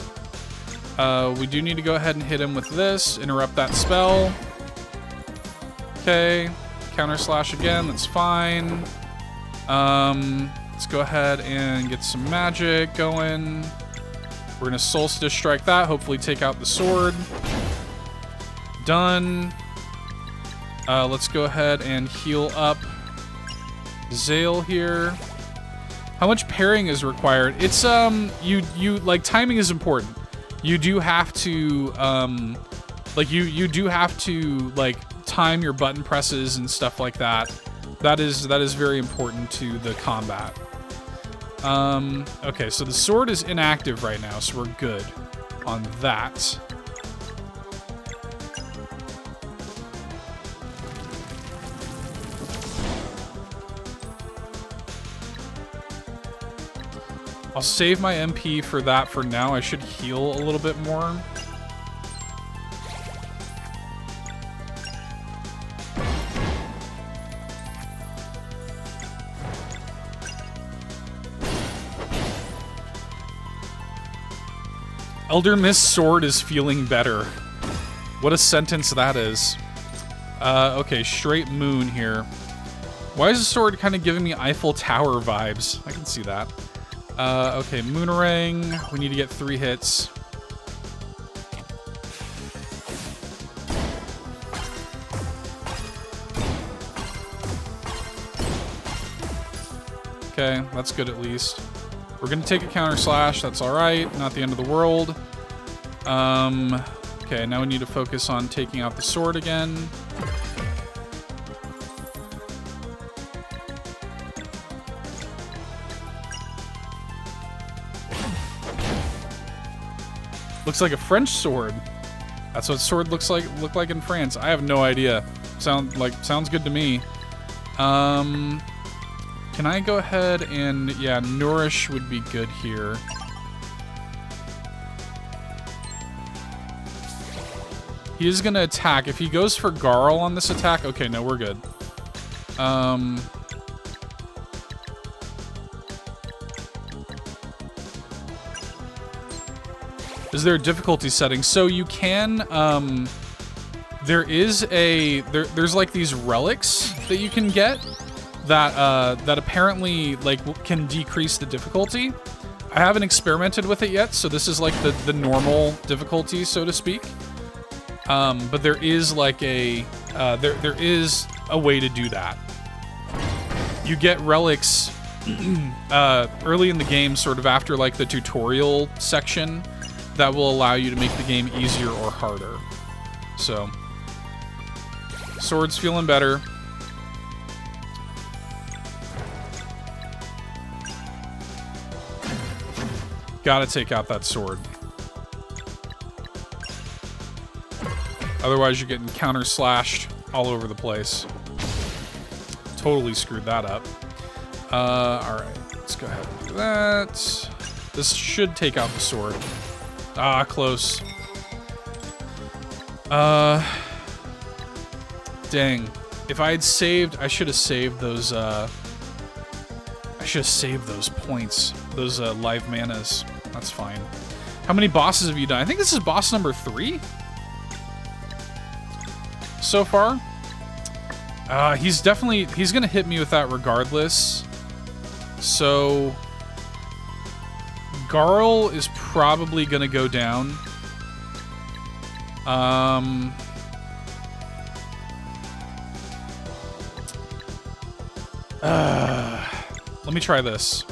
We do need to go ahead and hit him with this, interrupt that spell. Okay, counter slash again, that's fine. Let's go ahead and get some magic going. We're gonna Solstice Strike that, hopefully take out the sword. Done. Let's go ahead and heal up Zale here. How much parrying is required? It's, like, timing is important. You do have to, you do have to, like, time your button presses and stuff like that. That is very important to the combat. Okay, so the sword is inactive right now, so we're good on that. I'll save my MP for that for now. I should heal a little bit more. Elder Mist sword is feeling better. What a sentence that is. Okay, straight moon here. Why is the sword kind of giving me Eiffel Tower vibes? I can see that. Okay, Moonerang. We need to get 3 hits. Okay, that's good at least. We're gonna take a counter slash, that's alright, not the end of the world. Okay, now we need to focus on taking out the sword again. Looks like a French sword. That's what sword look like in France. I have no idea. Sounds good to me. Can I go ahead and, yeah, Nourish would be good here. He is gonna attack. If he goes for Garl on this attack, okay, no, we're good. Is there a difficulty setting? So you can, there's like these relics that you can get that apparently like can decrease the difficulty. I haven't experimented with it yet, so this is like the normal difficulty, so to speak. But there is like a there is a way to do that. You get relics early in the game, sort of after like the tutorial section, that will allow you to make the game easier or harder. So, sword's feeling better. Gotta take out that sword. Otherwise, you're getting counter slashed all over the place. Totally screwed that up. Alright, let's go ahead and do that. This should take out the sword. Ah, close. Dang. If I had saved, I should have saved those, I should have saved those points. Those, live manas. That's fine. How many bosses have you done? I think this is boss number 3? So far? He's gonna hit me with that regardless. So... Garl is probably gonna go down. Let me try this.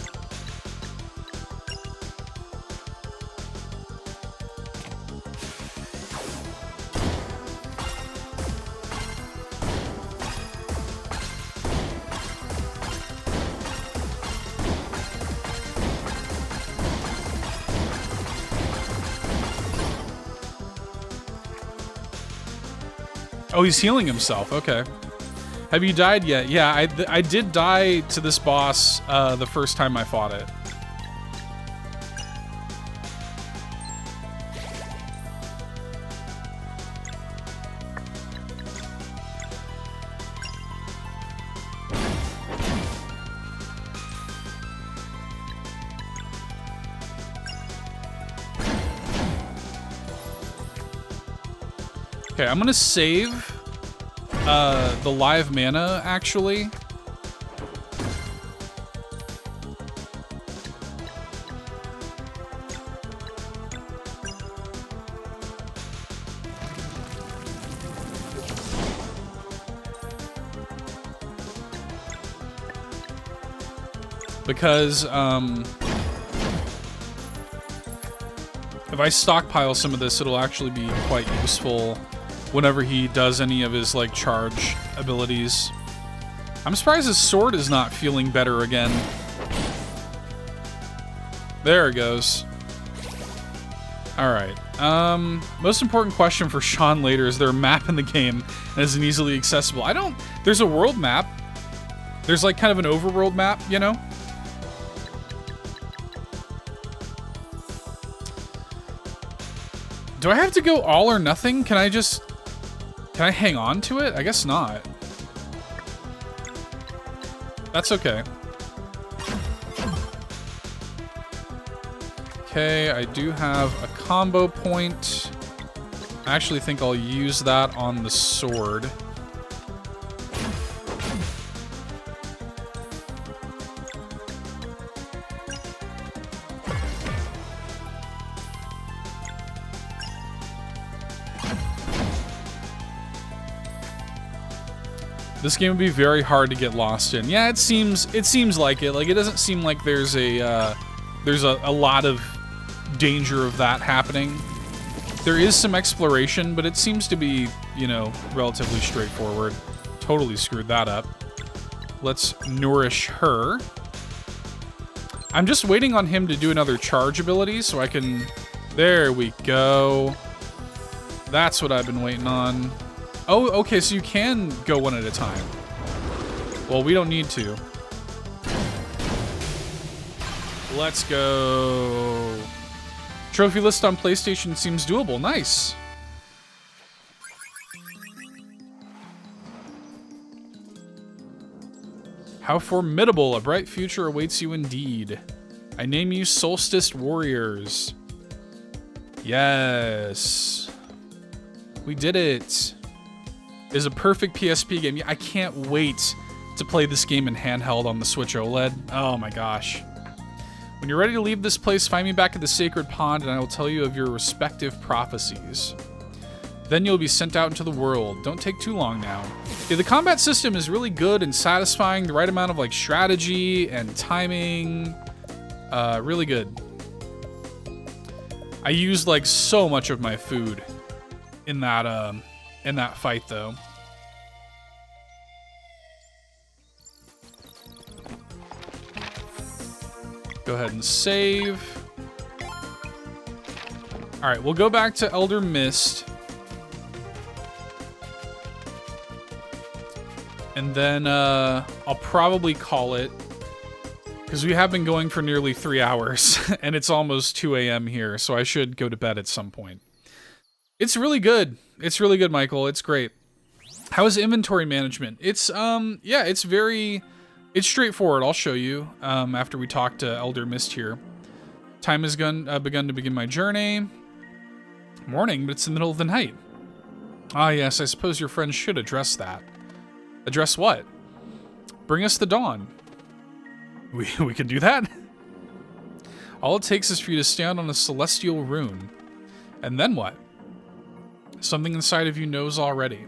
Oh, he's healing himself. Okay. Have you died yet? Yeah, I did die to this boss the first time I fought it. Okay, I'm gonna save the live mana, actually. Because, if I stockpile some of this, it'll actually be quite useful whenever he does any of his, like, charge abilities. I'm surprised his sword is not feeling better again. There it goes. Alright. Most important question for Sean later, is there a map in the game that isn't easily accessible? There's a world map. There's, like, kind of an overworld map, you know? Do I have to go all or nothing? Can I hang on to it? I guess not. That's okay. Okay, I do have a combo point. I actually think I'll use that on the sword. This game would be very hard to get lost in. Yeah, it seems like it. Like, it doesn't seem like there's a lot of danger of that happening. There is some exploration, but it seems to be, you know, relatively straightforward. Totally screwed that up. Let's nourish her. I'm just waiting on him to do another charge ability so I can... There we go. That's what I've been waiting on. Oh, okay, so you can go one at a time. Well, we don't need to. Let's go. Trophy list on PlayStation seems doable. Nice. How formidable. A bright future awaits you indeed. I name you Solstice Warriors. Yes. We did it. Is a perfect PSP game. I can't wait to play this game in handheld on the Switch OLED. Oh my gosh. When you're ready to leave this place, find me back at the Sacred Pond and I will tell you of your respective prophecies. Then you'll be sent out into the world. Don't take too long now. Yeah, the combat system is really good and satisfying. The right amount of like strategy and timing. Really good. I used like so much of my food in that fight though. Go ahead and save. All right, we'll go back to Elder Mist. And then I'll probably call it, because we have been going for nearly 3 hours and it's almost 2 a.m. here, so I should go to bed at some point. It's really good. It's really good, Michael. It's great. How is inventory management? It's yeah, it's straightforward. I'll show you after we talk to Elder Mist here. Time has begun to begin my journey. Morning, but it's the middle of the night. Ah, yes, I suppose your friends should address that. Address what? Bring us the dawn. We can do that? All it takes is for you to stand on a celestial rune. And then what? Something inside of you knows already.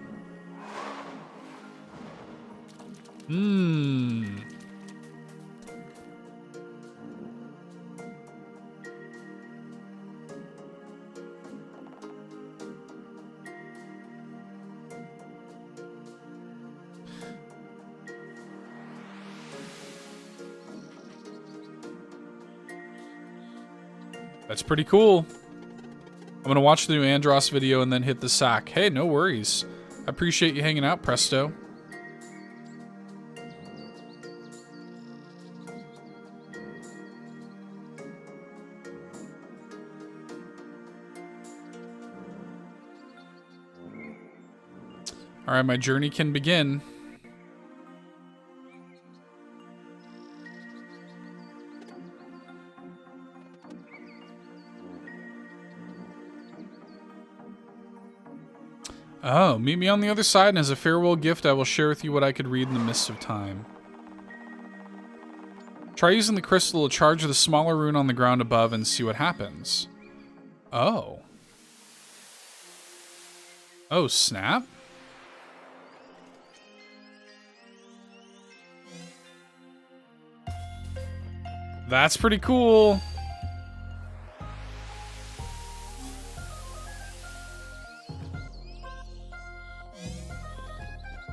That's pretty cool. I'm gonna watch the new Andros video and then hit the sack. Hey, no worries. I appreciate you hanging out, Presto. All right, my journey can begin. Oh, meet me on the other side, and as a farewell gift, I will share with you what I could read in the mists of time. Try using the crystal to charge the smaller rune on the ground above and see what happens. Oh. Oh, snap. That's pretty cool.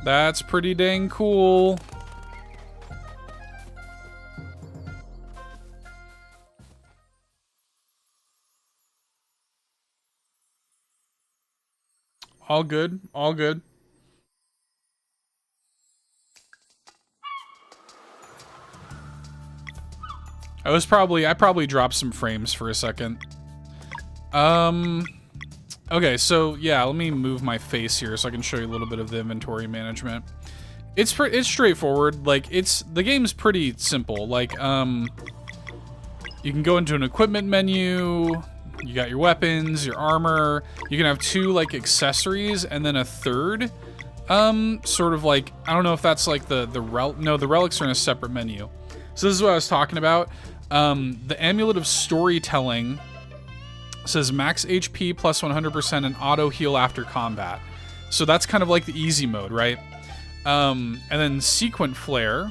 That's pretty dang cool. All good, all good. I probably dropped some frames for a second. Okay, so yeah, let me move my face here so I can show you a little bit of the inventory management. It's straightforward. Like, the game's pretty simple. Like, you can go into an equipment menu. You got your weapons, your armor. You can have 2 like accessories and then a third. Sort of like, I don't know if that's like the relics are in a separate menu. So this is what I was talking about. The Amulet of Storytelling says max HP plus 100% and auto heal after combat. So that's kind of like the easy mode, right? And then Sequent Flare.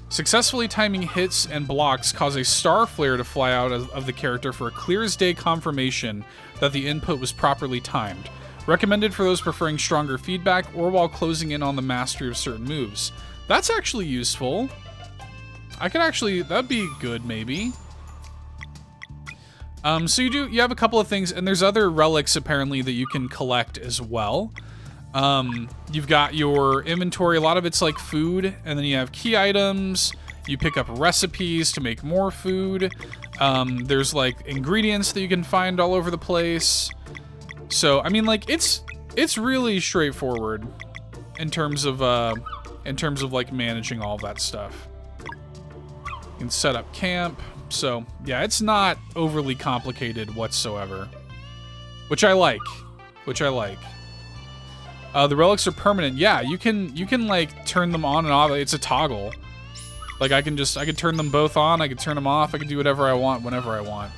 Successfully timing hits and blocks cause a star flare to fly out of the character for a clear as day confirmation that the input was properly timed. Recommended for those preferring stronger feedback or while closing in on the mastery of certain moves. That's actually useful. That'd be good maybe. So you have a couple of things, and there's other relics apparently that you can collect as well. You've got your inventory, a lot of it's like food, and then you have key items. You pick up recipes to make more food. There's like ingredients that you can find all over the place. So I mean, like it's really straightforward in terms of like managing all of that stuff. You can set up camp. So yeah, it's not overly complicated whatsoever, which I like. The relics are permanent. Yeah, you can like turn them on and off. It's a toggle. Like I could turn them both on. I could turn them off. I could do whatever I want whenever I want.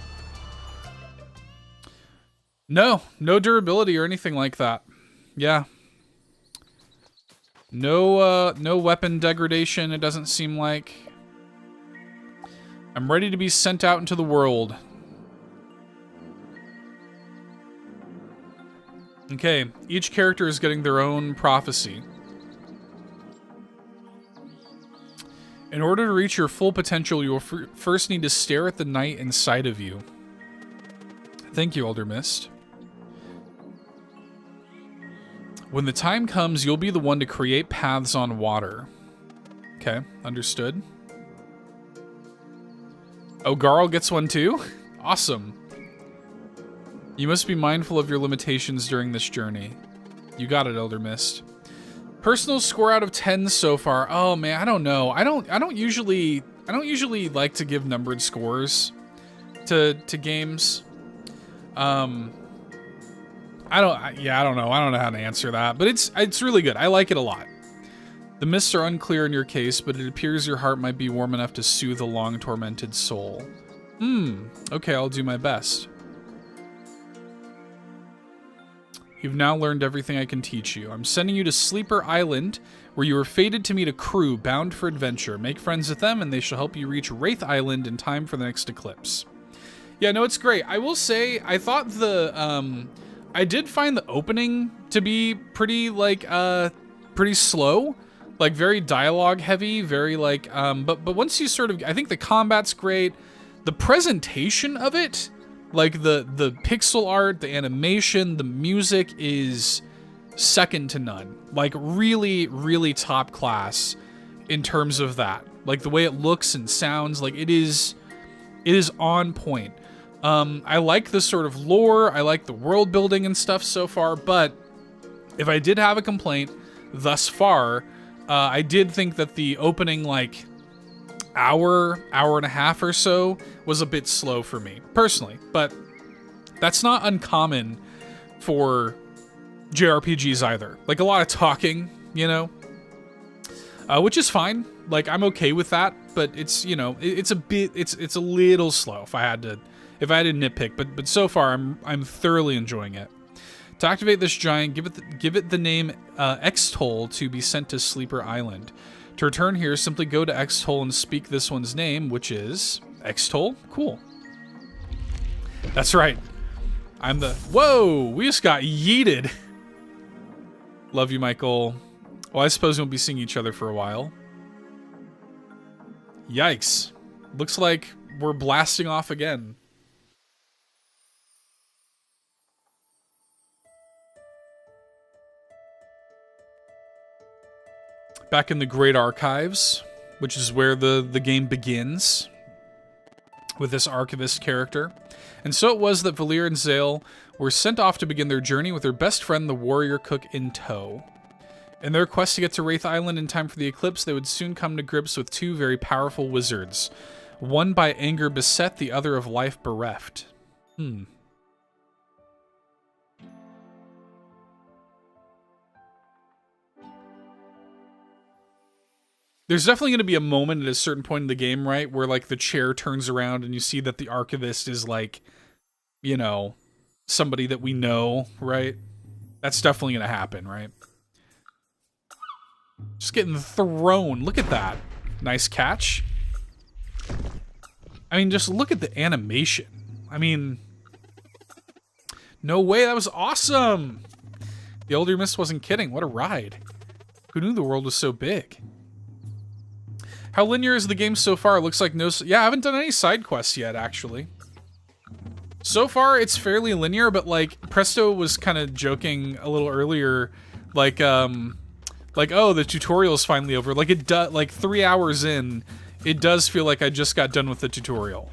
No, no durability or anything like that. Yeah. No, no weapon degradation, it doesn't seem like. I'm ready to be sent out into the world. Okay, each character is getting their own prophecy. In order to reach your full potential, you will first need to stare at the night inside of you. Thank you, Elder Mist. When the time comes, you'll be the one to create paths on water. Okay, understood. Oh, Garl gets one too? Awesome. You must be mindful of your limitations during this journey. You got it, Elder Mist. Personal score out of 10 so far. Oh man, I don't know. I don't usually like to give numbered scores to games. I don't know. I don't know how to answer that, but it's really good. I like it a lot. The mists are unclear in your case, but it appears your heart might be warm enough to soothe a long tormented soul. Okay, I'll do my best. You've now learned everything I can teach you. I'm sending you to Sleeper Island, where you are fated to meet a crew bound for adventure. Make friends with them, and they shall help you reach Wraith Island in time for the next eclipse. Yeah, no, it's great. I will say, I thought I did find the opening to be pretty, pretty slow. Like, very dialogue heavy, very, but once you sort of, I think the combat's great. The presentation of it, like the pixel art, the animation, the music is second to none. Like really, really top class in terms of that. Like the way it looks and sounds, like it is on point. I like the sort of lore, I like the world building and stuff so far, but if I did have a complaint thus far, I did think that the opening hour and a half or so was a bit slow for me, personally. But that's not uncommon for JRPGs either. Like, a lot of talking, you know? Which is fine. Like, I'm okay with that, but it's, you know, it's a little slow if I had to nitpick. But so far, I'm thoroughly enjoying it. To activate this giant, give it the name X-Toll to be sent to Sleeper Island. To return here, simply go to X-Toll and speak this one's name, which is X-Toll. Cool. That's right. I'm the... Whoa! We just got yeeted. Love you, Michael. Well, I suppose we won't be seeing each other for a while. Yikes. Looks like we're blasting off again. Back in the Great Archives, which is where the game begins with this archivist character. And so it was that Valir and Zale were sent off to begin their journey with their best friend, the warrior cook, in tow. In their quest to get to Wraith Island in time for the eclipse, they would soon come to grips with two very powerful wizards. One by anger beset, the other of life bereft. There's definitely going to be a moment at a certain point in the game, right, where, like, the chair turns around and you see that the archivist is, like, you know, somebody that we know, right? That's definitely going to happen, right? Just getting thrown. Look at that. Nice catch. I mean, just look at the animation. I mean, no way. That was awesome. The Elder Mist wasn't kidding. What a ride. Who knew the world was so big? How linear is the game so far? It looks like no... Yeah, I haven't done any side quests yet, actually. So far, it's fairly linear, but, like, Presto was kind of joking a little earlier, like, oh, the tutorial's finally over. Like, it does, like, 3 hours in, it does feel like I just got done with the tutorial.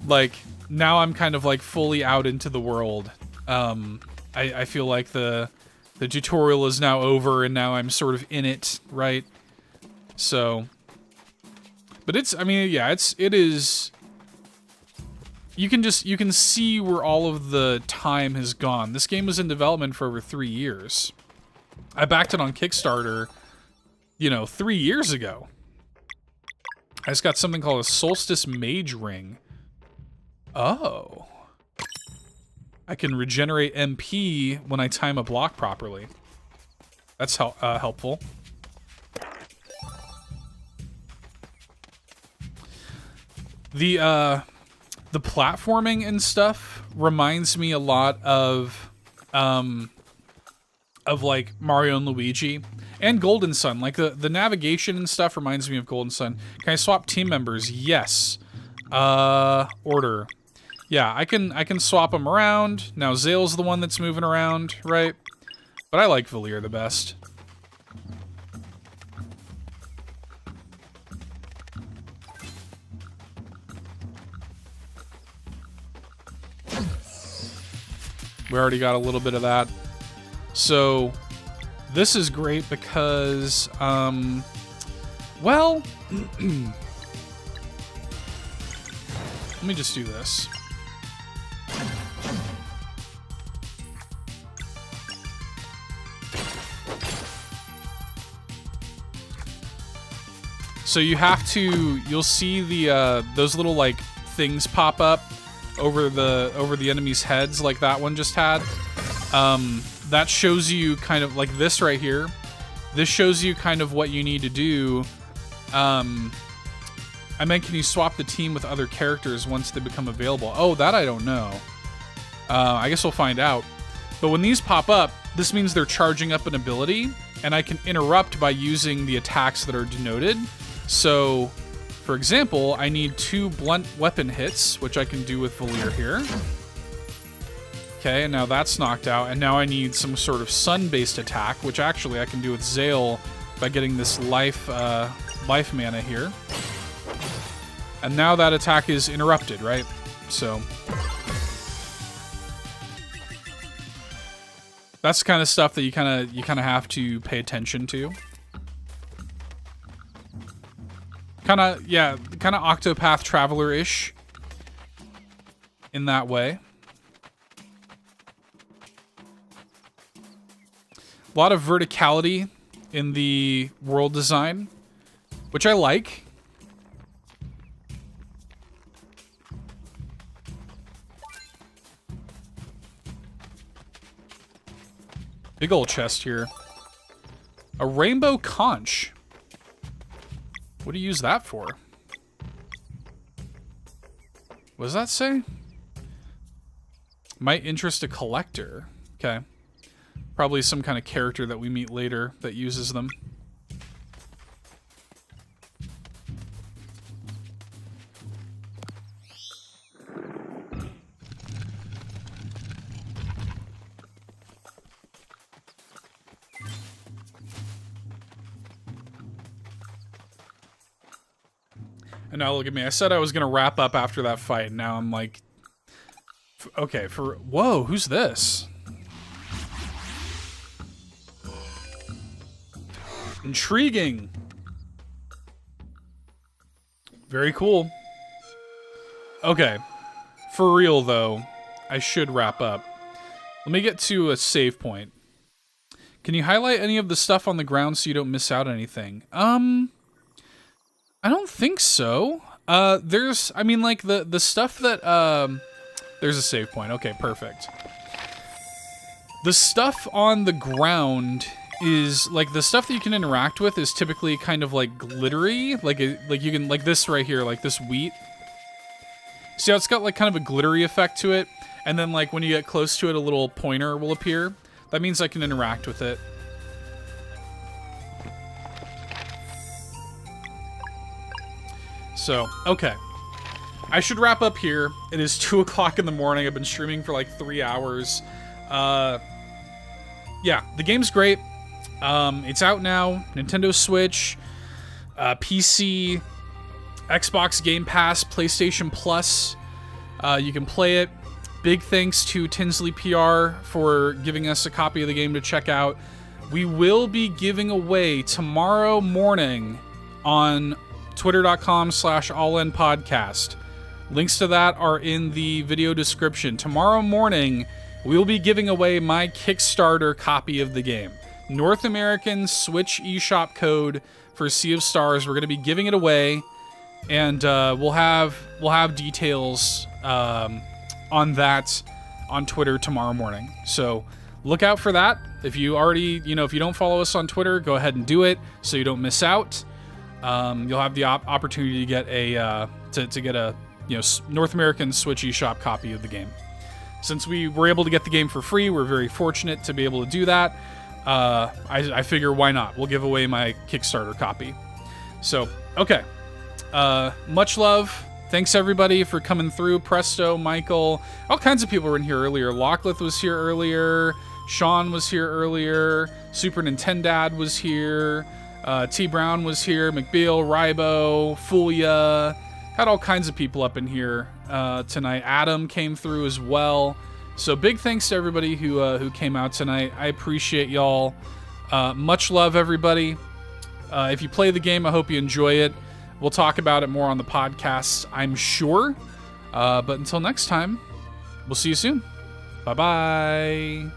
Like, now I'm kind of, like, fully out into the world. I feel like the tutorial is now over, and now I'm sort of in it, right? So, but it's, I mean, yeah, it is, you can see where all of the time has gone. This game was in development for over 3 years. I backed it on Kickstarter, you know, 3 years ago. I just got something called a Solstice Mage Ring. Oh. I can regenerate MP when I time a block properly. That's helpful. The platforming and stuff reminds me a lot of like Mario and Luigi and Golden Sun. Like the navigation and stuff reminds me of Golden Sun. Can I swap team members? Yes. Order. Yeah, I can swap them around. Now Zale's the one that's moving around, right? But I like Valier the best. We already got a little bit of that. So this is great because, well, let me just do this. So you have to, you'll see the those little like things pop up over the enemy's heads, like that one just had. That shows you kind of like this right here. This shows you kind of what you need to do. I meant, can you swap the team with other characters once they become available? Oh, that I don't know. I guess we'll find out. But when these pop up, this means they're charging up an ability, and I can interrupt by using the attacks that are denoted. So, for example, I need 2 blunt weapon hits, which I can do with Valier here. Okay, and now that's knocked out, and now I need some sort of sun-based attack, which actually I can do with Zale by getting this life mana here. And now that attack is interrupted, right? So that's the kind of stuff that you kind of have to pay attention to. Kind of Octopath Traveler-ish in that way. A lot of verticality in the world design, which I like. Big old chest here. A rainbow conch. What do you use that for? What does that say? Might interest a collector. Okay. Probably some kind of character that we meet later that uses them. And now look at me. I said I was going to wrap up after that fight. Now I'm like... Okay, whoa, who's this? Intriguing. Very cool. Okay. For real, though, I should wrap up. Let me get to a save point. Can you highlight any of the stuff on the ground so you don't miss out on anything? I don't think so. There's, I mean, like, the stuff that, there's a save point. Okay, perfect. The stuff on the ground is, like, the stuff that you can interact with is typically kind of, like, glittery. Like you can, like this right here, like this wheat. See how it's got, like, kind of a glittery effect to it? And then, like, when you get close to it, a little pointer will appear. That means I can interact with it. So, okay. I should wrap up here. It is 2 o'clock in the morning. I've been streaming for like 3 hours. Yeah, the game's great. It's out now. Nintendo Switch, PC, Xbox Game Pass, PlayStation Plus. You can play it. Big thanks to Tinsley PR for giving us a copy of the game to check out. We will be giving away tomorrow morning on twitter.com/allinpodcast. Links to that are in the video description. Tomorrow morning, we'll be giving away my Kickstarter copy of the game. North American Switch eShop code for Sea of Stars. We're going to be giving it away, and we'll have details on that on Twitter tomorrow morning. So look out for that. If you already, if you don't follow us on Twitter, go ahead and do it so you don't miss out. You'll have the opportunity to get a North American Switch eShop copy of the game. Since we were able to get the game for free, we're very fortunate to be able to do that. I figure why not? We'll give away my Kickstarter copy. So, okay. Much love. Thanks everybody for coming through. Presto, Michael, all kinds of people were in here earlier. Locklith was here earlier. Sean was here earlier. Super Nintendad was here. T Brown was here. McBeal, Rybo, Fulia. Had all kinds of people up in here tonight. Adam came through as well. So big thanks to everybody who came out tonight. I appreciate y'all. Much love, everybody. If you play the game, I hope you enjoy it. We'll talk about it more on the podcast, I'm sure. But until next time, we'll see you soon. Bye-bye.